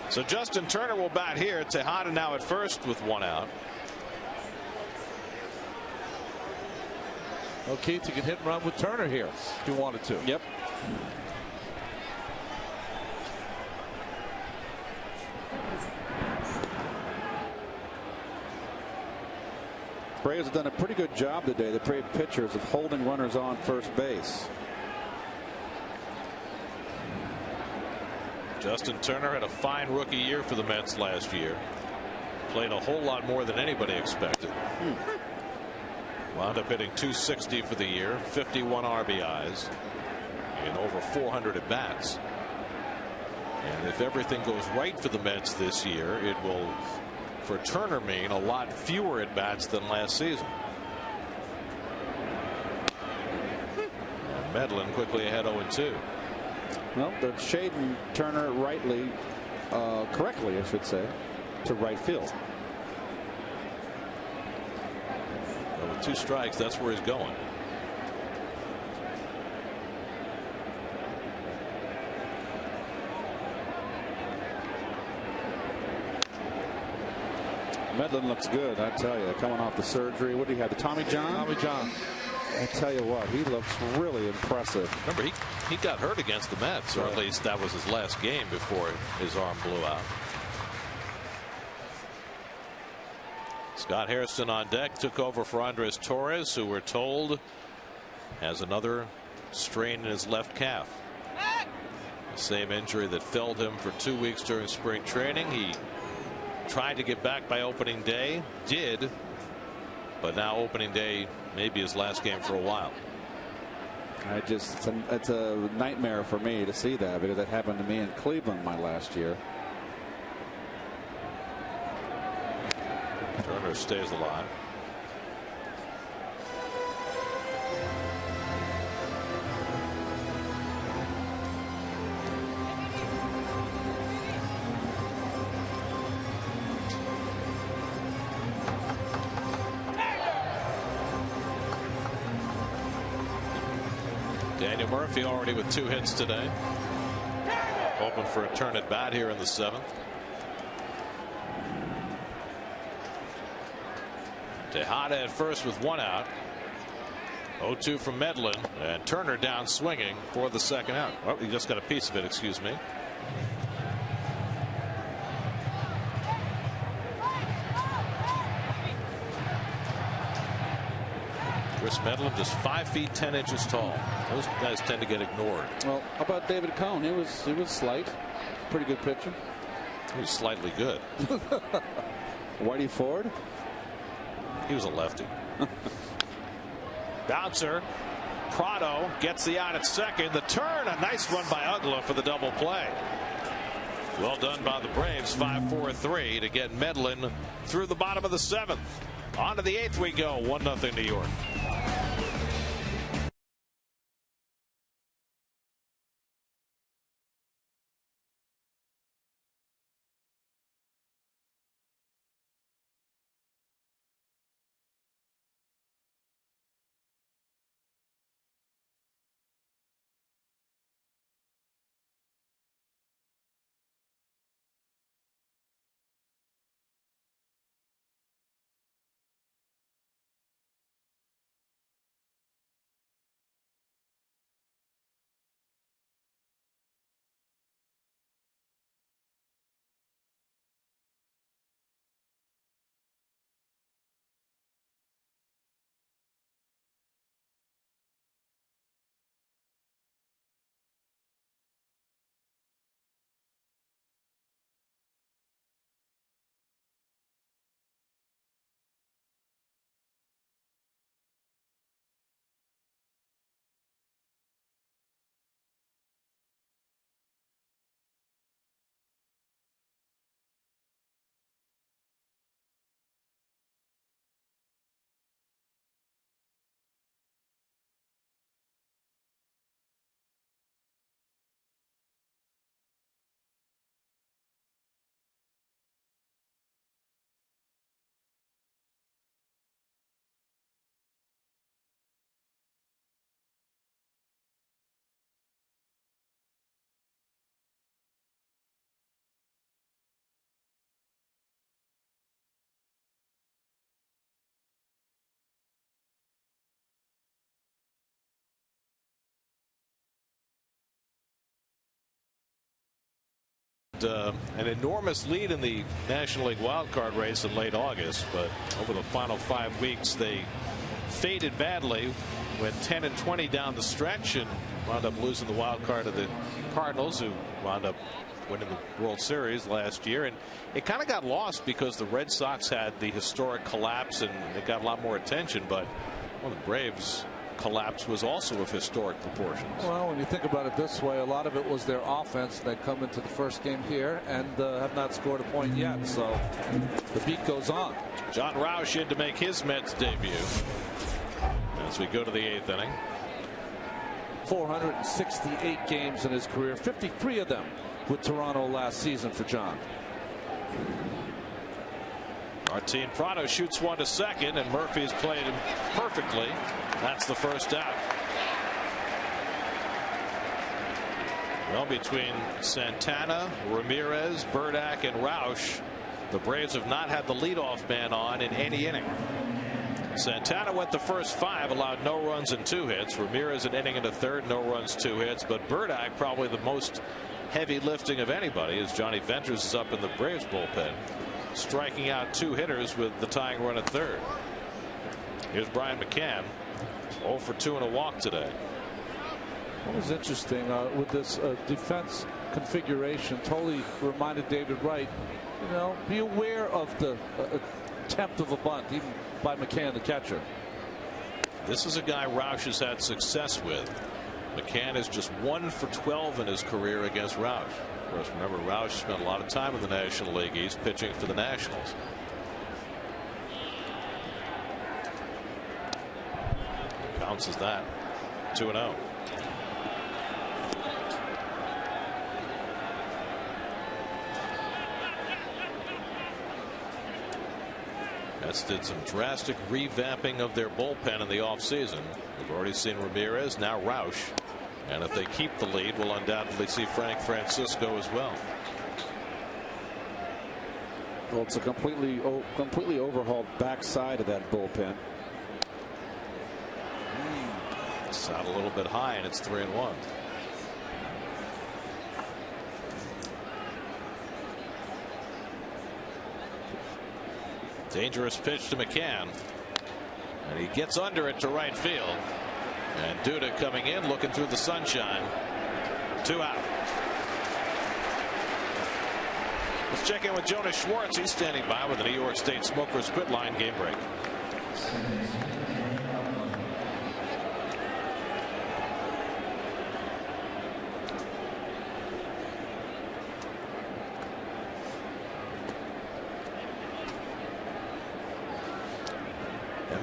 So Justin Turner will bat here. Tejada now at first with 1 out. Well, Keith, you can hit and run with Turner here if you wanted to. Yep. Braves have done a pretty good job today, the Brave pitchers, of holding runners on first base. Justin Turner had a fine rookie year for the Mets last year. Played a whole lot more than anybody expected. Wound up hitting .260 for the year, 51 RBIs, and over 400 at bats. And if everything goes right for the Mets this year, it will, for Turner, mean a lot fewer at bats than last season. And Medlin quickly ahead 0-2. Well, they're shading Turner correctly, I should say, to right field. Well, with 2 strikes, that's where he's going. Medlin looks good, I tell you. Coming off the surgery. What do you have? The Tommy John? Tommy John. I tell you what, he looks really impressive. Remember, he got hurt against the Mets, or at least that was his last game before his arm blew out. Scott Hairston on deck, took over for Andres Torres, who we're told has another strain in his left calf. The same injury that felled him for 2 weeks during spring training. He tried to get back by opening day, did, but now opening day may be his last game for a while. It's a nightmare for me to see that, because that happened to me in Cleveland my last year. Turner stays alive. Daniel Murphy already with 2 hits today. Hoping for a turn at bat here in the 7th. Tejada at first with 1 out. 0-2 from Medlin, and Turner down swinging for the 2nd out. Well, he just got a piece of it, excuse me. Chris Medlin just 5 feet 10 inches tall. Those guys tend to get ignored. Well, how about David Cone? He was slight, pretty good pitcher. He was slightly good. Whitey Ford. He was a lefty. Bouncer. Prado gets the out at second. The turn, a nice one by Ugla for the double play. Well done by the Braves. 5-4-3 to get Medlin through the bottom of the 7th. On to the 8th we go. 1-0 New York. An enormous lead in the National League wild card race in late August, but over the final 5 weeks they faded badly, went 10-20 down the stretch and wound up losing the wild card to the Cardinals, who wound up winning the World Series last year. And it kind of got lost because the Red Sox had the historic collapse and it got a lot more attention, but the Braves collapse was also of historic proportions. Well, when you think about it this way, a lot of it was their offense. They come into the first game here and have not scored a point yet, so the beat goes on. John Roush in to make his Mets debut as we go to the 8th inning. 468 games in his career, 53 of them with Toronto last season for John. Martin Prado shoots one to second, and Murphy's played him perfectly. That's the first out. Well, between Santana, Ramirez, Burdack, and Roush, the Braves have not had the leadoff man on in any inning. Santana went the first 5, allowed no runs and 2 hits. Ramirez an inning and a third, no runs, 2 hits. But Burdack probably the most heavy lifting of anybody, as Johnny Venters is up in the Braves bullpen, striking out 2 hitters with the tying run at third. Here's Brian McCann, 0 for 2 and a walk today. What was interesting with this defense configuration, totally reminded David Wright, be aware of the attempt of a bunt, even by McCann, the catcher. This is a guy Roush has had success with. McCann is just 1 for 12 in his career against Roush. Of course, remember, Roush spent a lot of time in the National League East pitching for the Nationals. Counts as that. 2-0. Mets did some drastic revamping of their bullpen in the offseason. We've already seen Ramirez, now Roush. And if they keep the lead, we'll undoubtedly see Frank Francisco as well. Well, it's a completely overhauled backside of that bullpen. It's out a little bit high, and it's 3-1. Dangerous pitch to McCann, and he gets under it to right field. And Duda coming in, looking through the sunshine. 2 out. Let's check in with Jonas Schwartz. He's standing by with the New York State Smokers Quit Line game break.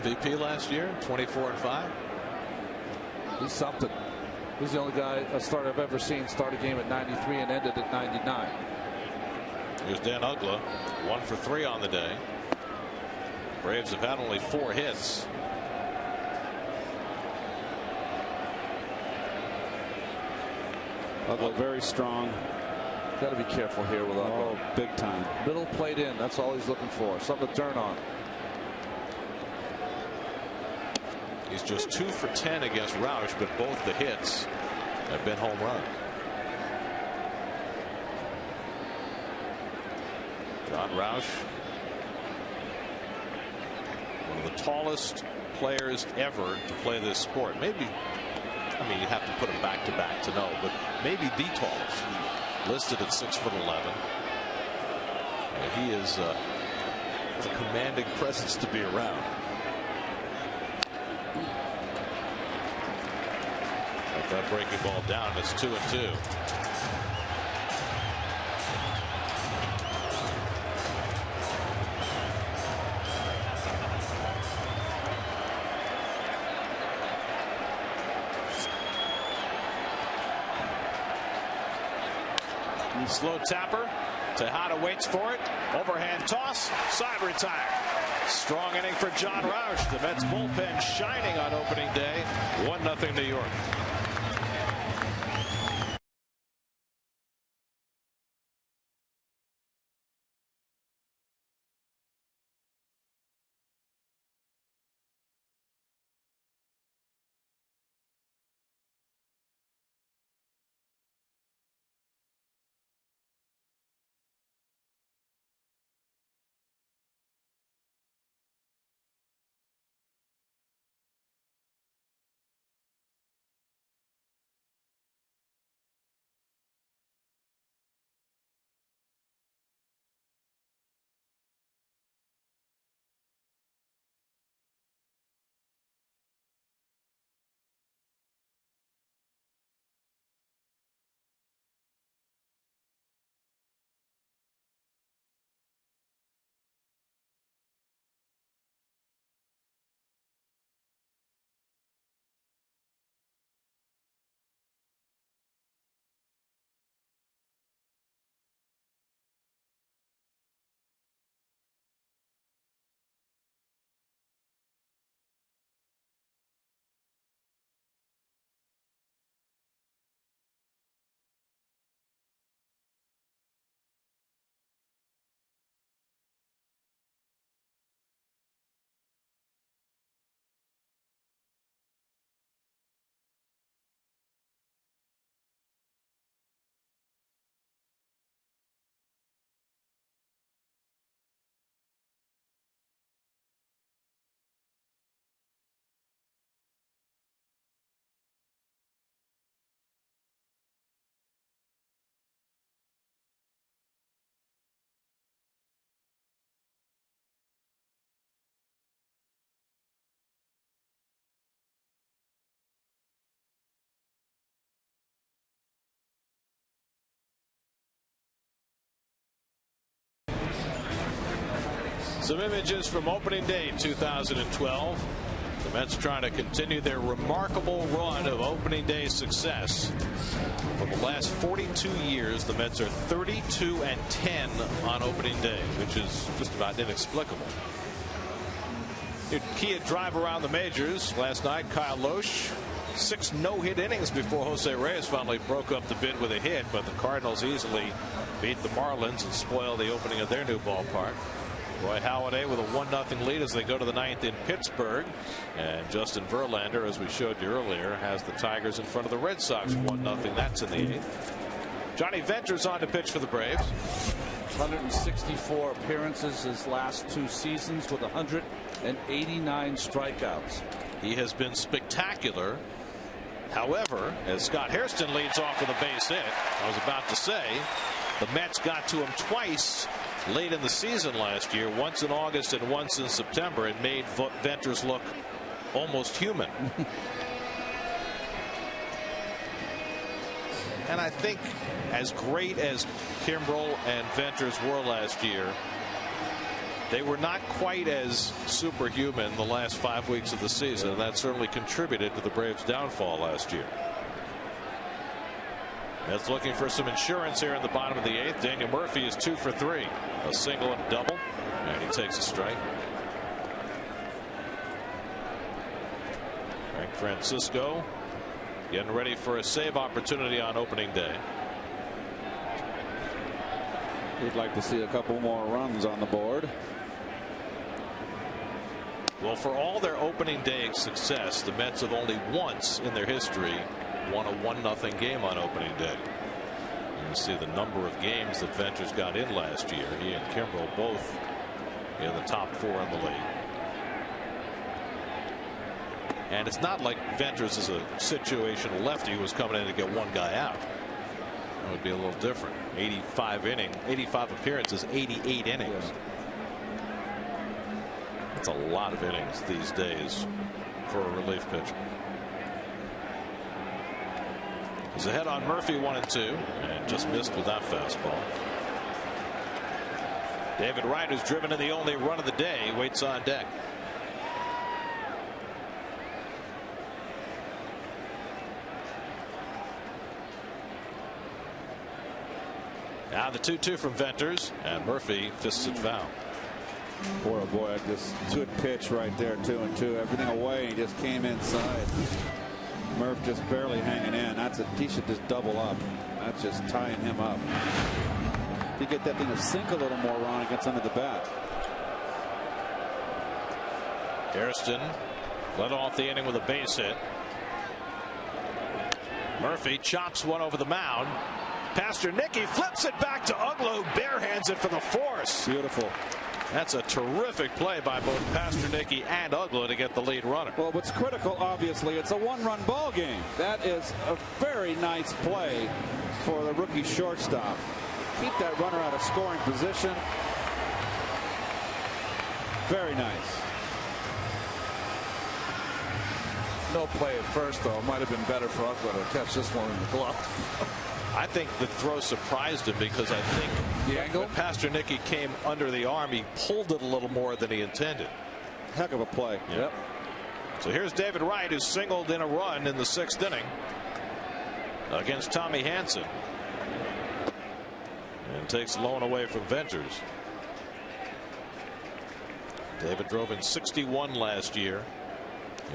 MVP last year, 24-5. He's something. He's the only guy, a starter I've ever seen start a game at 93 and ended at 99. Here's Dan Uggla, 1 for 3 on the day. Braves have had only 4 hits. Uggla very strong. Got to be careful here with Uggla. Oh, big time. Middle played in. That's all he's looking for. Something to turn on. He's just 2 for 10 against Roush, but both the hits have been home runs. John Roush, one of the tallest players ever to play this sport. Maybe, I mean, you have to put him back to back to know, but maybe the tallest. Listed at 6'11". He is a commanding presence to be around. That breaking ball down. It's 2-2. Slow tapper. Tejada waits for it. Overhand toss. Side retire. Strong inning for John Roush. The Mets bullpen shining on opening day. 1-0 New York. Some images from opening day 2012. The Mets trying to continue their remarkable run of opening day success. For the last 42 years, the Mets are 32-10 on opening day, which is just about inexplicable. Kia drive around the majors last night. Kyle Loesch, 6 no-hit innings before Jose Reyes finally broke up the bid with a hit, but the Cardinals easily beat the Marlins and spoiled the opening of their new ballpark. Roy Halladay with a 1-0 lead as they go to the 9th in Pittsburgh, and Justin Verlander, as we showed you earlier, has the Tigers in front of the Red Sox 1-0. That's in the 8th. Johnny Venter's on to pitch for the Braves. 164 appearances his last 2 seasons with 189 strikeouts. He has been spectacular. However, as Scott Hairston leads off with a base hit, I was about to say, the Mets got to him twice late in the season last year, once in August and once in September, and made Venters look almost human. And I think as great as Kimbrel and Venters were last year, they were not quite as superhuman the last 5 weeks of the season, and that certainly contributed to the Braves' downfall last year. Mets looking for some insurance here in the bottom of the 8th. Daniel Murphy is 2 for 3. A single and a double, and he takes a strike. Frank Francisco getting ready for a save opportunity on opening day. He'd like to see a couple more runs on the board. Well, for all their opening day success, the Mets have only once in their history won a 1-0 game on opening day. You see the number of games that Venters got in last year. He and Kimbrel both in the top 4 in the league. And it's not like Venters is a situational lefty who was coming in to get one guy out. It would be a little different. 85 appearances, 88 innings. That's a lot of innings these days for a relief pitcher. He's ahead on Murphy 1-2 and just missed with that fastball. David Wright, who's driven in the only run of the day, waits on deck. Now the 2-2 from Venters, and Murphy fists it foul. Boy, oh boy, just good pitch right there, 2-2. Everything away, he just came inside. Murph just barely hanging in. He should just double up. That's just tying him up. If you get that thing to sink a little more, Ron, it gets under the bat. Hairston led off the inning with a base hit. Murphy chops one over the mound. Pasternicki flips it back to Uglo, barehands it for the force. Beautiful. That's a terrific play by both Pasternicki and Uglo to get the lead runner. Well, what's critical, obviously, it's a 1-run ball game. That is a very nice play for the rookie shortstop. Keep that runner out of scoring position. Very nice. No play at first, though. Might have been better for Uglo to catch this one in the glove. I think the throw surprised him because I think when Pasternicki came under the arm, he pulled it a little more than he intended. Heck of a play. Yep. So here's David Wright, who singled in a run in the 6th inning against Tommy Hanson, and takes Lone away from Venters. David drove in 61 last year.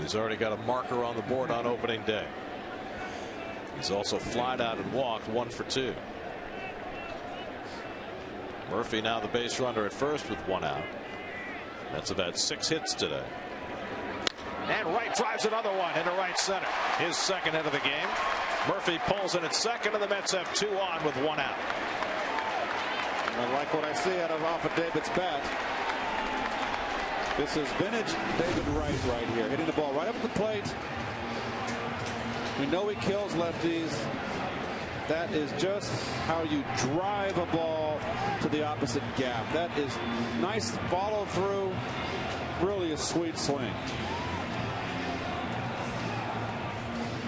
He's already got a marker on the board on opening day. He's also flied out and walked 1 for 2. Murphy now the base runner at first with 1 out. That's about 6 hits today. And Wright drives another one into right center. His 2nd hit of the game. Murphy pulls in at 2nd, and the Mets have 2 on with 1 out. I like what I see out of off of David's bat. This is vintage David Wright right here, hitting the ball right up at the plate. We know he kills lefties. That is just how you drive a ball to the opposite gap. That is nice follow through. Really a sweet swing.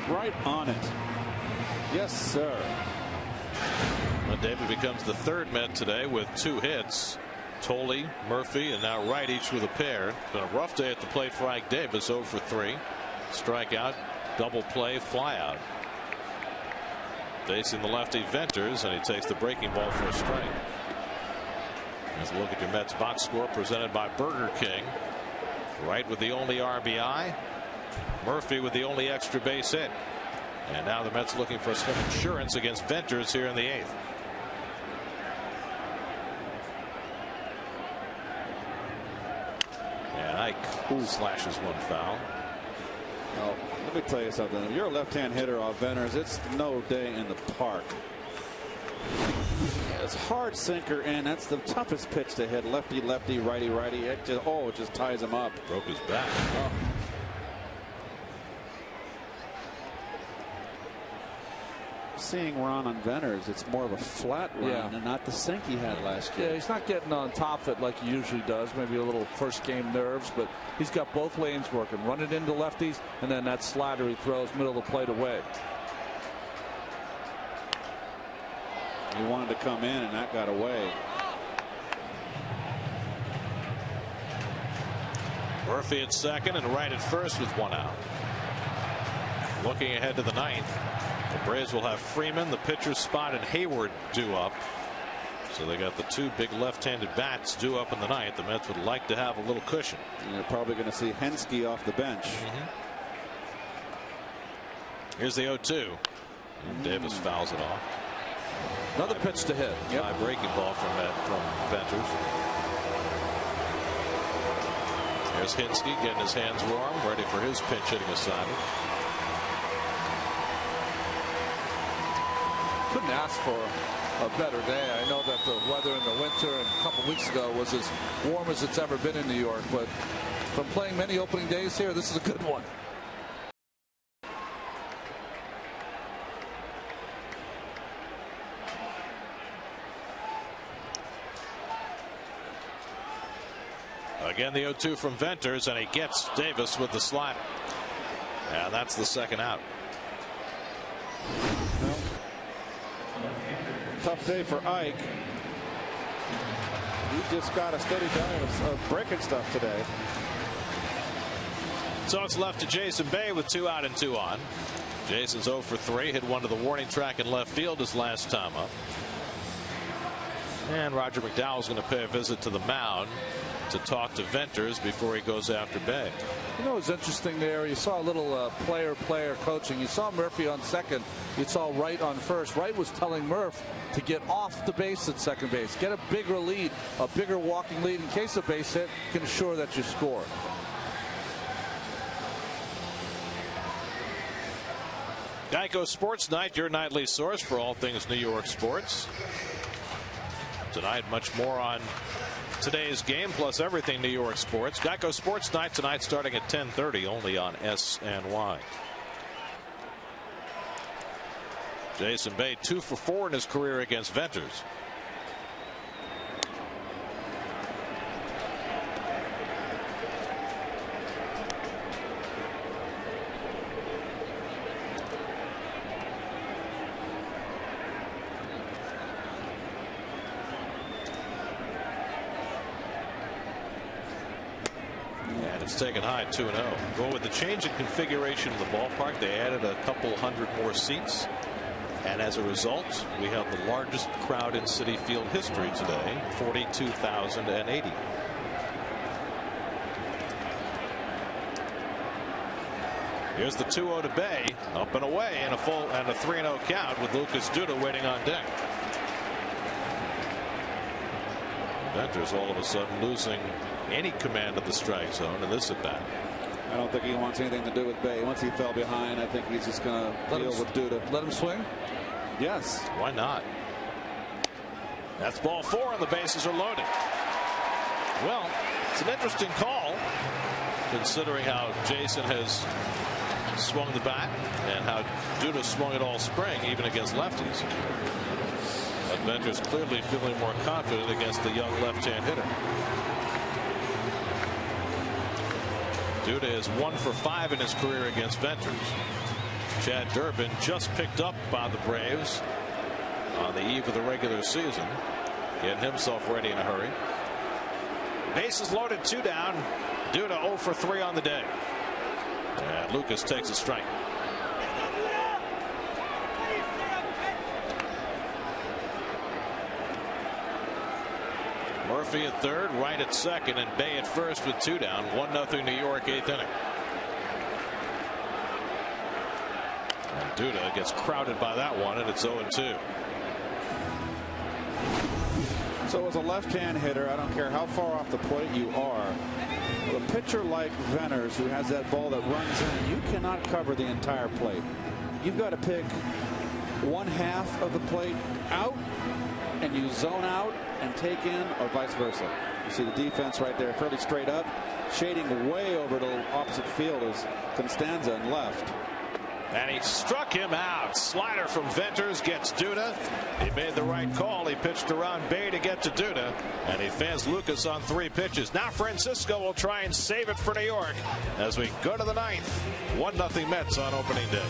Right on it. Yes, sir. Well, David becomes the 3rd Met today with 2 hits. Tolley, Murphy, and now Wright each with a pair. It's been a rough day at the plate for Ike Davis. 0 for 3. Strikeout, double play, fly out. Facing the lefty Venters, and he takes the breaking ball for a strike. Let's look at your Mets box score presented by Burger King. Wright with the only RBI. Murphy with the only extra base hit. And now the Mets looking for some insurance against Venters here in the 8th. And Ike slashes one foul. Well, let me tell you something. If you're a left-hand hitter off Venters, it's no day in the park. It's hard sinker in. That's the toughest pitch to hit. Lefty, lefty, righty, righty. It just ties him up. Broke his back. Oh. Seeing Ron on Venters, it's more of a flat run and not the sink he had last year. Yeah, he's not getting on top of it like he usually does. Maybe a little first game nerves, but he's got both lanes working. Run it into lefties, and then that slider he throws middle of the plate away. He wanted to come in, and that got away. Murphy at second and Wright at first with one out. Looking ahead to the 9th. The Braves will have Freeman, the pitcher's spot, and Hayward due up. So they got the two big left-handed bats due up in the 9th. The Mets would like to have a little cushion. And you're probably going to see Hensky off the bench. Here's the 0-2. And Davis fouls it off. Another pitch to hit. High breaking ball from Venters. There's Hensky getting his hands warm, ready for his pinch hitting assignment. Couldn't ask for a better day. I know that the weather in the winter and a couple weeks ago was as warm as it's ever been in New York, but from playing many opening days here, this is a good one. Again, the 0-2 from Venters, and he gets Davis with the slap. And that's the second out. Well, tough day for Ike. He just got a steady diet of breaking stuff today. So it's left to Jason Bay with 2 out and 2 on. Jason's 0 for 3. Hit one to the warning track in left field his last time up. And Roger McDowell's going to pay a visit to the mound to talk to Venters before he goes after Bay. You know, it's interesting there. You saw a little player coaching. You saw Murphy on second. You saw Wright on first. Wright was telling Murph to get off the base at second base. Get a bigger lead, a bigger walking lead. In case of base hit, you can ensure that you score. Geico Sports Night, your nightly source for all things New York sports. Tonight, much more on today's game, plus everything New York sports. Geico Sports Night tonight starting at 10:30 only on SNY. Jason Bay 2 for 4 in his career against Venters. Taken high 2-0. Well, with the change in configuration of the ballpark, they added a couple hundred more seats, and as a result, we have the largest crowd in Citi Field history today, 42,080. Here's the 2-0 to Bay, up and away, and a 3-0 count with Lucas Duda waiting on deck. Venters all of a sudden losing any command of the strike zone in this at bat. I don't think he wants anything to do with Bay. Once he fell behind, I think he's just going to deal with Duda. Let him swing? Yes. Why not? That's ball 4 and the bases are loaded. Well, it's an interesting call considering how Jason has swung the bat and how Duda swung it all spring, even against lefties. But Venters clearly feeling more confident against the young left-hand hitter. Duda is 1 for 5 in his career against Venters. Chad Durbin just picked up by the Braves on the eve of the regular season, getting himself ready in a hurry. Bases loaded, 2 down. Duda 0 for 3 on the day. And Lucas takes a strike. Murphy at third, Wright at second, and Bay at first with 2 down. 1-0 New York, 8th inning. And Duda gets crowded by that one, and it's 0-2. So as a left-hand hitter, I don't care how far off the plate you are, with a pitcher like Venters, who has that ball that runs in, you cannot cover the entire plate. You've got to pick 1/2 of the plate out, and you zone out and take in, or vice versa. You see the defense right there, fairly straight up, shading way over to opposite field is Constanza and left. And he struck him out. Slider from Venters gets Duda. He made the right call. He pitched around Bay to get to Duda, and he fans Lucas on 3 pitches. Now Francisco will try and save it for New York as we go to the 9th. 1-0 Mets on opening day.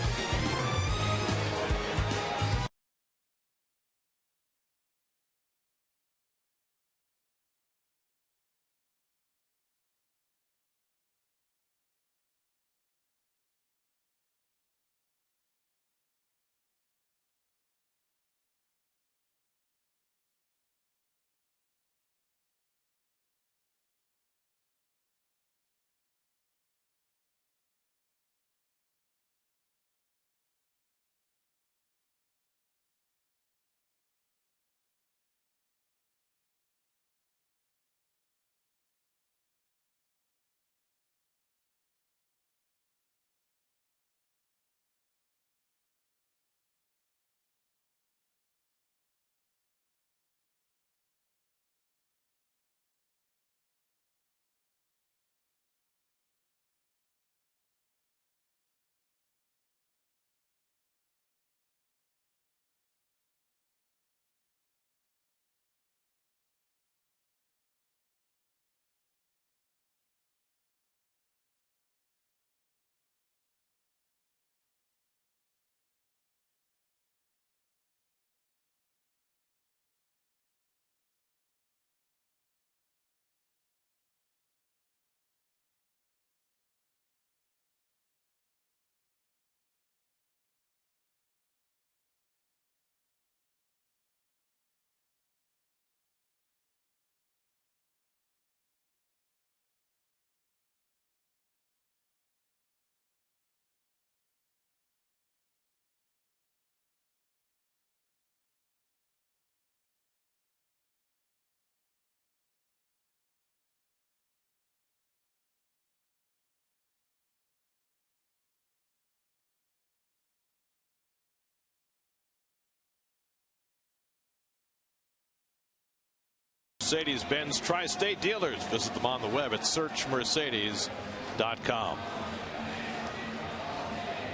Mercedes-Benz Tri-State dealers. Visit them on the web at searchmercedes.com.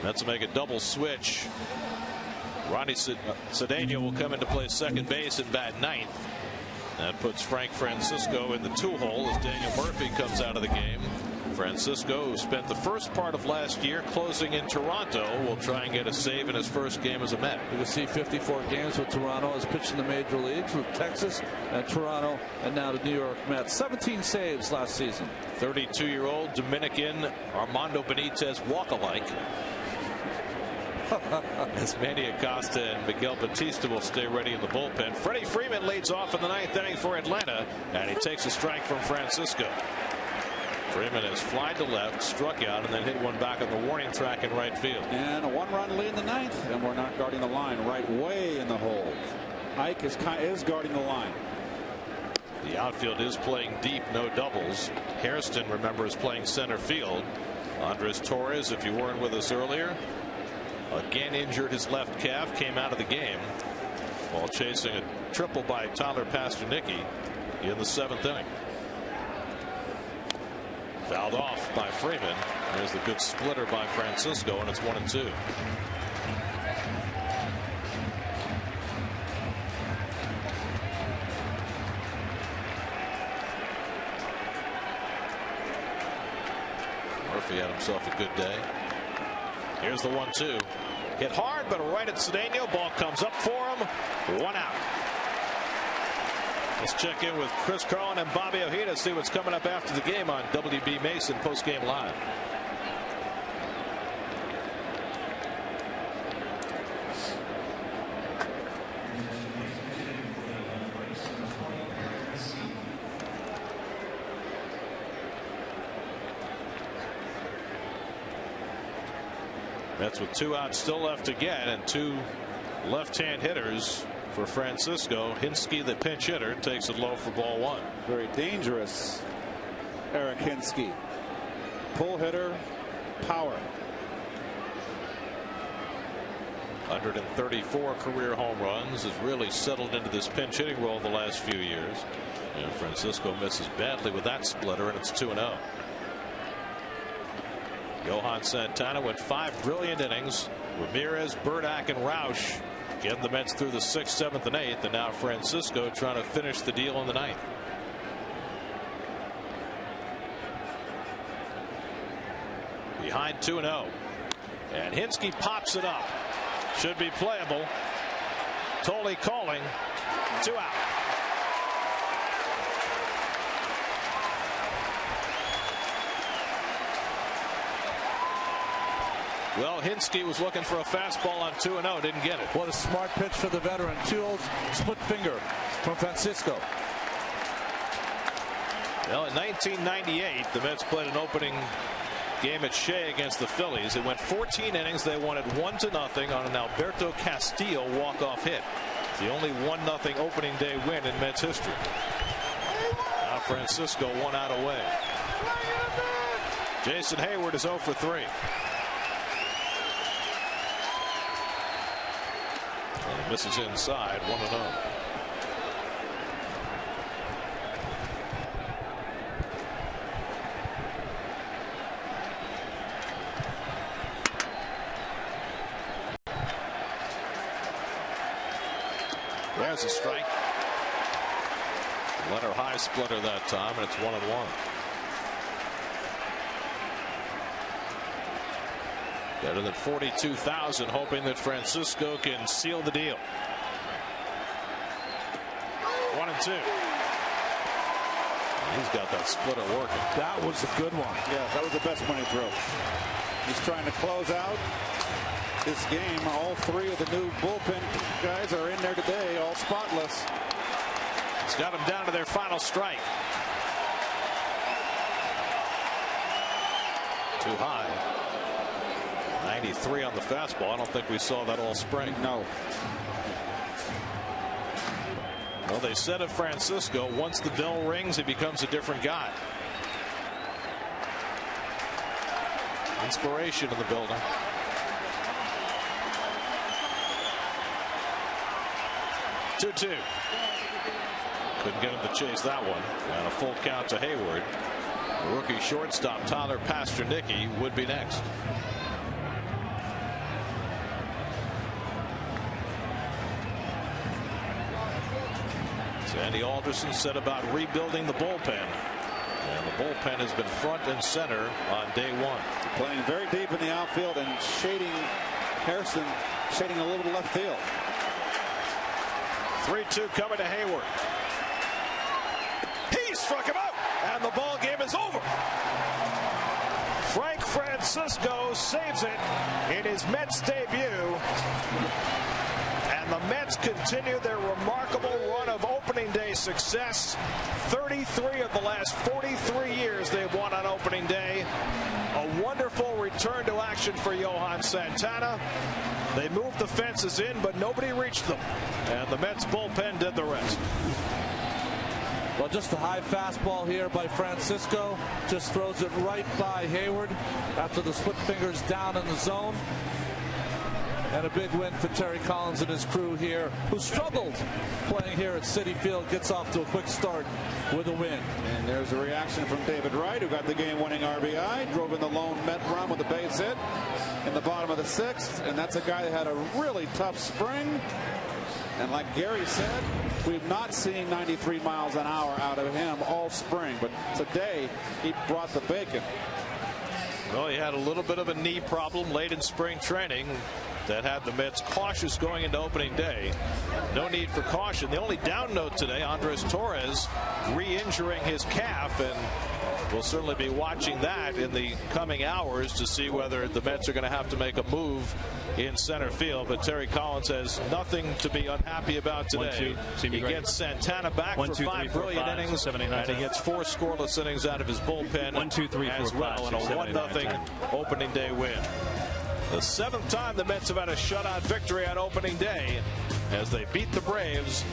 Let's make a double switch. Ronnie Cedeno will come into play second base and bat 9th. That puts Frank Francisco in the 2-hole as Daniel Murphy comes out of the game. Francisco, who spent the first part of last year closing in Toronto, will try and get a save in his first game as a Met. You will see 54 games with Toronto, has pitched in the major leagues with Texas and Toronto, and now the New York Mets. 17 saves last season. 32-year-old Dominican Armando Benitez walk-alike. As Manny Acosta and Miguel Batista will stay ready in the bullpen. Freddie Freeman leads off in the 9th inning for Atlanta, and he takes a strike from Francisco. Freeman has flied to left, struck out, and then hit one back on the warning track in right field. And a 1-run lead in the 9th, and we're not guarding the line, right way in the hole. Ike is guarding the line. The outfield is playing deep, no doubles. Hairston, remember, is playing center field. Andres Torres, if you weren't with us earlier, again injured his left calf, came out of the game while chasing a triple by Tyler Pastornicki in the 7th inning. Fouled off by Freeman. There's the good splitter by Francisco, and it's 1-2. Murphy had himself a good day. Here's the 1-2. Hit hard, but right at Cedeno. Ball comes up for him. 1 out. Let's check in with Chris Carlin and Bobby Ojeda, see what's coming up after the game on WB Mason Postgame Live. Mets with 2 outs still left to get, and 2 left-hand hitters for Francisco. Hinske, the pinch hitter, takes it low for ball 1. Very dangerous, Eric Hinske. Pull hitter, power. 134 career home runs, has really settled into this pinch hitting role the last few years. And Francisco misses badly with that splitter, and it's 2-0. Johan Santana went 5 brilliant innings. Ramirez, Burdack, and Rausch getting the Mets through the 6th, 7th, and 8th, and now Francisco trying to finish the deal in the 9th. Behind 2-0, and Hinske pops it up. Should be playable. Tolley calling. 2 out. Well, Hinske was looking for a fastball on 2-0, didn't get it. What a smart pitch for the veteran. 2-0 split finger from Francisco. Well, in 1998, the Mets played an opening game at Shea against the Phillies. It went 14 innings. They won it 1-0 on an Alberto Castillo walk-off hit. It's the only 1-0 opening day win in Mets history. Now Francisco 1 out away. Jason Hayward is 0 for 3. And misses inside, 1-0. There's a strike. Letter high splitter that time, and it's 1-1. Better than 42,000, hoping that Francisco can seal the deal. 1-2. He's got that splitter working. That was a good one. Yeah, that was the best money throw. He's trying to close out this game. All 3 of the new bullpen guys are in there today, all spotless. It's got them down to their final strike. Too high. 93 on the fastball. I don't think we saw that all spring. No. Well, they said of Francisco, once the bell rings, he becomes a different guy. Inspiration in the building. Two. Couldn't get him to chase that one. And a full count to Hayward. The rookie shortstop Tyler Pasternicki would be next. Sandy Alderson said about rebuilding the bullpen. And the bullpen has been front and center on day 1. Playing very deep in the outfield and shading Harrison, shading a little bit left field. 3-2 coming to Hayward. He struck him out, and the ball game is over. Frank Francisco saves it in his Mets debut. And the Mets continue their remarkable run of opening day success. 33 of the last 43 years they've won on opening day. A wonderful return to action for Johan Santana. They moved the fences in, but nobody reached them. And the Mets bullpen did the rest. Well, just a high fastball here by Francisco. Just throws it right by Hayward after the split fingers down in the zone. And a big win for Terry Collins and his crew here, who struggled playing here at Citi Field. Gets off to a quick start with a win. And there's a reaction from David Wright, who got the game-winning RBI, drove in the lone Met run with a base hit in the bottom of the 6th. And that's a guy that had a really tough spring. And like Gary said, we've not seen 93 miles an hour out of him all spring. But today, he brought the bacon. Well, he had a little bit of a knee problem late in spring training. that had the Mets cautious going into opening day. No need for caution. The only down note today, Andres Torres re-injuring his calf, and we'll certainly be watching that in the coming hours to see whether the Mets are going to have to make a move in center field. But Terry Collins has nothing to be unhappy about today. He gets Santana back for 5 brilliant innings, and he gets 4 scoreless innings out of his bullpen as well, and a 1-0 opening day win. The 7th time the Mets have had a shutout victory on opening day as they beat the Braves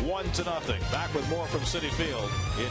1-0. Back with more from Citi Field in